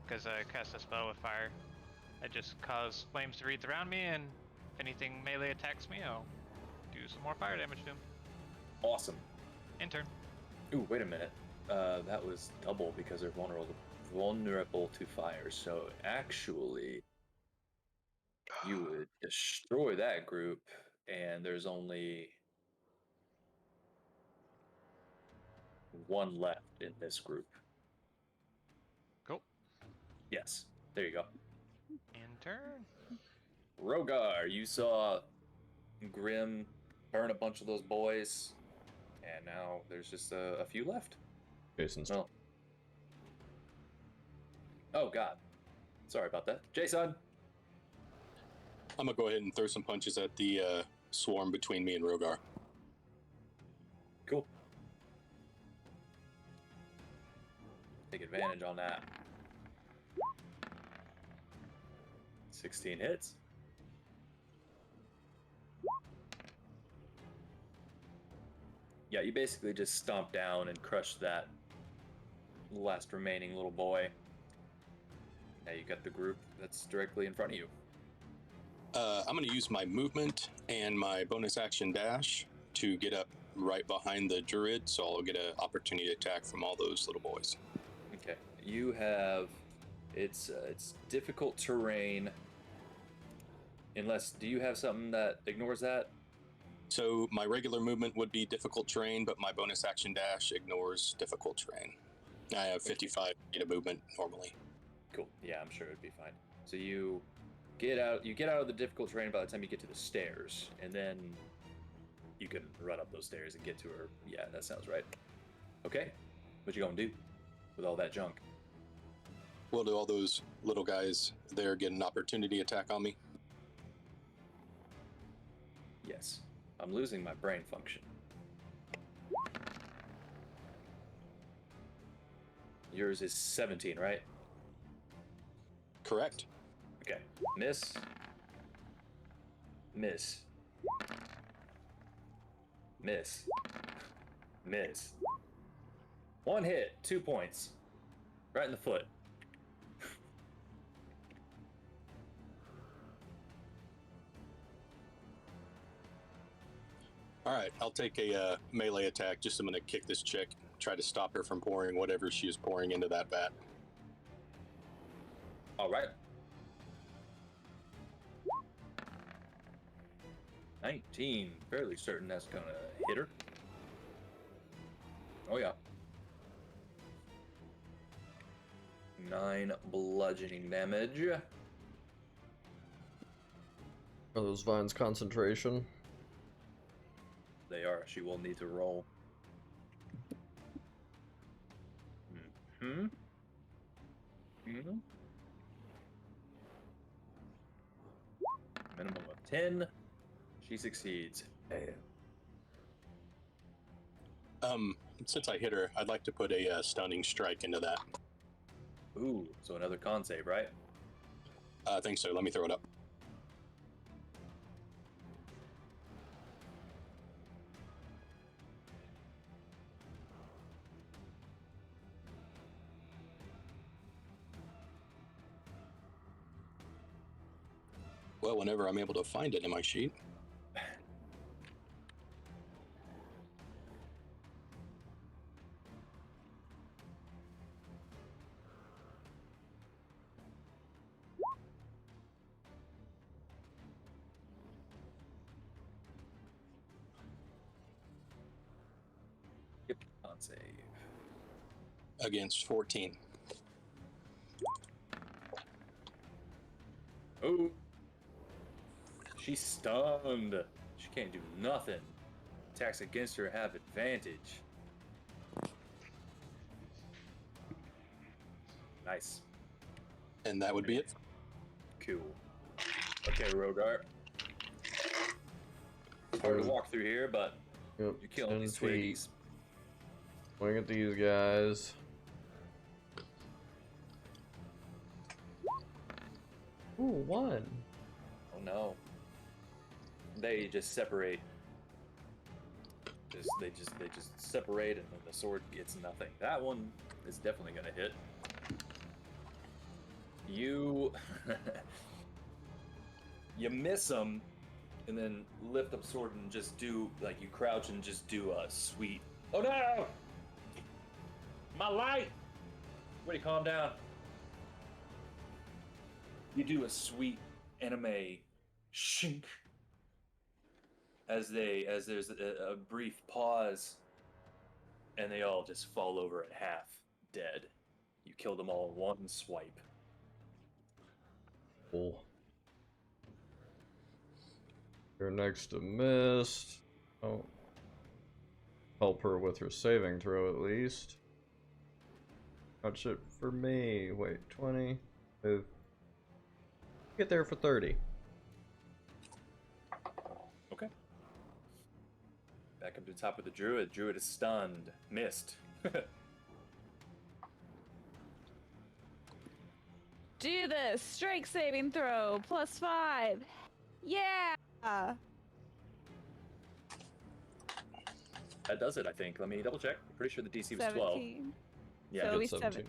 because I cast a spell with fire. I just cause flames to wreath around me, and if anything melee attacks me, I'll do some more fire damage to him. Awesome. In turn. Ooh, wait a minute. That was double because they're vulnerable to fire. So actually, you would destroy that group, and there's only 1 left in this group. Cool. Yes, there you go. In turn. Rogar, you saw Grim burn a bunch of those boys, and now there's just a few left. Jason's Well, oh god, sorry about that, Jason. I'm gonna go ahead and throw some punches at the swarm between me and Rogar. Cool. Take advantage on that. 16 hits. Yeah, you basically just stomp down and crush that last remaining little boy. Now you got the group that's directly in front of you. I'm going to use my movement and my bonus action dash to get up right behind the druid, so I'll get an opportunity attack from all those little boys. Okay, you have it's difficult terrain. Unless, do you have something that ignores that? So my regular movement would be difficult terrain, but my bonus action dash ignores difficult terrain. I have 55 feet of movement normally. Cool. Yeah, I'm sure it'd be fine. So you get out of the difficult terrain by the time you get to the stairs, and then you can run up those stairs and get to her. Yeah, that sounds right. Okay, what you gonna do with all that junk? Well, do all those little guys there get an opportunity attack on me? Yes, I'm losing my brain function. Yours is 17, right? Correct. Okay. Miss. Miss. Miss. Miss. 1 hit, 2 points. Right in the foot. All right, I'll take a melee attack. Just I'm going to kick this chick, try to stop her from pouring whatever she is pouring into that vat. All right. 19. Fairly certain that's gonna hit her. Oh yeah. 9 bludgeoning damage. Are those vines concentration? They are. She will need to roll. Mm-hmm. Mm-hmm. Minimum of 10. She succeeds. Since I hit her, I'd like to put a stunning strike into that. Ooh, so another con save, right? I think so. Let me throw it up. Well, whenever I'm able to find it in my sheet. Yep, con save. Against 14. Oh, she's stunned. She can't do nothing. Attacks against her have advantage. Nice. And that would be it. Cool. Okay, Rogar. Hard to walk through here, but Yep, you're killing 10 these feet. twiggies. Swing at these guys. Ooh, 1. Oh no. They just separate. They just separate, and then the sword gets nothing. That one is definitely gonna hit. You you miss them, and then lift up sword and just do like you crouch and just do a sweet. Oh no! My light! Wait, calm down. You do a sweet anime shink as there's a brief pause, and they all just fall over at half dead. You killed them all in one swipe. Cool. You're next to Mist. Oh. Help her with her saving throw at least. Watch it for me. Wait, 20. Get there for 30. Okay. Back up to the top of the druid. Druid is stunned. Missed. Do this. Strength saving throw. +5. Yeah. That does it, I think. Let me double check. I'm pretty sure the DC was 12. 17. Yeah, So good. we 17.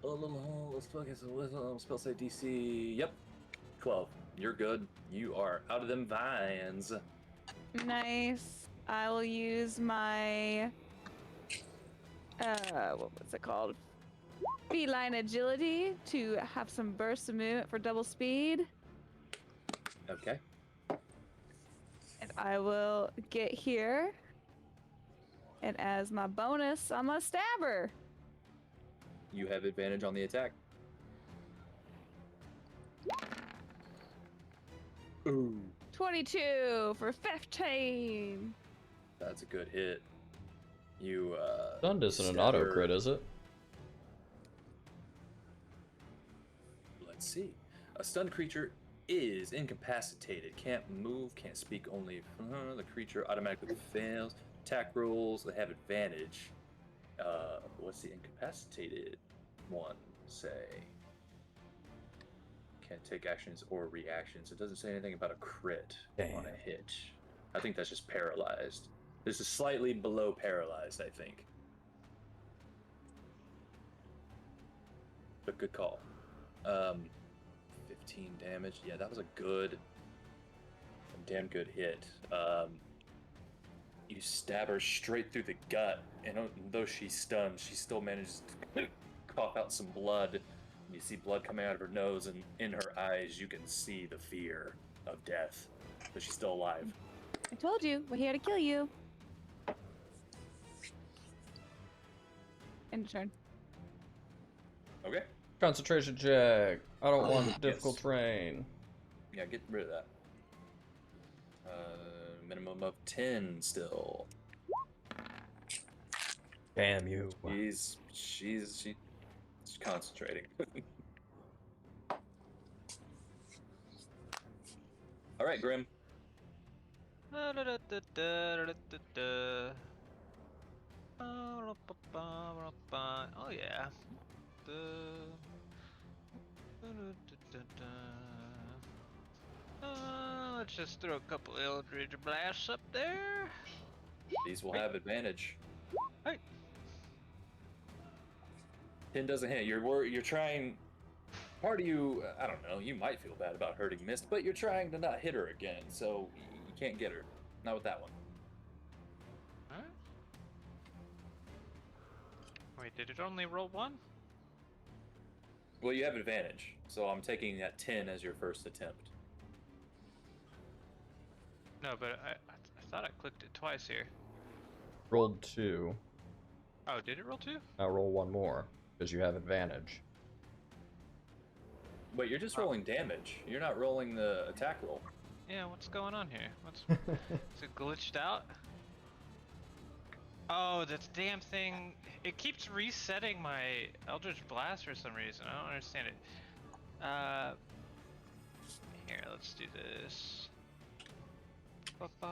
Let's focus on spell save DC. Yep. 12. You're good. You are out of them vines. Nice. I will use my what was it called? Feline agility to have some bursts of movement for double speed. Okay. And I will get here. And as my bonus, I'm a stabber. You have advantage on the attack. Ooh. 22 for 15. That's a good hit. You, Stunned isn't an stab auto her- crit, is it? Let's see. A stunned creature is incapacitated. Can't move, can't speak, only the creature automatically fails. Attack rolls, they have advantage. What's the incapacitated one say? Can't take actions or reactions. It doesn't say anything about a crit on a hit. I think that's just paralyzed. This is slightly below paralyzed, I think. But good call. 15 damage. Yeah, that was a damn good hit. You stab her straight through the gut, and though she's stunned, she still manages to cough out some blood. You see blood coming out of her nose, and in her eyes, you can see the fear of death. But she's still alive. I told you, we're here to kill you. End turn. Okay. Concentration check. I don't want difficult Yes. terrain. Yeah, get rid of that. Minimum of 10 still. Damn you. She's concentrating. All right, Grim. Oh yeah. Let's just throw a couple Eldritch Blasts up there. These will have advantage. Hey. 10 doesn't hit. You're trying. Part of you, I don't know. You might feel bad about hurting Mist, but you're trying to not hit her again, so you can't get her. Not with that one. Huh? Wait, did it only roll 1? Well, you have advantage, so I'm taking that 10 as your first attempt. No, but I thought I clicked it twice here. Rolled 2. Oh, did it roll 2? Now roll 1 more, because you have advantage. But you're just rolling damage. You're not rolling the attack roll. Yeah, what's going on here? What's is it glitched out? Oh, that damn thing! It keeps resetting my Eldritch Blast for some reason. I don't understand it. Here, let's do this. I don't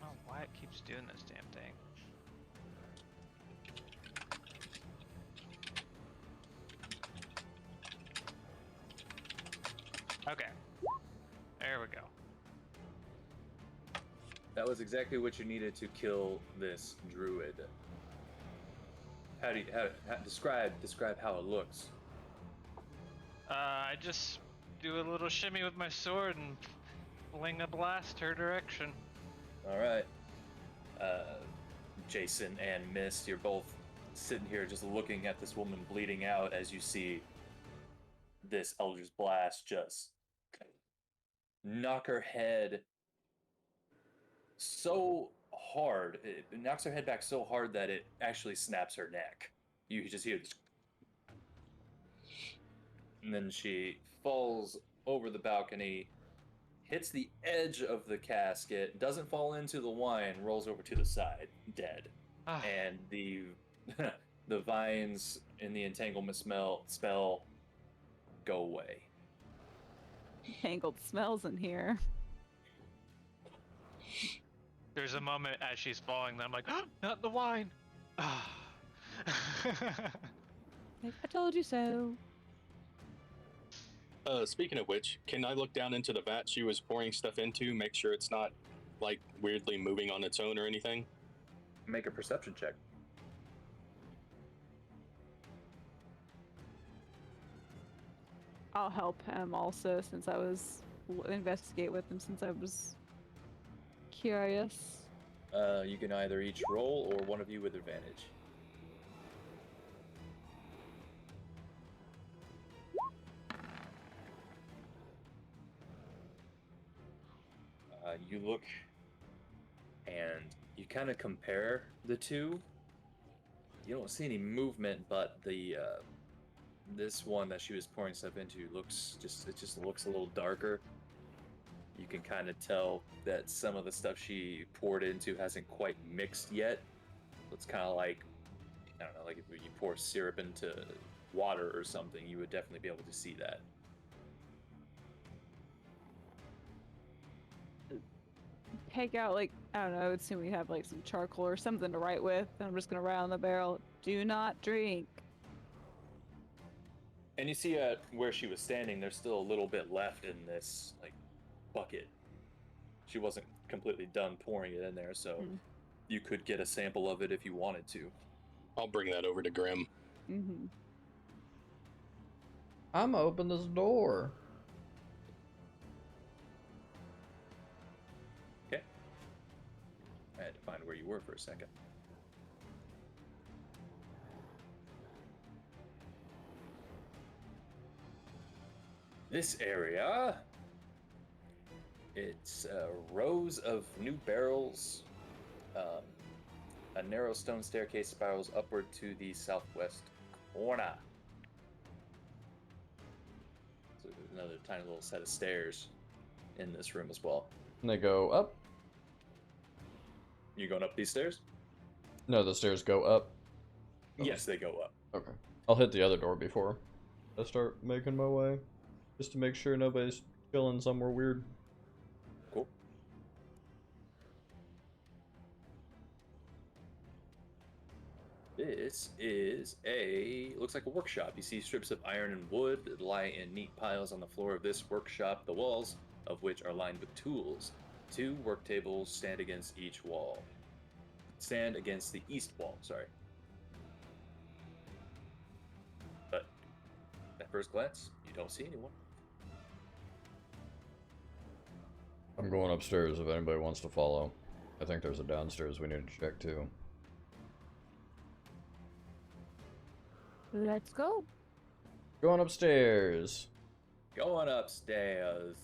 know why it keeps doing this damn thing. Okay. There we go. That was exactly what you needed to kill this druid. How do you describe how it looks? I just do a little shimmy with my sword and fling a blast her direction. All right, Jason and Mist, you're both sitting here just looking at this woman bleeding out as you see this Eldritch Blast just knock her head so hard. It knocks her head back so hard that it actually snaps her neck. You just hear this. And then she falls over the balcony, hits the edge of the casket, doesn't fall into the wine, rolls over to the side, dead. And the the vines in the entanglement spell go away. Tangled smells in here. There's a moment as she's falling that I'm like, oh, not the wine. Like, I told you so. Speaking of which, can I look down into the vat she was pouring stuff into, make sure it's not, like, weirdly moving on its own or anything? Make a perception check. I'll help him also since I was investigate with him since I was curious. You can either each roll or one of you with advantage. You look and you kind of compare the two. You don't see any movement, but the this one that she was pouring stuff into just looks a little darker. You can kind of tell that some of the stuff she poured into hasn't quite mixed yet. It's kind of like, I don't know, like if you pour syrup into water or something, you would definitely be able to see that. Take out, like, I don't know, I would assume we have like some charcoal or something to write with. And I'm just gonna write on the barrel, do not drink. And you see where she was standing, there's still a little bit left in this like bucket. She wasn't completely done pouring it in there, so you could get a sample of it if you wanted to. I'll bring that over to Grim. Mm-hmm. I'm gonna open this door. Okay. I had to find where you were for a second. This area, it's rows of new barrels. A narrow stone staircase spirals upward to the southwest corner. So there's another tiny little set of stairs in this room as well. And they go up. You going up these stairs? No, the stairs go up. Yes, they go up. Okay. I'll hit the other door before I start making my way. Just to make sure nobody's chilling somewhere weird. Cool. This is looks like a workshop. You see strips of iron and wood that lie in neat piles on the floor of this workshop, the walls of which are lined with tools. 2 work tables stand against each wall. Stand against the east wall, sorry. But at first glance, you don't see anyone. I'm going upstairs if anybody wants to follow. I think there's a downstairs we need to check too. Let's go. Going upstairs. Going upstairs.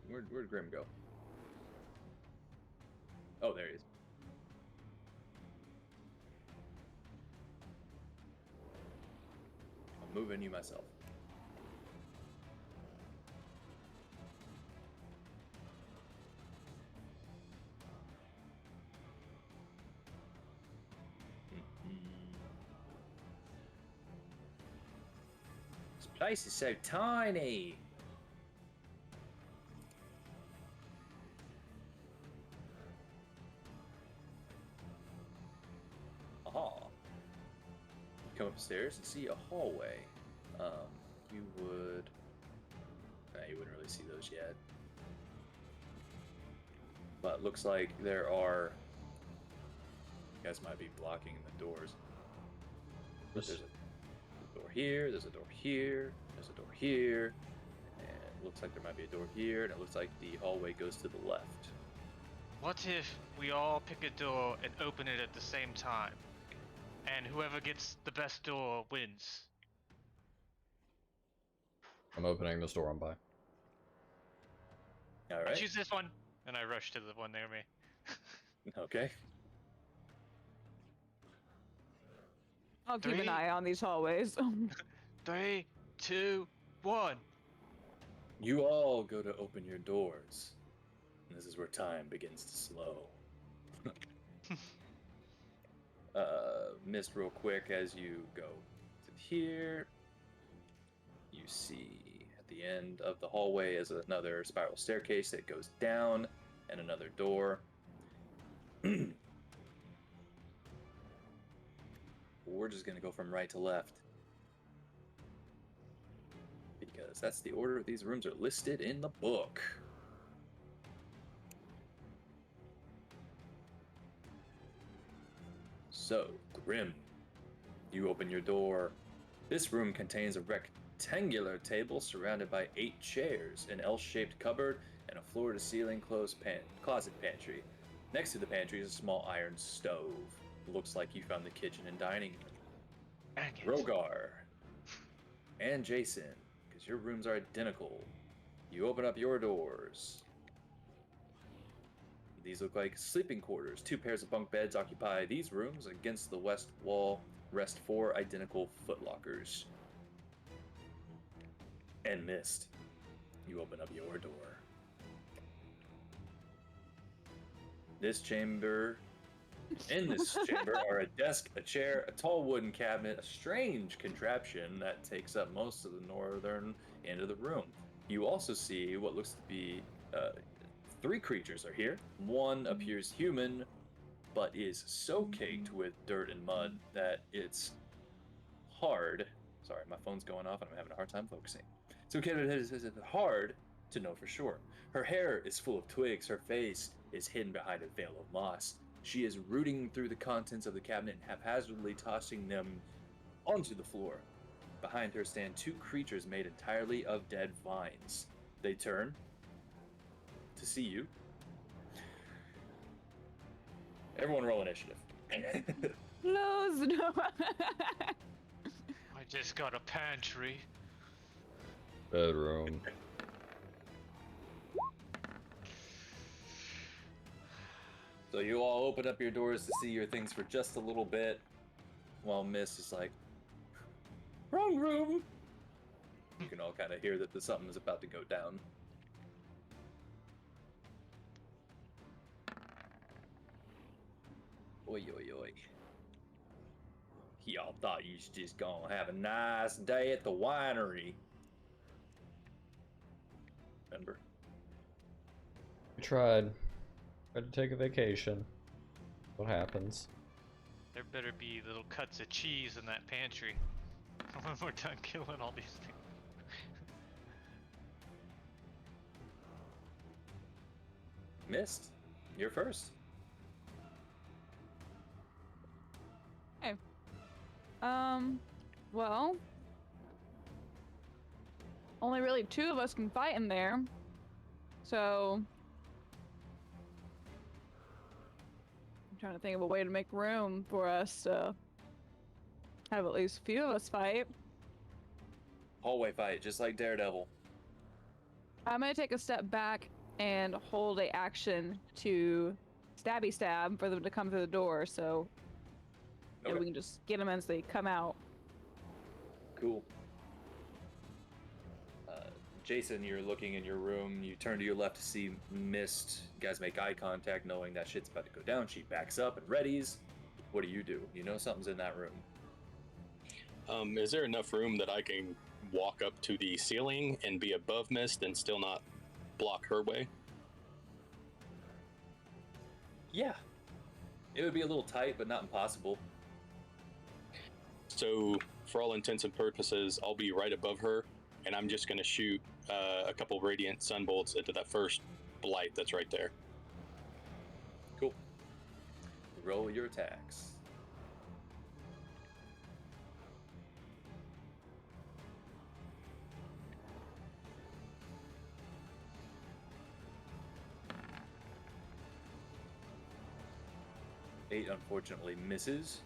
Where'd Grim go? Oh, there he is. moving you myself. This place is so tiny. Aha. Come upstairs and see a hallway. You would... Nah, you wouldn't really see those yet. But looks like there are... You guys might be blocking the doors. But there's a door here, there's a door here, there's a door here, and it looks like there might be a door here, and it looks like the hallway goes to the left. What if we all pick a door and open it at the same time? And whoever gets the best door wins. I'm opening this door. I'm by. All I right. choose this one, and I rush to the one near me. Okay. I'll keep an 3, eye on these hallways. 3, 2, 1. You all go to open your doors. And this is where time begins to slow. Missed real quick as you go to here. You see at the end of the hallway is another spiral staircase that goes down and another door. We're just going to go from right to left. Because that's the order these rooms are listed in the book. So, Grim, you open your door. This room contains a rectangular table surrounded by 8 chairs, an L-shaped cupboard, and a floor-to-ceiling closet pantry. Next to the pantry is a small iron stove. Looks like you found the kitchen and dining room. Rogar and Jason, because your rooms are identical. You open up your doors. These look like sleeping quarters. 2 pairs of bunk beds occupy these rooms. Against the west wall rest 4 identical footlockers. And Mist, you open up your door. In this chamber are a desk, a chair, a tall wooden cabinet, a strange contraption that takes up most of the northern end of the room. You also see what looks to be 3 creatures are here. One appears human, but is so caked with dirt and mud that it's hard. Sorry, my phone's going off and I'm having a hard time focusing. So it's hard to know for sure. Her hair is full of twigs. Her face is hidden behind a veil of moss. She is rooting through the contents of the cabinet and haphazardly tossing them onto the floor. Behind her stand 2 creatures made entirely of dead vines. They turn to see you. Everyone roll initiative. Close the door. I just got a pantry. Bedroom. So you all open up your doors to see your things for just a little bit, while Mist is like, wrong room. You can all kind of hear that something is about to go down. Oi, oi, oi. Y'all thought you was just gonna have a nice day at the winery. Remember? We tried. Tried to take a vacation. What happens? There better be little cuts of cheese in that pantry when we're done killing all these things. Mist, you're first. Okay. Well, only really 2 of us can fight in there, so I'm trying to think of a way to make room for us to have at least a few of us fight. Hallway fight, just like Daredevil. I'm gonna take a step back and hold a action to stabby stab for them to come through the door, so Okay. we can just get them as they come out. Cool. Jason, you're looking in your room. You turn to your left to see Mist. You guys make eye contact, knowing that shit's about to go down. She backs up and readies. What do? You know something's in that room. Is there enough room that I can walk up to the ceiling and be above Mist and still not block her way? Yeah. It would be a little tight, but not impossible. So, for all intents and purposes, I'll be right above her, and I'm just going to shoot a couple radiant sunbolts into that first blight that's right there. Cool. Roll your attacks. Eight unfortunately misses.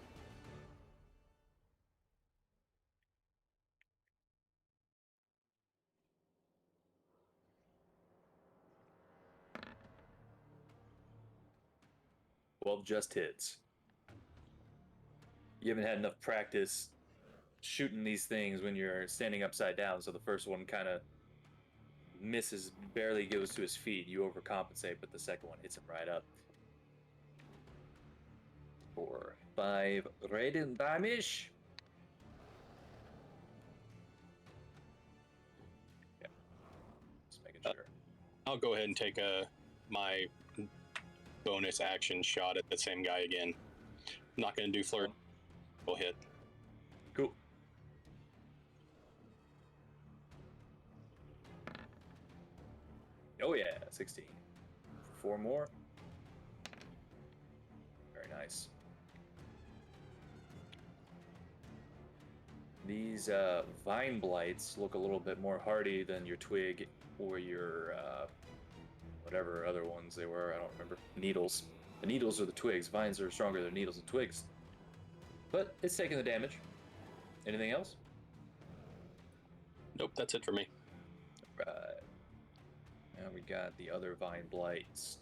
Well, just hits. You haven't had enough practice shooting these things when you're standing upside down, so the first one kind of misses, barely goes to his feet. You overcompensate, but the second one hits him right up. For 5 radiant damage. Yeah. Just making sure. I'll go ahead and take my bonus action shot at the same guy again. I'm not going to do flirt. We'll hit. Cool. Oh yeah, 16. 4 more. Very nice. These vine blights look a little bit more hardy than your twig or your whatever other ones they were. I don't remember. Needles. The needles are the twigs. Vines are stronger than needles and twigs. But it's taking the damage. Anything else? Nope, that's it for me. Right. Now we got the other vine blights.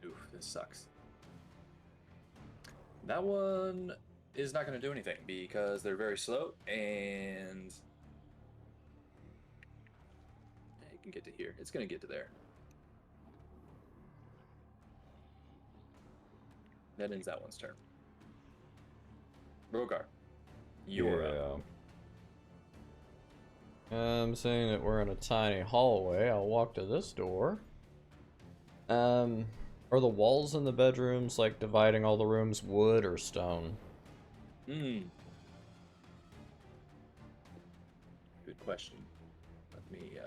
Oof, this sucks. That one is not going to do anything because they're very slow, and it can get to here. It's going to get to there. That ends that one's turn. Rogar, you're up. I'm saying that we're in a tiny hallway. I'll walk to this door. Are the walls in the bedrooms, like, dividing all the rooms wood or stone? Good question. Let me,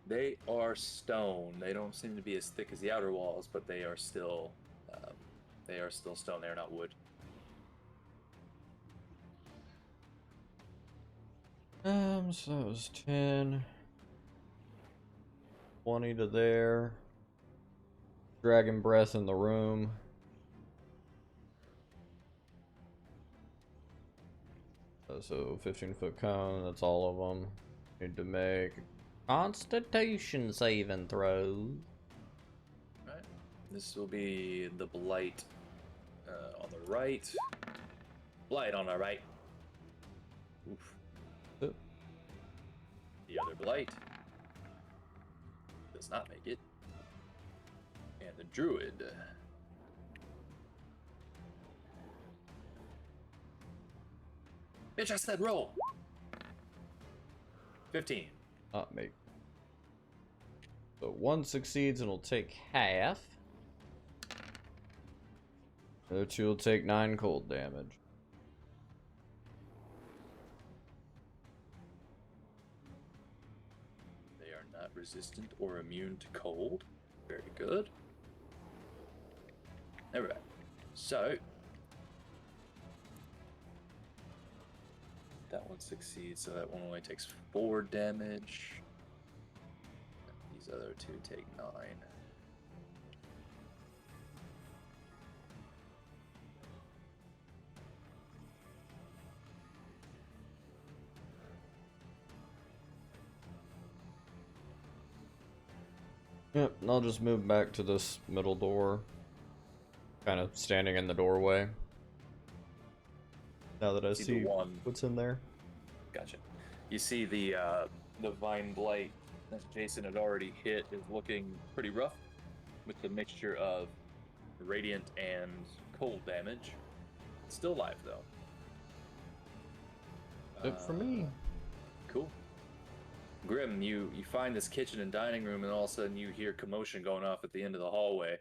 They are stone. They don't seem to be as thick as the outer walls, but they are still stone. They are not wood. So that was 10. 20 to there. Dragon breath in the room. So 15-foot cone, that's all of them. Need to make Constitution saving throws. Right. This will be the blight on the right. Blight on our right. Oof. Oop. The other blight does not make it. And the druid. Bitch, I said roll. 15. Not make. So one succeeds and will take half. The other two will take 9 cold damage. They are not resistant or immune to cold. Very good. Alright. So that one succeeds, so that one only takes 4 damage. These other two take 9. Yep, and I'll just move back to this middle door. Kind of standing in the doorway. Now that I See see the one. what's in there. Gotcha. You see the vine blight that Jason had already hit is looking pretty rough, with the mixture of radiant and cold damage. It's still alive though. Good for me. Cool. Grim, you find this kitchen and dining room, and all of a sudden you hear commotion going off at the end of the hallway.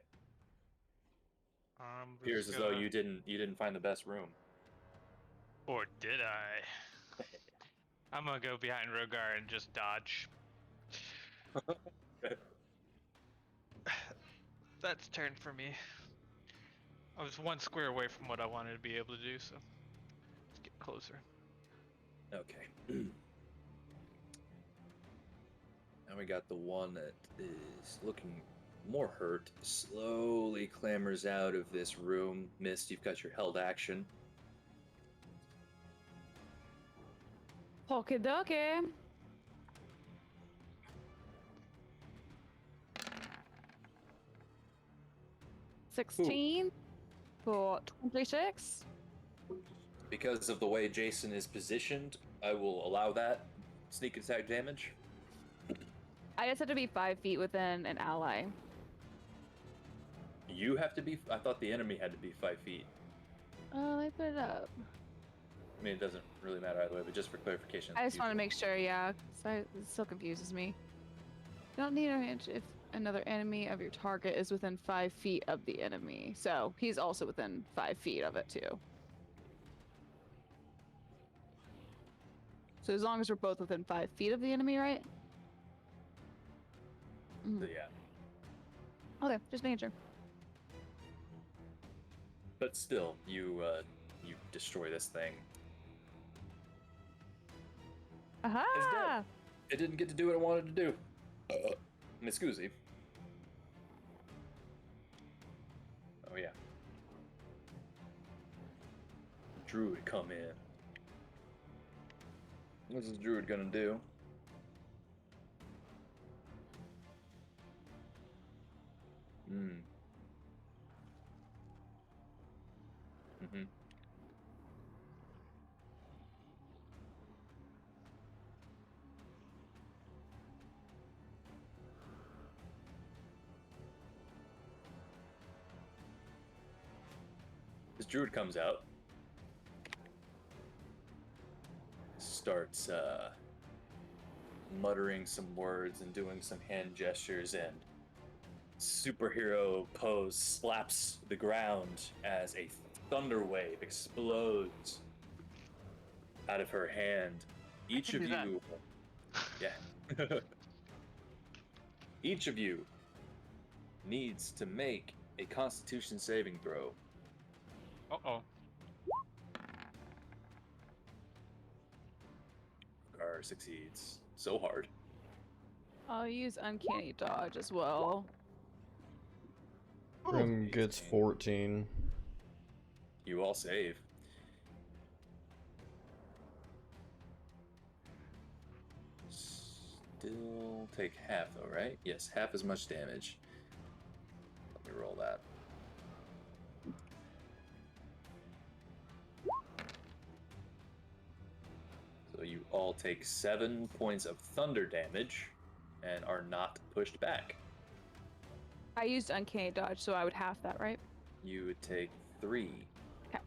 Appears as though you didn't find the best room. Or did I? I'm gonna go behind Rogar and just dodge. That's turn for me. I was 1 square away from what I wanted to be able to do, so let's get closer. Okay. Now we got the one that is looking more hurt. Slowly clambers out of this room. Mist, you've got your held action. Okie dokie. $16 for 26. Because of the way Jason is positioned, I will allow that sneak attack damage. I just have to be 5 feet within an ally. You have to be. I thought the enemy had to be 5 feet. Oh, they put it up. I mean, it doesn't really matter either way, but just for clarification. I just want to make sure, yeah, because it still confuses me. You don't need a range if another enemy of your target is within 5 feet of the enemy. So he's also within 5 feet of it too. So as long as we're both within 5 feet of the enemy, right? So, yeah. Okay, just making sure. But still, you destroy this thing. Aha! It's dead. It didn't get to do what it wanted to do. Miss Goozy. Oh yeah. Druid come in. What's this druid gonna do? Mm-hmm. This druid comes out, starts muttering some words and doing some hand gestures, and superhero pose slaps the ground as a thunder wave explodes out of her hand. Each of you, yeah, each of you needs to make a Constitution saving throw. Uh-oh. Gar succeeds so hard. I'll use Uncanny Dodge as well. Grim gets 14. You all save. Still take half though, right? Yes, half as much damage. Let me roll that. So you all take 7 points of thunder damage and are not pushed back. I used Uncanny Dodge, so I would half that, right? You would take 3. Okay.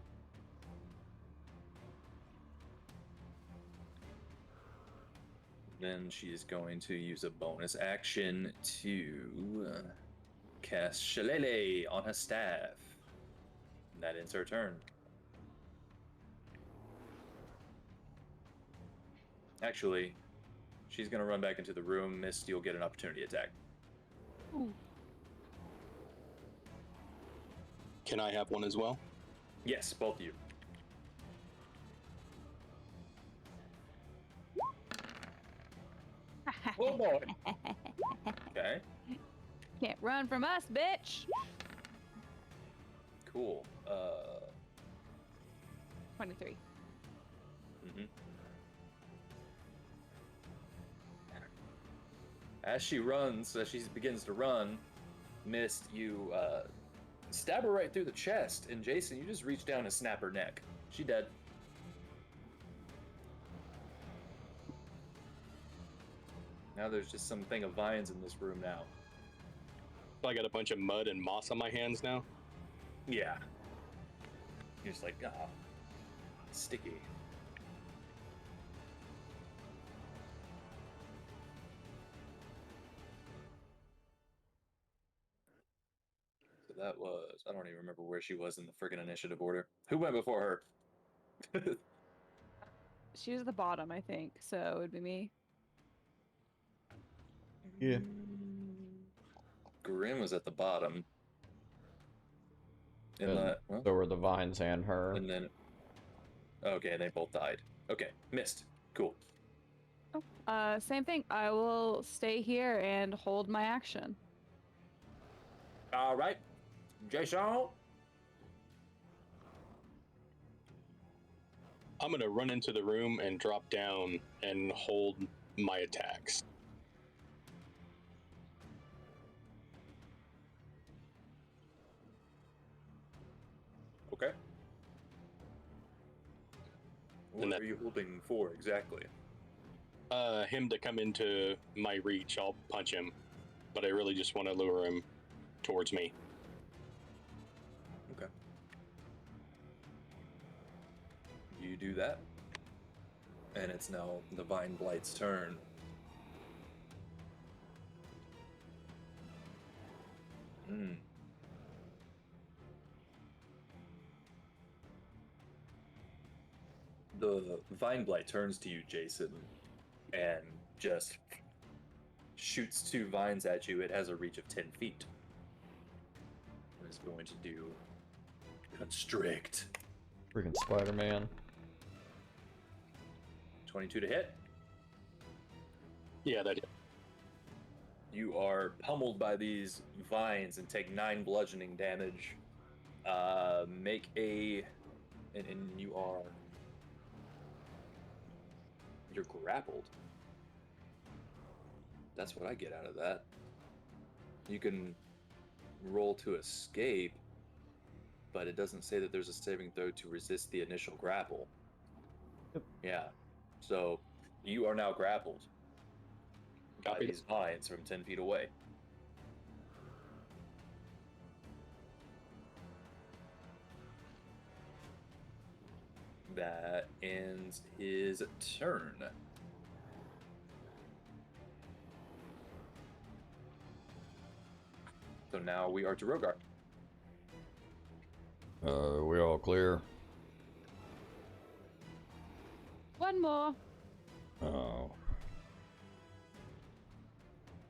Then she is going to use a bonus action to cast Shillelagh on her staff. And that ends her turn. Actually, she's going to run back into the room. Mist, you'll get an opportunity attack. Ooh. Can I have one as well? Yes, both of you. Oh boy. Okay, Can't run from us, bitch. cool. 23. Mhm. As she runs, as she begins to run, Mist, you stab her right through the chest, and Jason, you just reach down and snap her neck. She dead. Now there's just some thing of vines in this room now. So I got a bunch of mud and moss on my hands now. Yeah. You're just like, ah, sticky. So that was, I don't even remember where she was in the friggin' initiative order. Who went before her? She was the bottom, I think, so it would be me. Yeah. Grim was at the bottom. And Well, so were the vines and her. and then, okay, they both died. Okay, Mist. Cool. Oh, same thing. I will stay here and hold my action. All right, Jason. I'm gonna run into the room and drop down and hold my attacks. Okay. What And that- are you holding for exactly? Him to come into my reach, I'll punch him, but I really just want to lure him towards me. Okay. You do that. And it's now the Vine Blight's turn. Hmm. The Vine Blight turns to you, Jason, and just shoots two vines at you. It has a reach of 10 feet. And is going to do Constrict. Freaking Spider-Man. 22 to hit. Yeah, that. You are pummeled by these vines and take 9 bludgeoning damage. Make a... And you are... You're grappled. That's what I get out of that. You can roll to escape, but it doesn't say that there's a saving throw to resist the initial grapple. Yep. Yeah. So you are now grappled by Copy. these vines from 10 feet away. That ends his turn. So now we are to Rogar. We all clear? One more. Oh.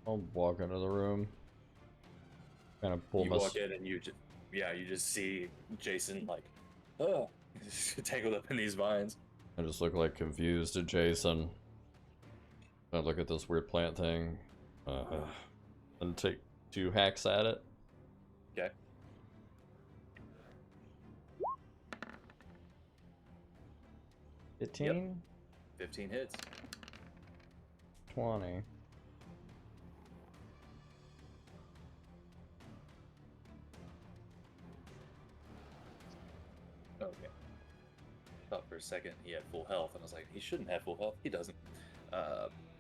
I'll walk into the room. Kind of pull You my... walk in and you just see Jason like, oh, tangled up in these vines. I just look like confused at Jason. I look at this weird plant thing. And take 2 hacks at it. Okay. $15? Yep. 15 hits. 20. Okay. Thought for a second he had full health, and I was like, he shouldn't have full health. He doesn't.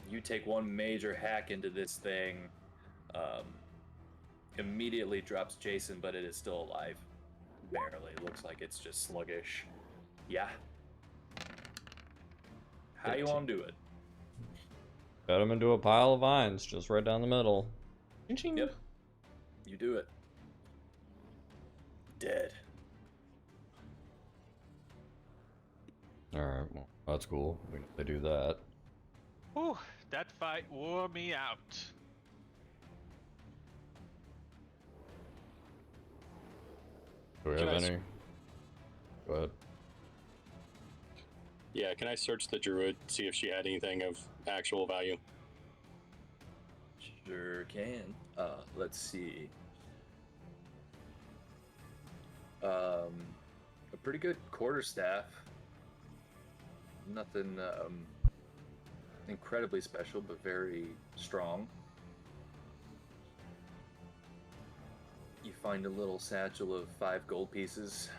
You take one major hack into this thing. Immediately drops Jason, but it is still alive. Barely. Looks like it's just sluggish. Yeah. How you want to do it? Cut him into a pile of vines, just right down the middle. Ching-ching. Yep. You do it. Dead. Alright, well, that's cool. We know they do that. Whew, that fight wore me out. Do we Can have I s- any? Go ahead. Yeah, can I search the druid, see if she had anything of actual value? Sure can. Let's see. A pretty good quarterstaff. Nothing incredibly special, but very strong. You find a little satchel of 5 gold pieces.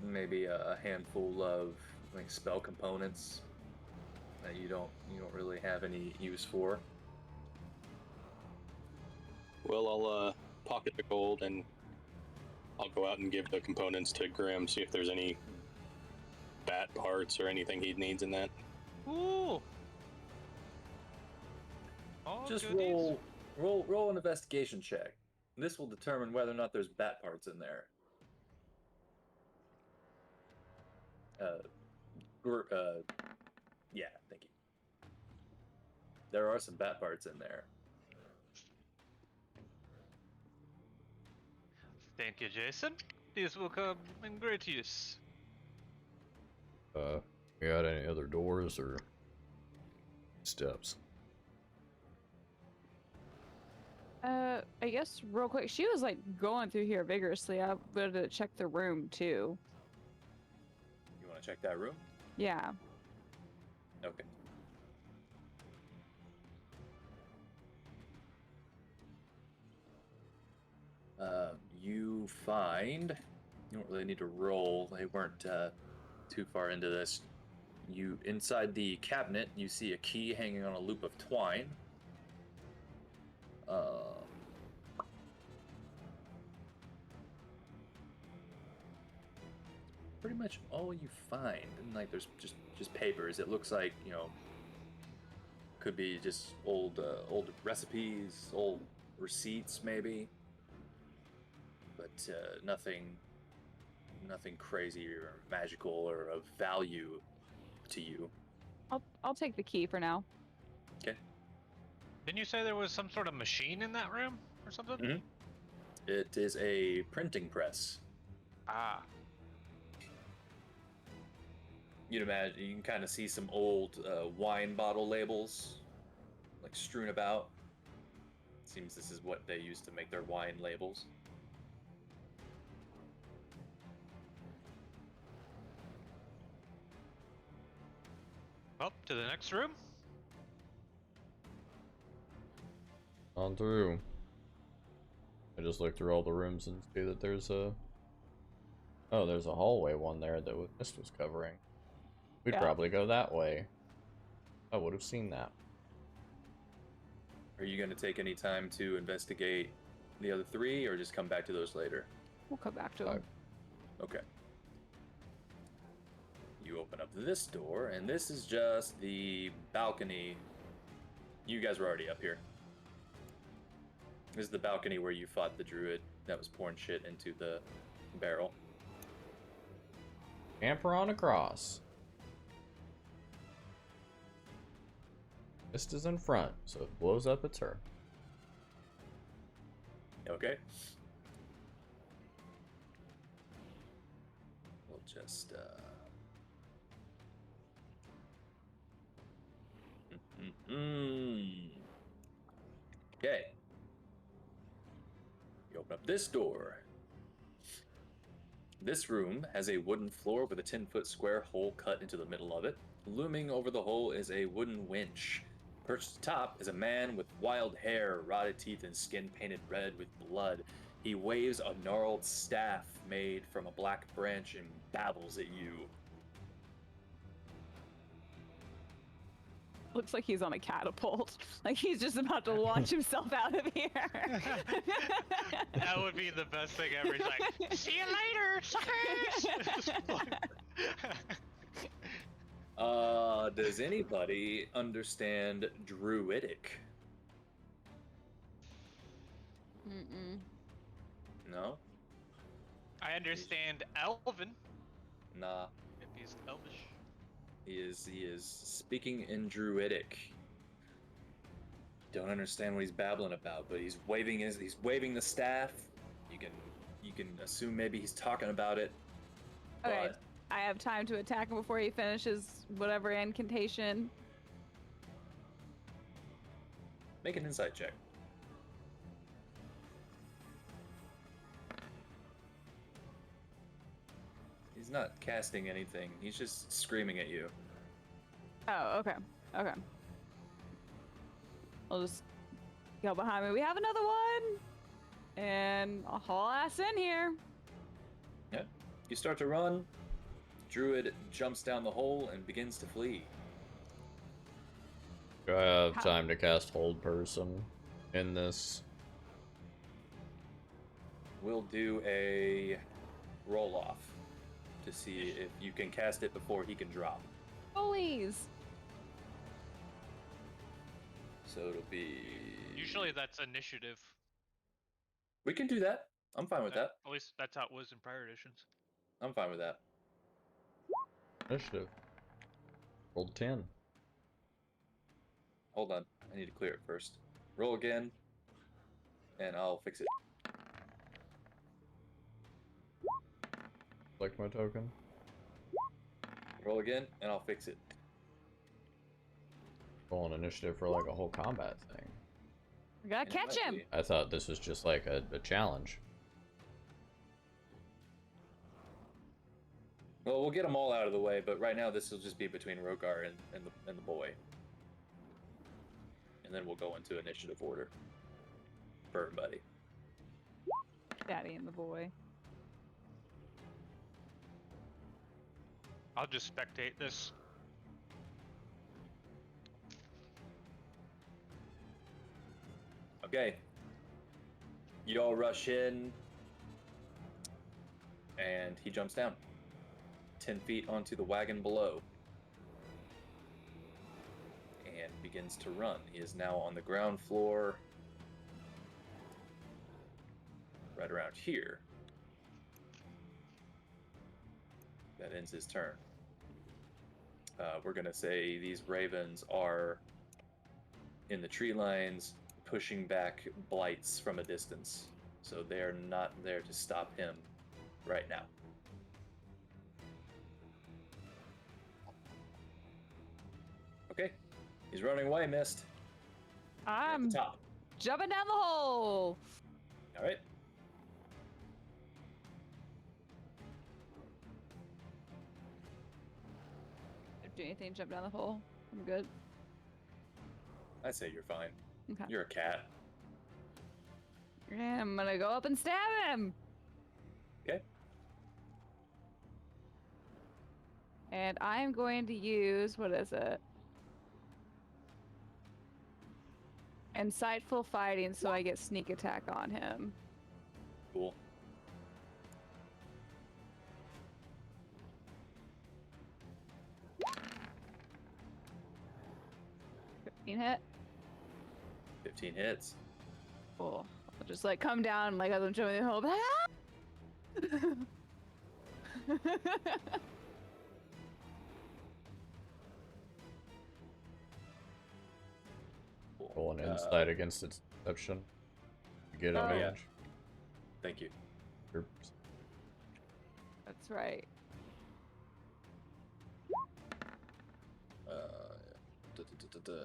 Maybe a handful of like spell components that you don't really have any use for. Well, I'll pocket the gold and I'll go out and give the components to Grim, see if there's any bat parts or anything he needs in that. Ooh. All Just goodies. roll an investigation check. This will determine whether or not there's bat parts in there. Yeah, thank you. There are some bat parts in there. Thank you, Jason. These will come in great use. We got any other doors or steps? I guess real quick, she was like going through here vigorously. I wanted to check the room too. You want to check that room? Yeah. Okay. You find you don't really need to roll. They weren't too far into this. You inside the cabinet, you see a key hanging on a loop of twine. Pretty much all you find, and like there's just papers. It looks like could be just old recipes, old receipts maybe, but nothing crazy or magical or of value to you. I'll take the key for now. Okay. Didn't you say there was some sort of machine in that room or something? Mm-hmm. It is a printing press. Ah. You'd imagine you can kind of see some old wine bottle labels like strewn about. Seems this is what they used to make their wine labels. Well, to the next room. On through. I just look through all the rooms and see that there's a... Oh, there's a hallway one there that mist was covering. We'd Yeah. probably go that way. I would have seen that. Are you going to take any time to investigate the other 3, or just come back to those later? We'll come back to him. Okay. You open up this door, and this is just the balcony. You guys were already up here. This is the balcony where you fought the druid that was pouring shit into the barrel. Camper on a cross. Mist is in front, so it blows up its her. Okay. We'll just Okay. You open up this door. This room has a wooden floor with a 10-foot square hole cut into the middle of it. Looming over the hole is a wooden winch. Perched atop is a man with wild hair, rotted teeth, and skin painted red with blood. He waves a gnarled staff made from a black branch and babbles at you. Looks like he's on a catapult. Like he's just about to launch himself out of here. That would be the best thing ever. He's like, see you later, suckers! Does anybody understand Druidic? Mm-mm. No? I understand Elven. Nah. If he's Elvish. He is speaking in Druidic. Don't understand what he's babbling about, but he's waving the staff. You can assume maybe he's talking about it. Okay, But I have time to attack him before he finishes whatever incantation. make an insight check. He's not casting anything. He's just screaming at you. Oh, okay. Okay. I'll just go behind me. We have another one! And I'll haul ass in here. Yep. You start to run. Druid jumps down the hole and begins to flee. Do I have How- time to cast Hold Person in this? We'll do a roll off to see if you can cast it before he can drop. Please. So it'll be. Usually that's initiative. We can do that. I'm fine with that. At least that's how it was in prior editions. I'm fine with that. Initiative. Rolled 10. Hold on. I need to clear it first. Roll again, and I'll fix it. Select my token. Roll again, and I'll fix it. Roll an initiative for like a whole combat thing. We gotta And it catch might him. be. I thought this was just like a challenge. Well, we'll get them all out of the way, but right now this will just be between Rogar and the boy. And then we'll go into initiative order for everybody. Daddy and the boy. I'll just spectate this. Okay. You all rush in, and he jumps down 10 feet onto the wagon below and begins to run. He is now on the ground floor, right around here. That ends his turn. We're going to say these ravens are in the tree lines, pushing back blights from a distance. So they're not there to stop him right now. Okay, he's running away, Mist. You're at I'm the top. jumping down the hole. All right. Do anything to jump down the hole? I'm good. I'd say you're fine. Okay. You're a cat. And I'm gonna go up and stab him. Okay. And I'm going to use, what is it? Insightful fighting, so I get sneak attack on him. Cool. Hit. 15 hits. Cool. I'll just like come down like as I'm jumping the hole. Cool. Roll an insight against its deception. You get Oh, yeah. advantage. Thank you. Oops. That's right.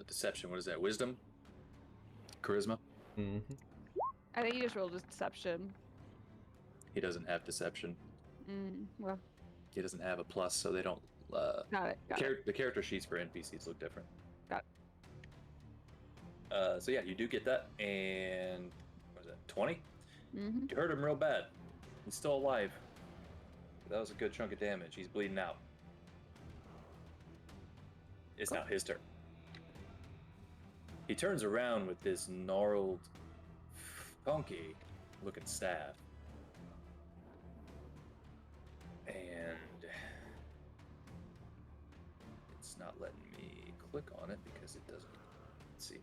Deception. What is that? Wisdom? Charisma? Mm-hmm. I think you just rolled a deception. He doesn't have deception. Well, He doesn't have a plus, so they don't. got it. Got it. The character sheets for NPCs look different. Got So yeah, you do get that, and what was that? 20? Mm-hmm. You hurt him real bad. He's still alive. That was a good chunk of damage. He's bleeding out. It's now his turn. He turns around with this gnarled, funky looking staff. And it's not letting me click on it because it doesn't. Let's see.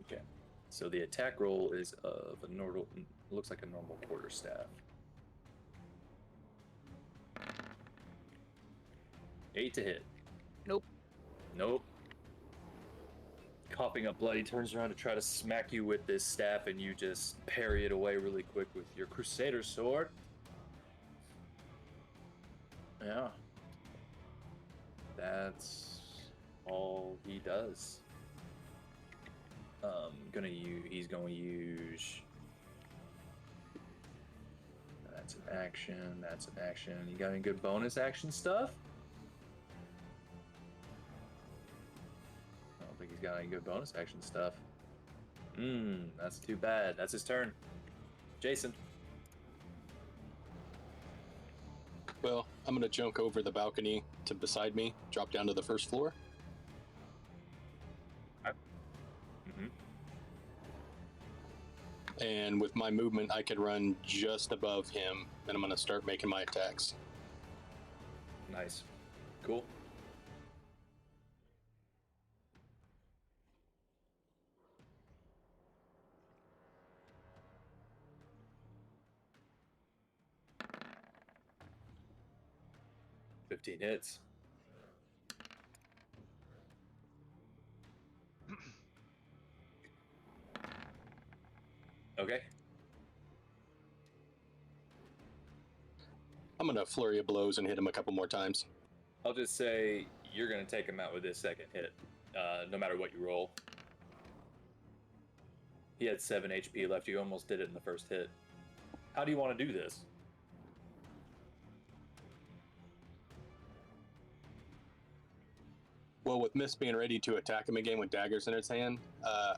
Okay. So the attack roll is of a normal, looks like a normal quarterstaff. 8 to hit. Nope. Nope. coughing up blood. He turns around to try to smack you with this staff, and you just parry it away really quick with your Crusader sword. Yeah. That's all he does. He's gonna use. That's an action. That's an action. You got any good bonus action stuff? I don't think he's got any good bonus action stuff. That's too bad. That's his turn. Jason. Well, I'm gonna jump over the balcony to beside me, drop down to the first floor. And with my movement, I could run just above him, and I'm gonna start making my attacks. Nice. Cool. $15 hits. Okay. I'm gonna flurry of blows and hit him a couple more times. I'll just say you're gonna take him out with this second hit, no matter what you roll. He had 7 HP left. You almost did it in the first hit. How do you want to do this? Well, with Miss being ready to attack him again with daggers in his hand,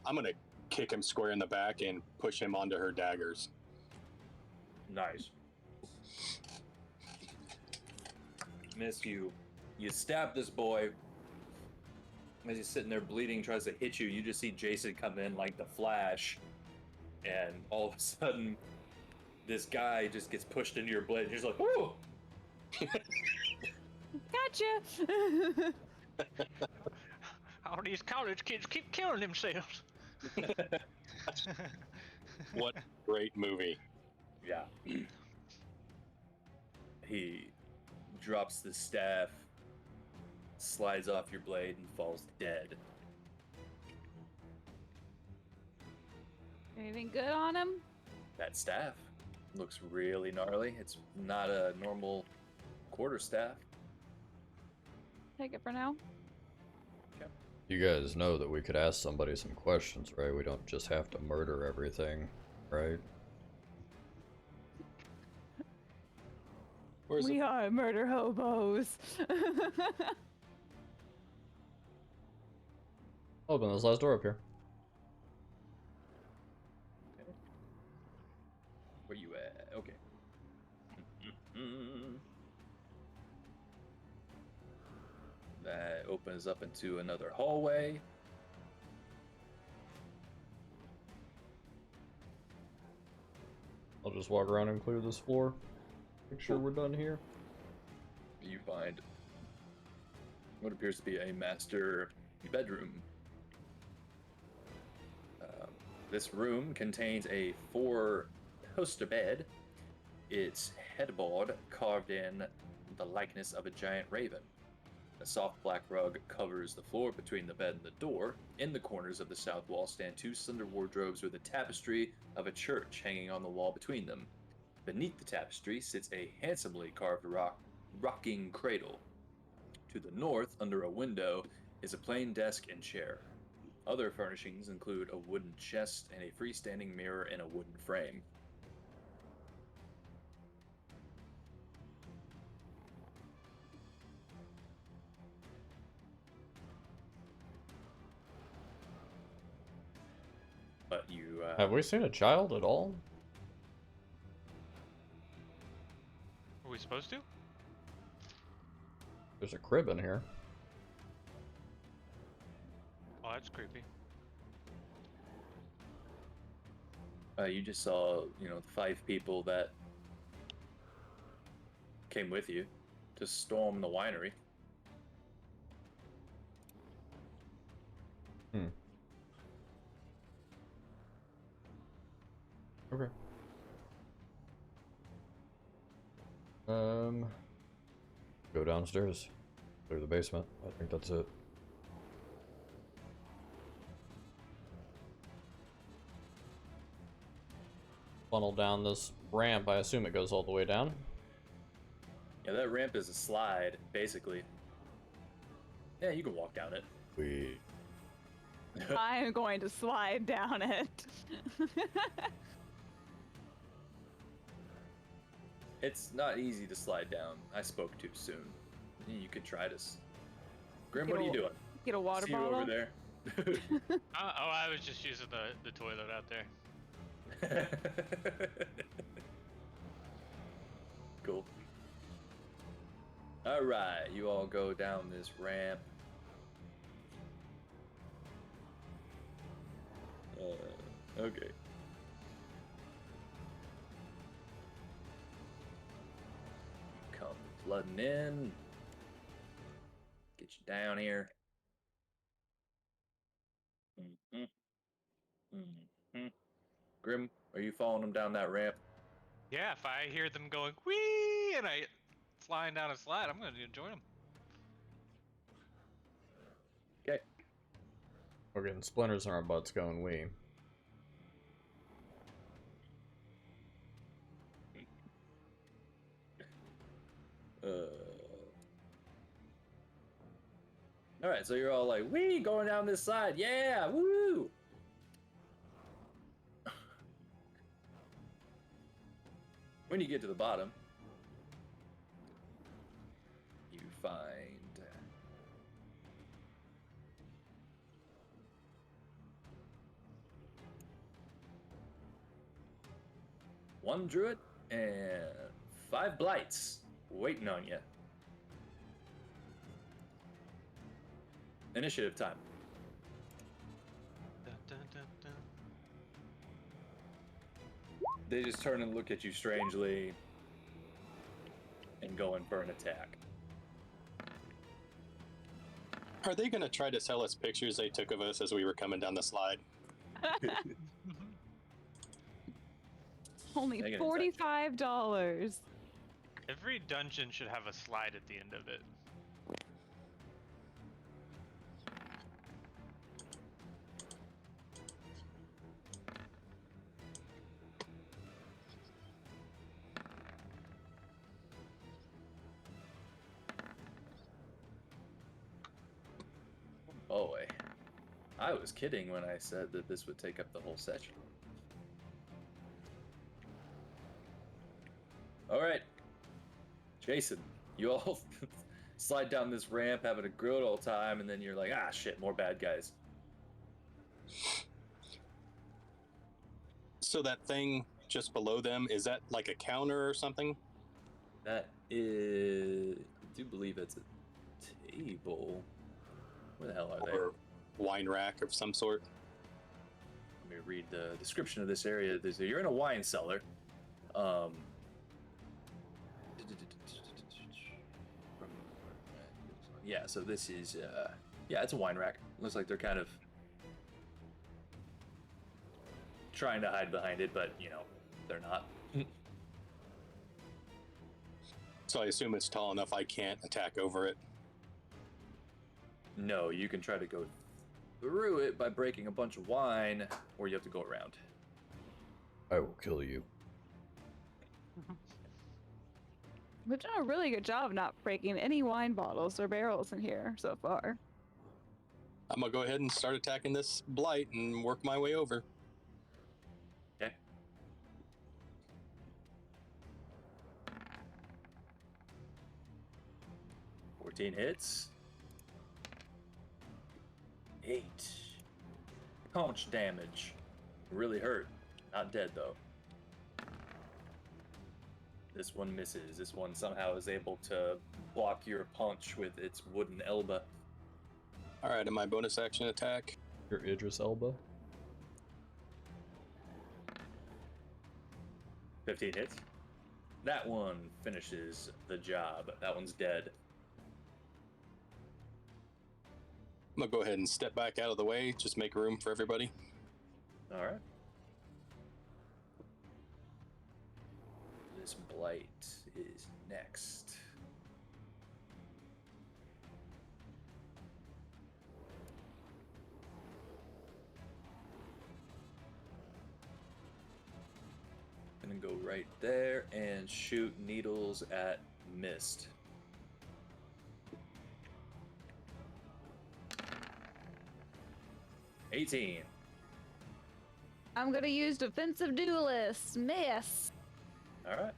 I'm gonna kick him square in the back and push him onto her daggers. Nice. Miss, you stab this boy. As he's sitting there bleeding, tries to hit you. You just see Jason come in like the Flash, and all of a sudden, this guy just gets pushed into your blade. You're just like, "Woo!" Gotcha. All these college kids keep killing themselves. What a great movie. Yeah. He drops the staff, slides off your blade, and falls dead. Anything good on him? That staff looks really gnarly. It's not a normal quarter staff. Take it for now. You guys know that we could ask somebody some questions, right? We don't just have to murder everything, right? We are murder hobos. Open this last door up here. Okay. Where you at? Okay. That opens up into another hallway. I'll just walk around and clear this floor. Make sure we're done here. You find what appears to be a master bedroom. This room contains a 4-poster bed. Its headboard carved in the likeness of a giant raven. A soft black rug covers the floor between the bed and the door. In the corners of the south wall stand 2 slender wardrobes with a tapestry of a church hanging on the wall between them. Beneath the tapestry sits a handsomely carved rocking cradle. To the north, under a window, is a plain desk and chair. Other furnishings include a wooden chest and a freestanding mirror in a wooden frame. But you Have we seen a child at all? Are we supposed to? There's a crib in here. Oh, that's creepy. you just saw, the 5 people that came with you to storm the winery. Okay. Go downstairs. Clear the basement. I think that's it. funnel down this ramp. I assume it goes all the way down. Yeah, that ramp is a slide, basically. Yeah, you can walk down it. We. I am going to slide down it. It's not easy to slide down. I spoke too soon. You could try this. Grim, what are you doing? Get a water See you bottle. over there. I was just using the toilet out there. Cool. All right, you all go down this ramp. Okay. Come flooding in. Get you down here. Grim, are you following them down that ramp? Yeah, if I hear them going whee and I flying down a slide, I'm gonna join them. Okay. We're getting splinters in our butts going wee. All right, so you're all like, "Wee, going down this side, yeah, woo!" When you get to the bottom, you find one druid and 5 blights waiting on you. Initiative time. Dun, dun, dun, dun. They just turn and look at you strangely and go in for an attack. Are they gonna try to sell us pictures they took of us as we were coming down the slide? Only Make an attack. $45. Every dungeon should have a slide at the end of it. Oh, boy. I was kidding when I said that this would take up the whole session. All right. Jason, you all slide down this ramp having a good old time, and then you're like, ah, shit, more bad guys. So that thing just below them, is that like a counter or something? That is... I do believe it's a table. Where the hell are they? Or wine rack of some sort? Let me read the description of this area. You're in a wine cellar. Yeah, so this is, yeah, it's a wine rack. Looks like they're kind of trying to hide behind it, but, you know, they're not. So I assume it's tall enough I can't attack over it. No, you can try to go through it by breaking a bunch of wine, or you have to go around. I will kill you. We've done a really good job not breaking any wine bottles or barrels in here so far. I'm gonna go ahead and start attacking this blight and work my way over. Okay. $14 hits. 8 punch damage. Really hurt. Not dead though. This one misses. This one somehow is able to block your punch with its wooden elbow. Alright, and my bonus action attack. Your Idris Elba. 15 hits. That one finishes the job. That one's dead. I'm gonna go ahead and step back out of the way, just make room for everybody. All right. This blight is next. gonna go right there and shoot needles at Mist. $18. I'm gonna use defensive duelist. Miss. All right.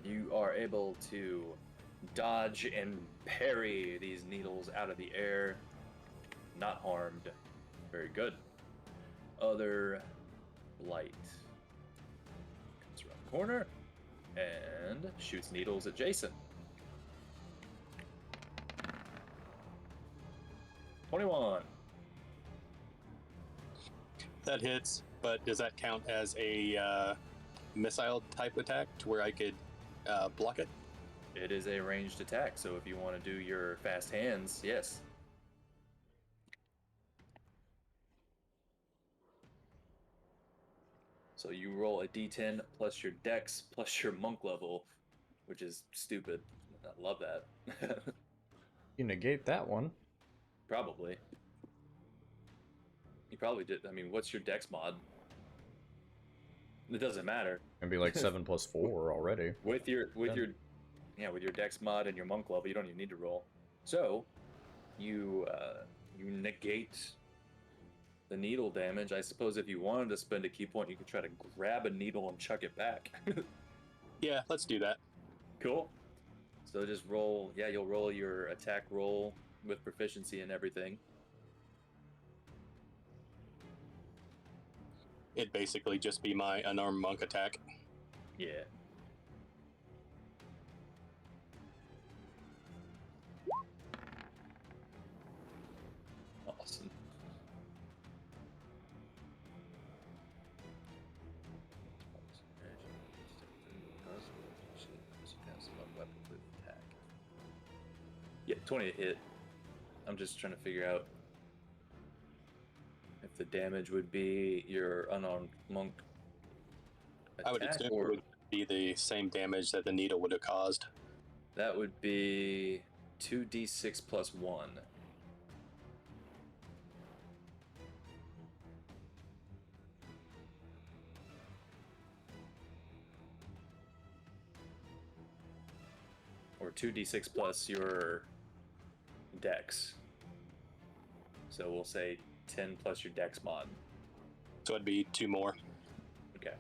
You are able to dodge and parry these needles out of the air. Not harmed. Very good. Other blight comes around the corner and shoots needles at Jason. 21. That hits, but does that count as a missile type attack to where I could block it? It is a ranged attack, so if you want to do your fast hands, yes. So you roll a d10 plus your dex plus your monk level, which is stupid. I love that. You negate that one. Probably. You probably did. I mean, what's your dex mod? It doesn't matter. It'd be like 7 plus 4 already. With your dex mod and your monk level, you don't even need to roll. So you negate the needle damage. I suppose if you wanted to spend a key point, you could try to grab a needle and chuck it back. Yeah, let's do that. Cool. So just roll. Yeah, you'll roll your attack roll with proficiency and everything. It'd basically just be my unarmed monk attack. Yeah. Awesome. Yeah, 20 to hit. I'm just trying to figure out if the damage would be your unarmed monk attack, I would assume or it would be the same damage that the needle would have caused. that would be 2d6 plus 1. Or 2d6 plus your dex. So we'll say 10 plus your dex mod. So it'd be 2 more. Okay.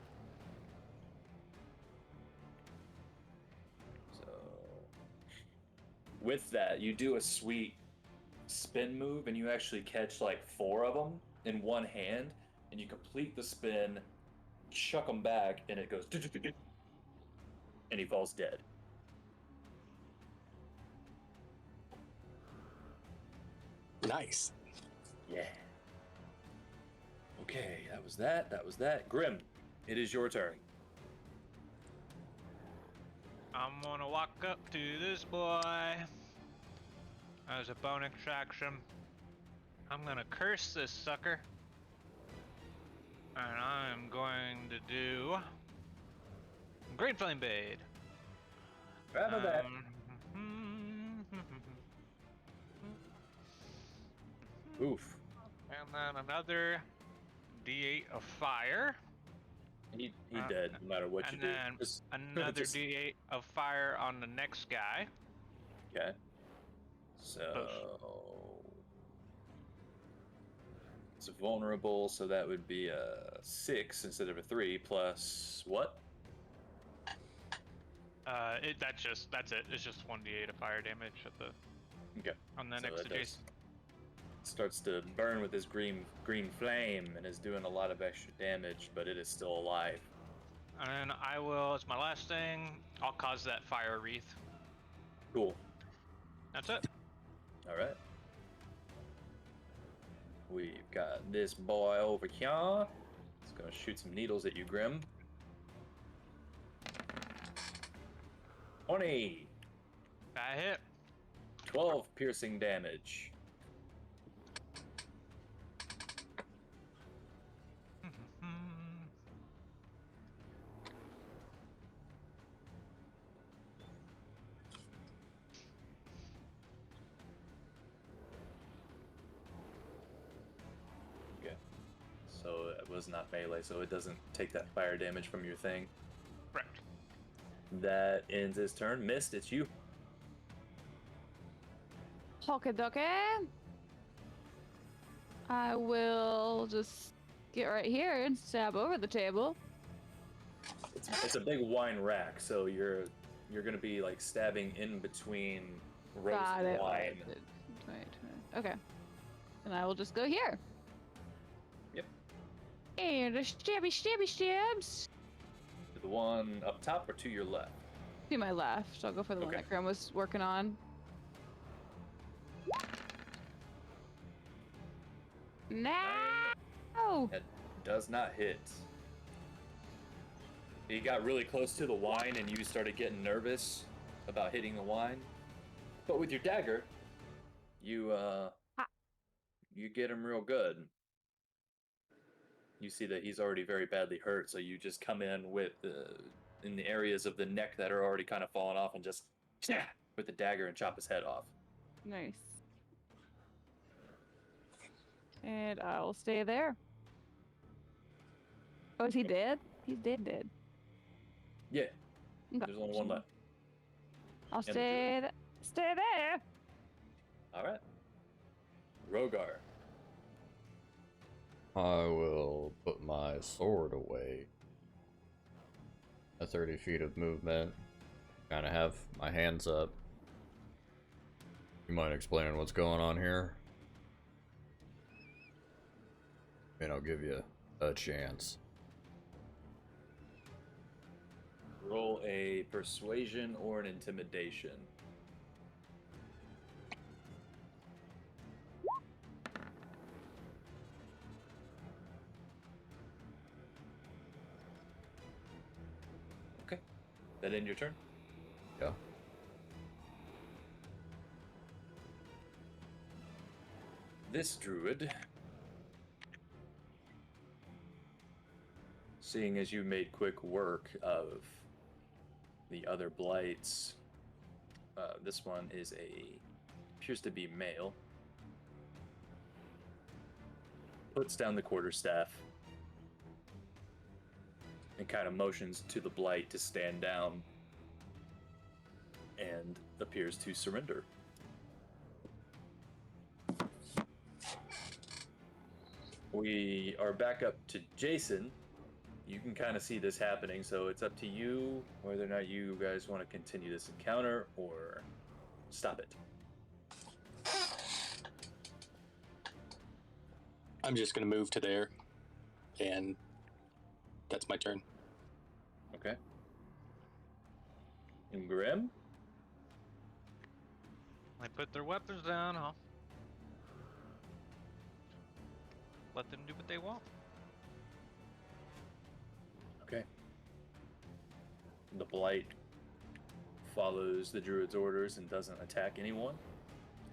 So with that, you do a sweet spin move and you actually catch like 4 of them in one hand and you complete the spin, chuck them back, and it goes and he falls dead. Nice. Yeah. Okay, that was that. That was that. Grim, it is your turn. I'm gonna walk up to this boy as a bonus action. I'm gonna curse this sucker, and I'm going to do Great Flame Blade. Grab a bat. Oof. And then another D8 of fire. He dead no matter what you And do. then Just- another just- D8 of fire on the next guy. Okay. So it's vulnerable, so that would be a 6 instead of a 3 plus what? That's it. It's just 1d8 of fire damage at the Okay. on the So next that does- adjacent. starts to burn with this green flame and is doing a lot of extra damage, but it is still alive. And I will, as my last thing, I'll cause that fire wreath. Cool. That's it. All right. We've got this boy over here. He's gonna shoot some needles at you, Grim. 20. That hit. 12 piercing damage. Okay. So was not melee, so it doesn't take that fire damage from your thing. Correct. That ends his turn. Mist, it's you. Hokadoke. I will just get right here and stab over the table. It's a big wine rack, so you're gonna be like stabbing in between rows Got of it. wine. Okay. And I will just go here. Yep. And a stabs. To the one up top or to your left? To my left. I'll go for the one Okay. that Grim was working on. No! That does not hit. He got really close to the wine and you started getting nervous about hitting the wine. But with your dagger, you get him real good. You see that he's already very badly hurt, so you just come in with in the areas of the neck that are already kind of falling off and just with the dagger and chop his head off. Nice. And I'll stay there. Oh, is he dead? He's dead. Yeah, Okay. there's only one left. I'll the stay there. All right. Rogar. I will put my sword away. At 30 feet of movement. Kind of have my hands up. You mind explaining what's going on here? And I'll give you a chance. Roll a persuasion or an intimidation. Okay. That end your turn? Yeah. This druid, seeing as you made quick work of the other blights, this one appears to be male. Puts down the quarterstaff and kind of motions to the blight to stand down and appears to surrender. We are back up to Jason. You can kind of see this happening, so it's up to you whether or not you guys want to continue this encounter or stop it. I'm just gonna move to there, and that's my turn. Okay. And Grim? They put their weapons down, huh? Let them do what they want. Okay. The Blight follows the druid's orders and doesn't attack anyone.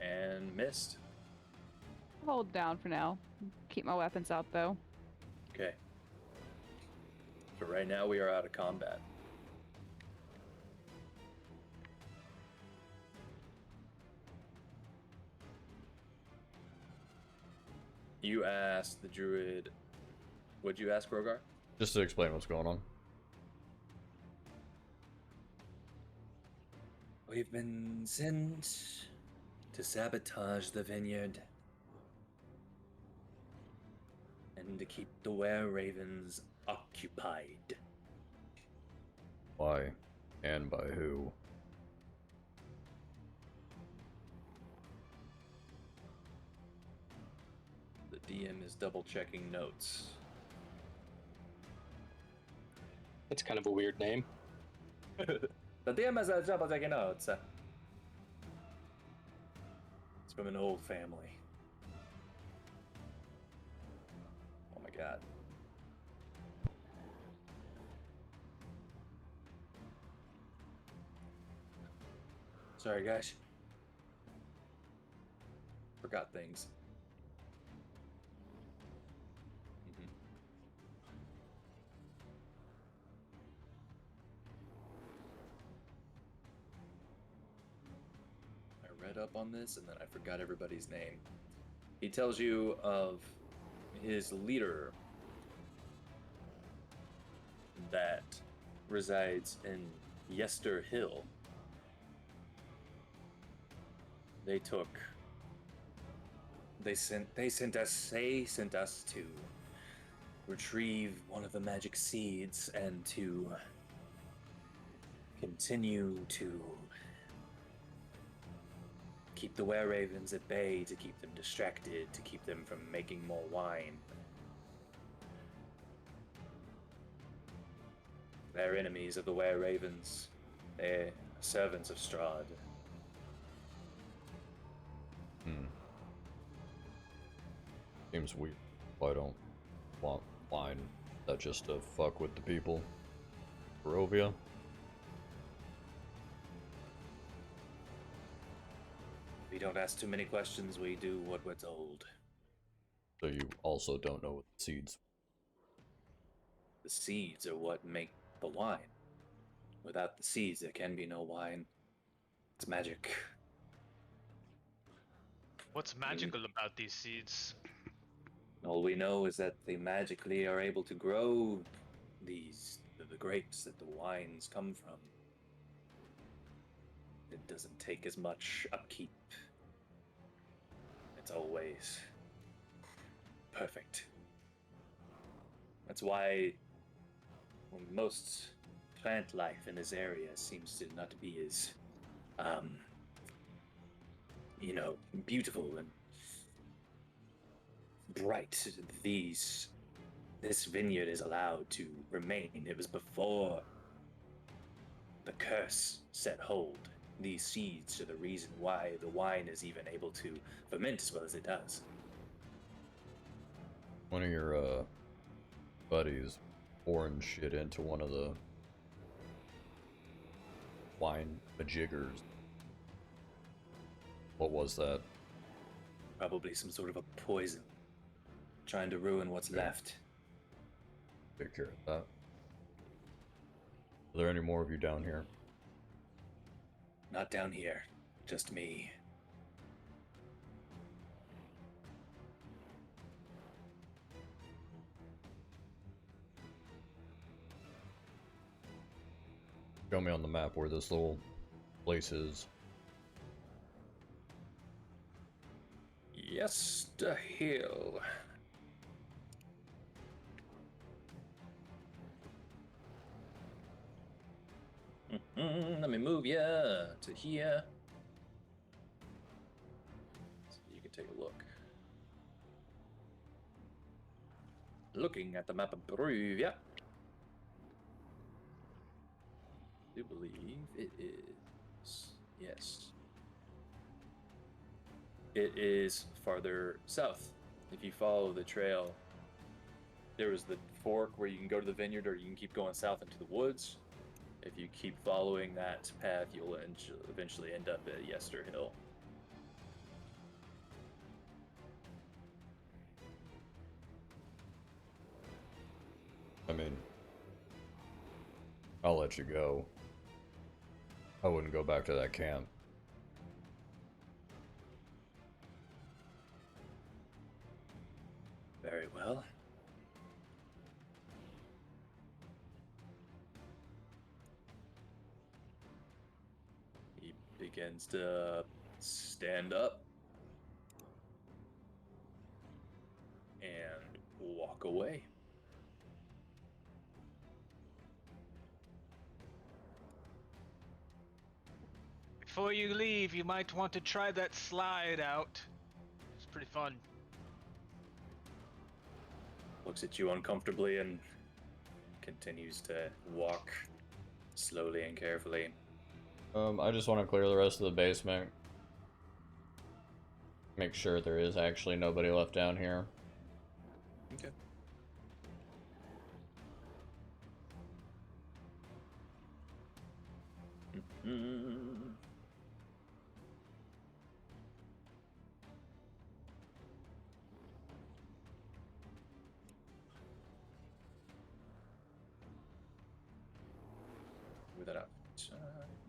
And missed. Hold down for now. Keep my weapons out though. Okay. So right now we are out of combat. You asked the druid. What'd you ask, Rogar? Just to explain what's going on. We've been sent to sabotage the vineyard and to keep the were ravens occupied. Why? And by who? The DM is double checking notes. It's kind of a weird name. The DM is double checking notes. It's from an old family. Oh my god. Sorry, guys. Forgot things. I read up on this and then I forgot everybody's name. He tells you of his leader, that resides in Yester Hill. They sent us to retrieve one of the magic seeds and to continue to keep the were-ravens at bay, to keep them distracted, to keep them from making more wine. They're enemies of the were-ravens. They're servants of Strahd. Seems weird. I don't want wine. That just to fuck with the people. Barovia. We don't ask too many questions, we do what we're told. So you also don't know what the seeds. The seeds are what make the wine. Without the seeds, there can be no wine. It's magic. What's magical about these seeds? All we know is that they magically are able to grow the grapes that the wines come from. It doesn't take as much upkeep. It's always perfect. That's why most plant life in this area seems to not be as, beautiful and bright. This vineyard is allowed to remain. It was before the curse set hold. These seeds are the reason why the wine is even able to ferment as well as it does. One of your buddies pouring shit into one of the wine majiggers. What was that? Probably some sort of a poison. Trying to ruin what's left. Take care of that. Are there any more of you down here? Not down here. Just me. Show me on the map where this little place is. Yester Hill. Let me move ya to here. So you can take a look. Looking at the map of Barovia. I do believe it is. Yes. It is farther south. If you follow the trail, there is the fork where you can go to the vineyard or you can keep going south into the woods. If you keep following that path, you'll eventually end up at Yester Hill. I mean, I'll let you go. I wouldn't go back to that camp. Very well. He begins to stand up and walk away. Before you leave, you might want to try that slide out. It's pretty fun. Looks at you uncomfortably and continues to walk slowly and carefully. I just want to clear the rest of the basement. Make sure there is actually nobody left down here. Okay. Move that out.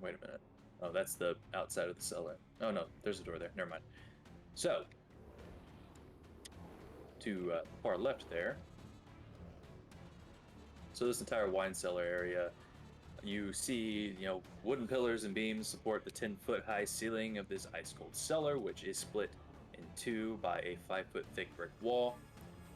Wait a minute. Oh, that's the outside of the cellar. Oh no, there's a door there. Never mind. So, to far left there, So this entire wine cellar area, you see, wooden pillars and beams support the 10-foot high ceiling of this ice cold cellar, which is split in two by a 5-foot thick brick wall.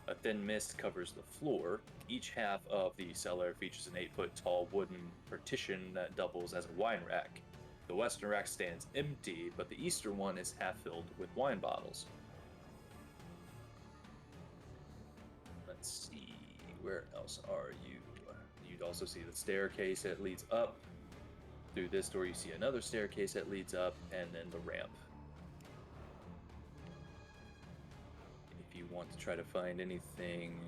A thin mist covers the floor. Each half of the cellar features an 8-foot tall wooden partition that doubles as a wine rack. The western rack stands empty, but the eastern one is half filled with wine bottles. Let's see, where else are you? You'd also see the staircase that leads up. Through this door, you see another staircase that leads up, and then the ramp. If you want to try to find anything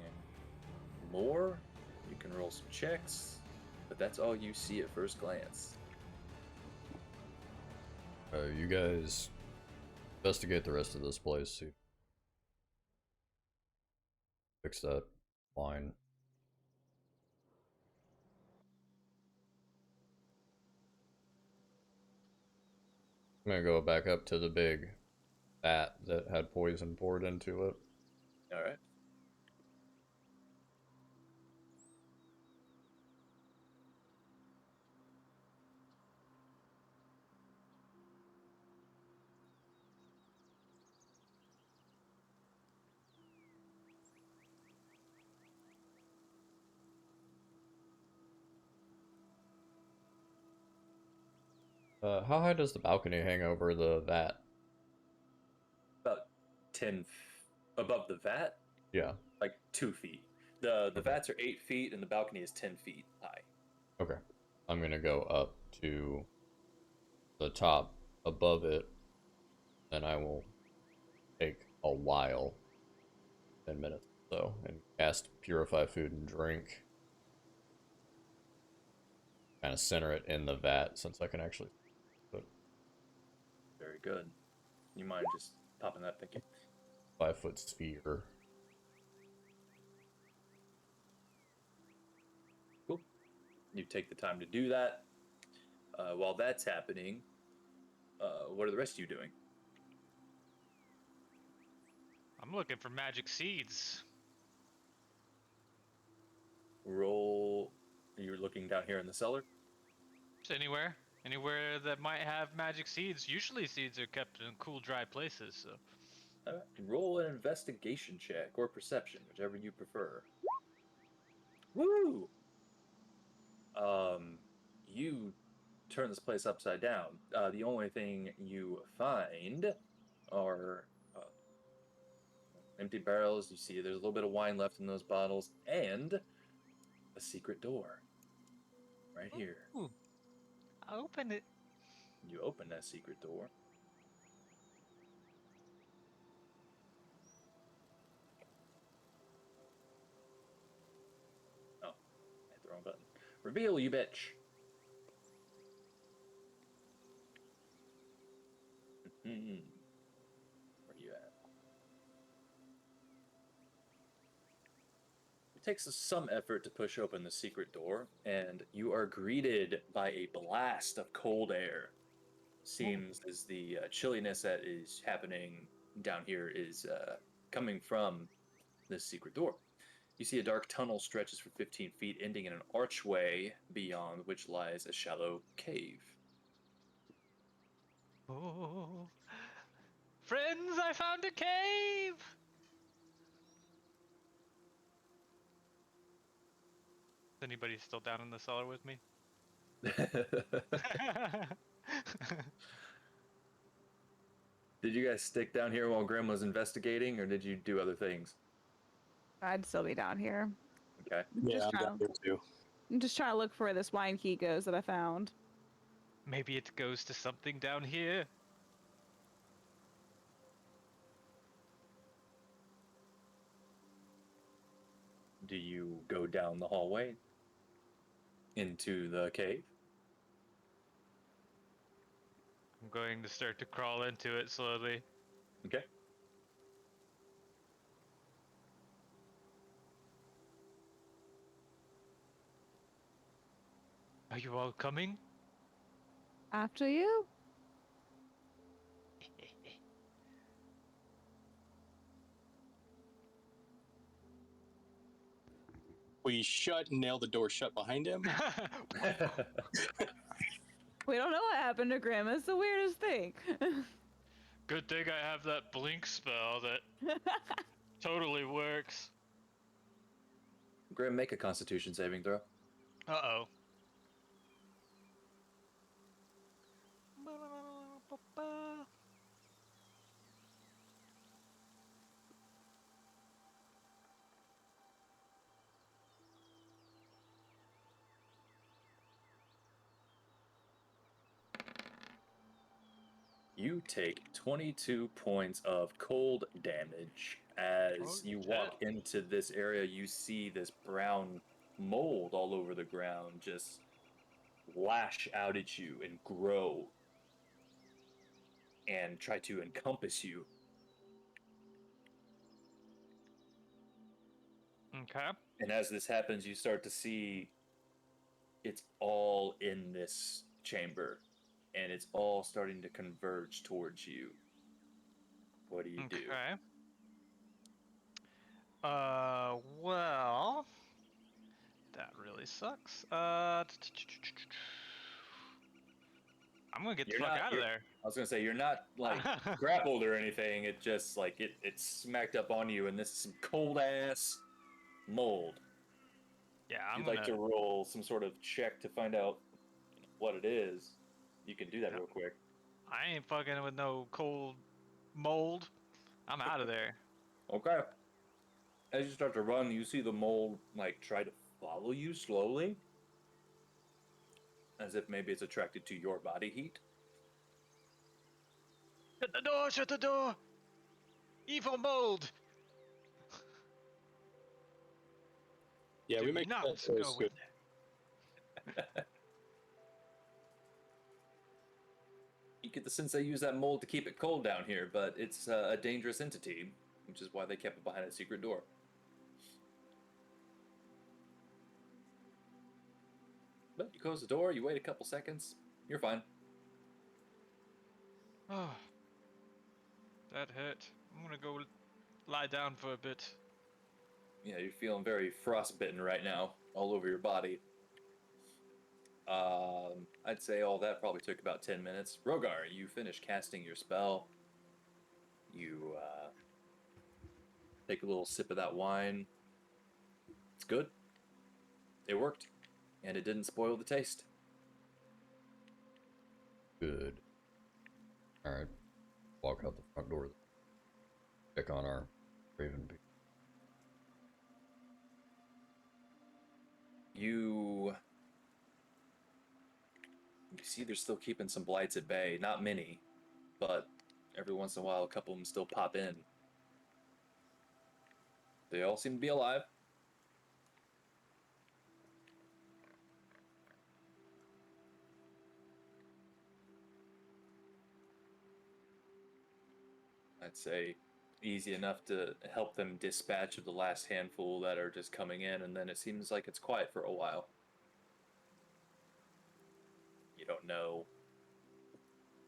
more, you can roll some checks, but that's all you see at first glance. You guys investigate the rest of this place. See, fix that wine. I'm gonna go back up to the big vat that had poison poured into it. All right. How high does the balcony hang over the vat? About 10 above the vat, Yeah. like 2 feet. The Okay. vats are 8 feet, and the balcony is 10 feet high. Okay. I'm gonna go up to the top above it, and I will take a while, 10 minutes or so, and cast Purify Food and Drink. Kind of center it in the vat since I can actually put Very good. You mind just popping that? Thank you. 5-foot sphere. Cool. You take the time to do that. While that's happening, what are the rest of you doing? I'm looking for magic seeds. Roll. You're looking down here in the cellar? Just anywhere that might have magic seeds. Usually seeds are kept in cool, dry places, so. All right. Roll an investigation check or perception, whichever you prefer. Woo! You turn this place upside down. The only thing you find are empty barrels. You see there's a little bit of wine left in those bottles, and a secret door right here. Ooh. Open it. You open that secret door. Oh, I hit the wrong button. Reveal, you bitch. Where you at? It takes some effort to push open the secret door, and you are greeted by a blast of cold air. Seems as the chilliness that is happening down here is coming from this secret door. You see a dark tunnel stretches for 15 feet, ending in an archway beyond which lies a shallow cave. Oh. Friends, I found a cave! Is anybody still down in the cellar with me? Did you guys stick down here while Grim was investigating, or did you do other things? I'd still be down here. Okay. Yeah, I'm down here too. I'm just trying to look for where this wine key goes that I found. Maybe it goes to something down here. Do you go down the hallway into the cave? I'm going to start to crawl into it slowly. Okay. Are you all coming? After you? We shut and nail the door shut behind him. We don't know what happened to Grandma. It's the weirdest thing. Good thing I have that blink spell that totally works. Grim, make a Constitution saving throw. Uh-oh. You take 22 points of cold damage. As Oh, you shit. walk into this area, you see this brown mold all over the ground just lash out at you and grow and try to encompass you. Okay. And as this happens, you start to see it's all in this chamber and it's all starting to converge towards you. What do you do? Okay. Well, that really sucks. I'm gonna get the fuck out of there. I was gonna say, you're not like grappled or anything. It just like it smacked up on you, and this is some cold ass mold. Yeah, If I'm you'd gonna. like to roll some sort of check to find out what it is, you can do that Yeah. real quick. I ain't fucking with no cold mold. I'm out of there. Okay. As you start to run, you see the mold like try to follow you slowly, as if maybe it's attracted to your body heat. Shut the door! Shut the door! Evil mold! Yeah, Do we make not that so go with swift. You get the sense they use that mold to keep it cold down here, but it's a dangerous entity, which is why they kept it behind a secret door. But you close the door, you wait a couple seconds, you're fine. Oh, that hurt. I'm gonna go lie down for a bit. Yeah, you're feeling very frostbitten right now, all over your body. I'd say all that probably took about 10 minutes. Rogar, you finish casting your spell. You take a little sip of that wine. It's good. It worked. And it didn't spoil the taste. Good. Alright. Walk out the front door. Check on our Raven Beast. You see they're still keeping some blights at bay. Not many, but every once in a while a couple of them still pop in. They all seem to be alive. I'd say easy enough to help them dispatch of the last handful that are just coming in, and then it seems like it's quiet for a while. You don't know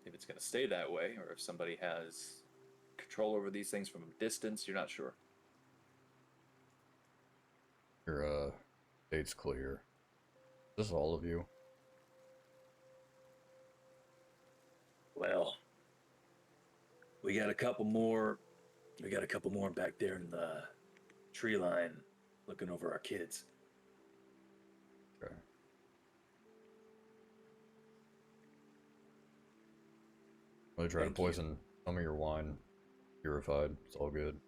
if it's going to stay that way or if somebody has control over these things from a distance. You're not sure. Your date's clear. Is this all of you? Well, we got a couple more. We got a couple more back there in the tree line looking over our kids. Okay. They try to Thank you. poison some of your wine. Purified. It's all good.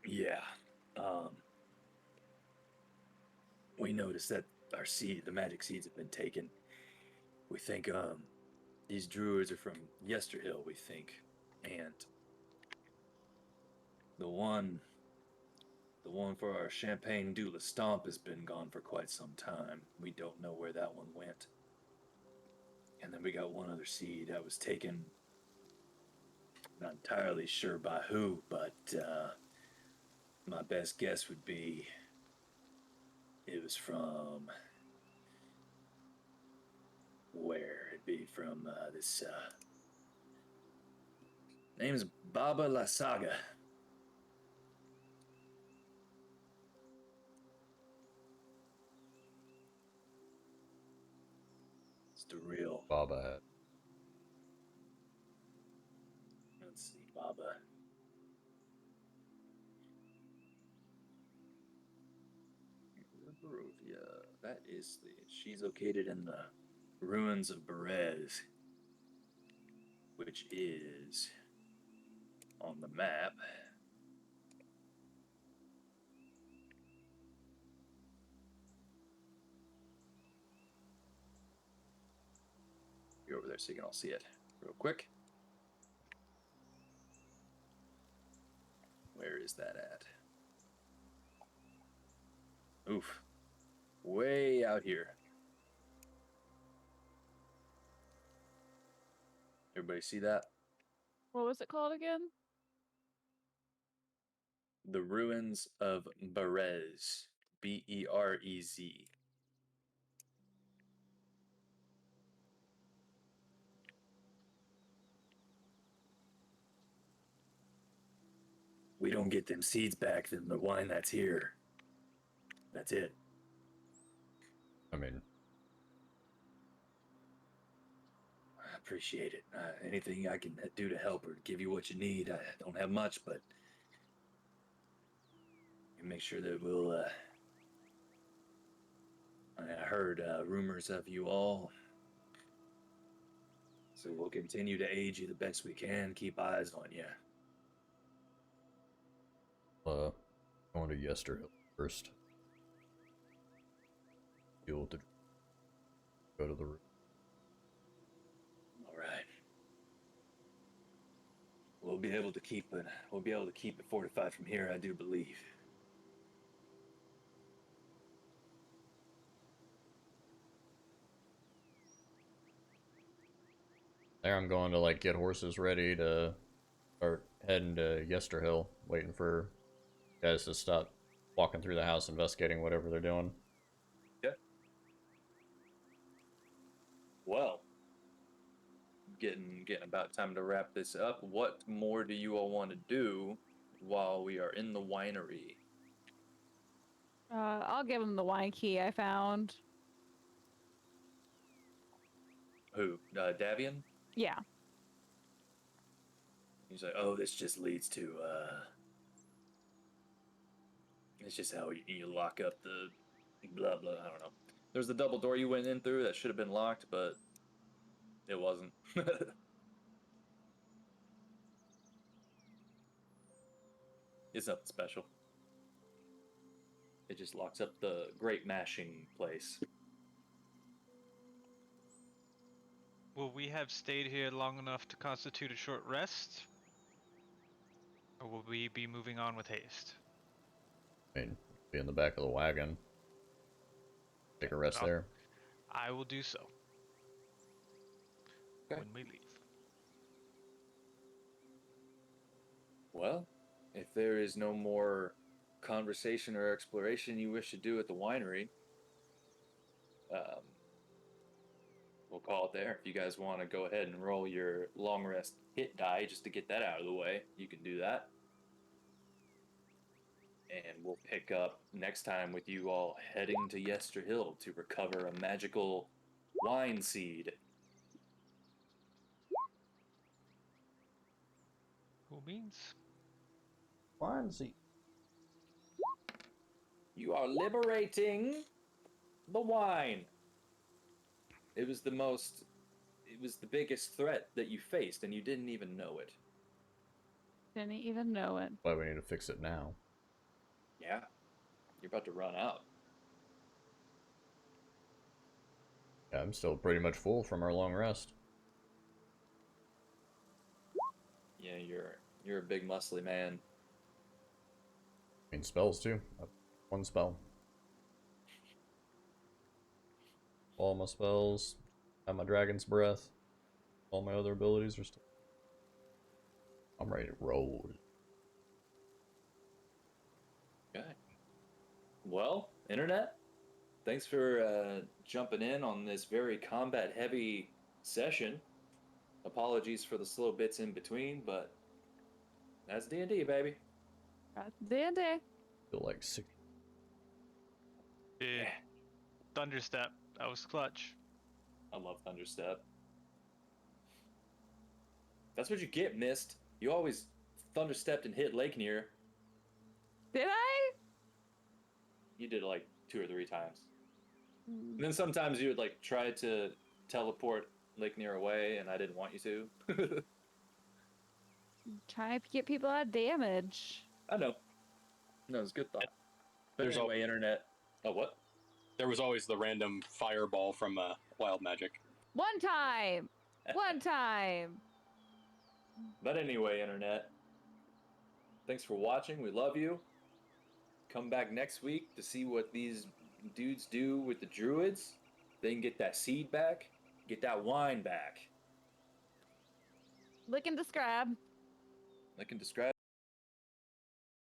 Yeah. We noticed that our seed, the magic seeds, have been taken. We think these druids are from Yesterhill, we think. And the one for our Champagne du La Stomp has been gone for quite some time. We don't know where that one went. And then we got one other seed that was taken. Not entirely sure by who, but my best guess would be it was from where? It'd be from this name's Baba La Saga. the real. Baba. Let's see, Baba. Barovia. That is she's located in the ruins of Berez, which is on the map. You're over there so you can all see it real quick. Where is that at? Oof. Way out here. Everybody see that? What was it called again? The ruins of Berez. Berez. We don't get them seeds back, then the wine that's here. That's it. I mean, I appreciate it. Anything I can do to help or give you what you need. I don't have much, but make sure that we'll. I heard rumors of you all, so we'll continue to aid you the best we can. Keep eyes on you. going to Yesterhill first. You'll go to the room. All right. We'll be able to keep it. We'll be able to keep it fortified from here, I do believe. There, I'm going to like get horses ready to start heading to Yesterhill, waiting for guys to stop walking through the house, investigating whatever they're doing. Yeah. Well, getting about time to wrap this up. What more do you all want to do while we are in the winery? I'll give him the wine key I found. Who? Davian? Yeah. He's like, oh, this just leads to, it's just how you lock up the blah, blah, I don't know. There's the double door you went in through that should have been locked, but it wasn't. It's nothing special. It just locks up the grape mashing place. Will we have stayed here long enough to constitute a short rest? Or will we be moving on with haste? I mean, be in the back of the wagon. Take a rest there. I will do so. Okay. When we leave. Well, if there is no more conversation or exploration you wish to do at the winery, we'll call it there. If you guys want to go ahead and roll your long rest hit die just to get that out of the way, you can do that. And we'll pick up next time with you all heading to Yesterhill to recover a magical wine seed. Cool beans. Swansea. You are liberating the wine. It was the biggest threat that you faced, and you didn't even know it. Didn't even know it. Why we need to fix it now? Yeah, you're about to run out. Yeah, I'm still pretty much full from our long rest. Yeah, you're a big muscly man. I mean, spells too. One spell. All my spells. Got my dragon's breath. All my other abilities are still. I'm ready to roll. Okay. Well, Internet, thanks for jumping in on this very combat-heavy session. Apologies for the slow bits in between, but that's D&D, baby. That's D&D. Feel like 6. Dude, Thunderstep. That was clutch. I love Thunderstep. That's what you get, Mist. You always Thunderstepped and hit Lake Near. Did I? You did it like 2 or 3 times. And then sometimes you would like try to teleport Lake Near away, and I didn't want you to. Trying to get people out of damage. I know. No, it's a good thought. But There's anyway, internet. Oh, what? There was always the random fireball from Wild Magic. One time! One time! But anyway, internet. Thanks for watching. We love you. Come back next week to see what these dudes do with the druids. They can get that seed back, get that wine back. Lick and describe. They can describe.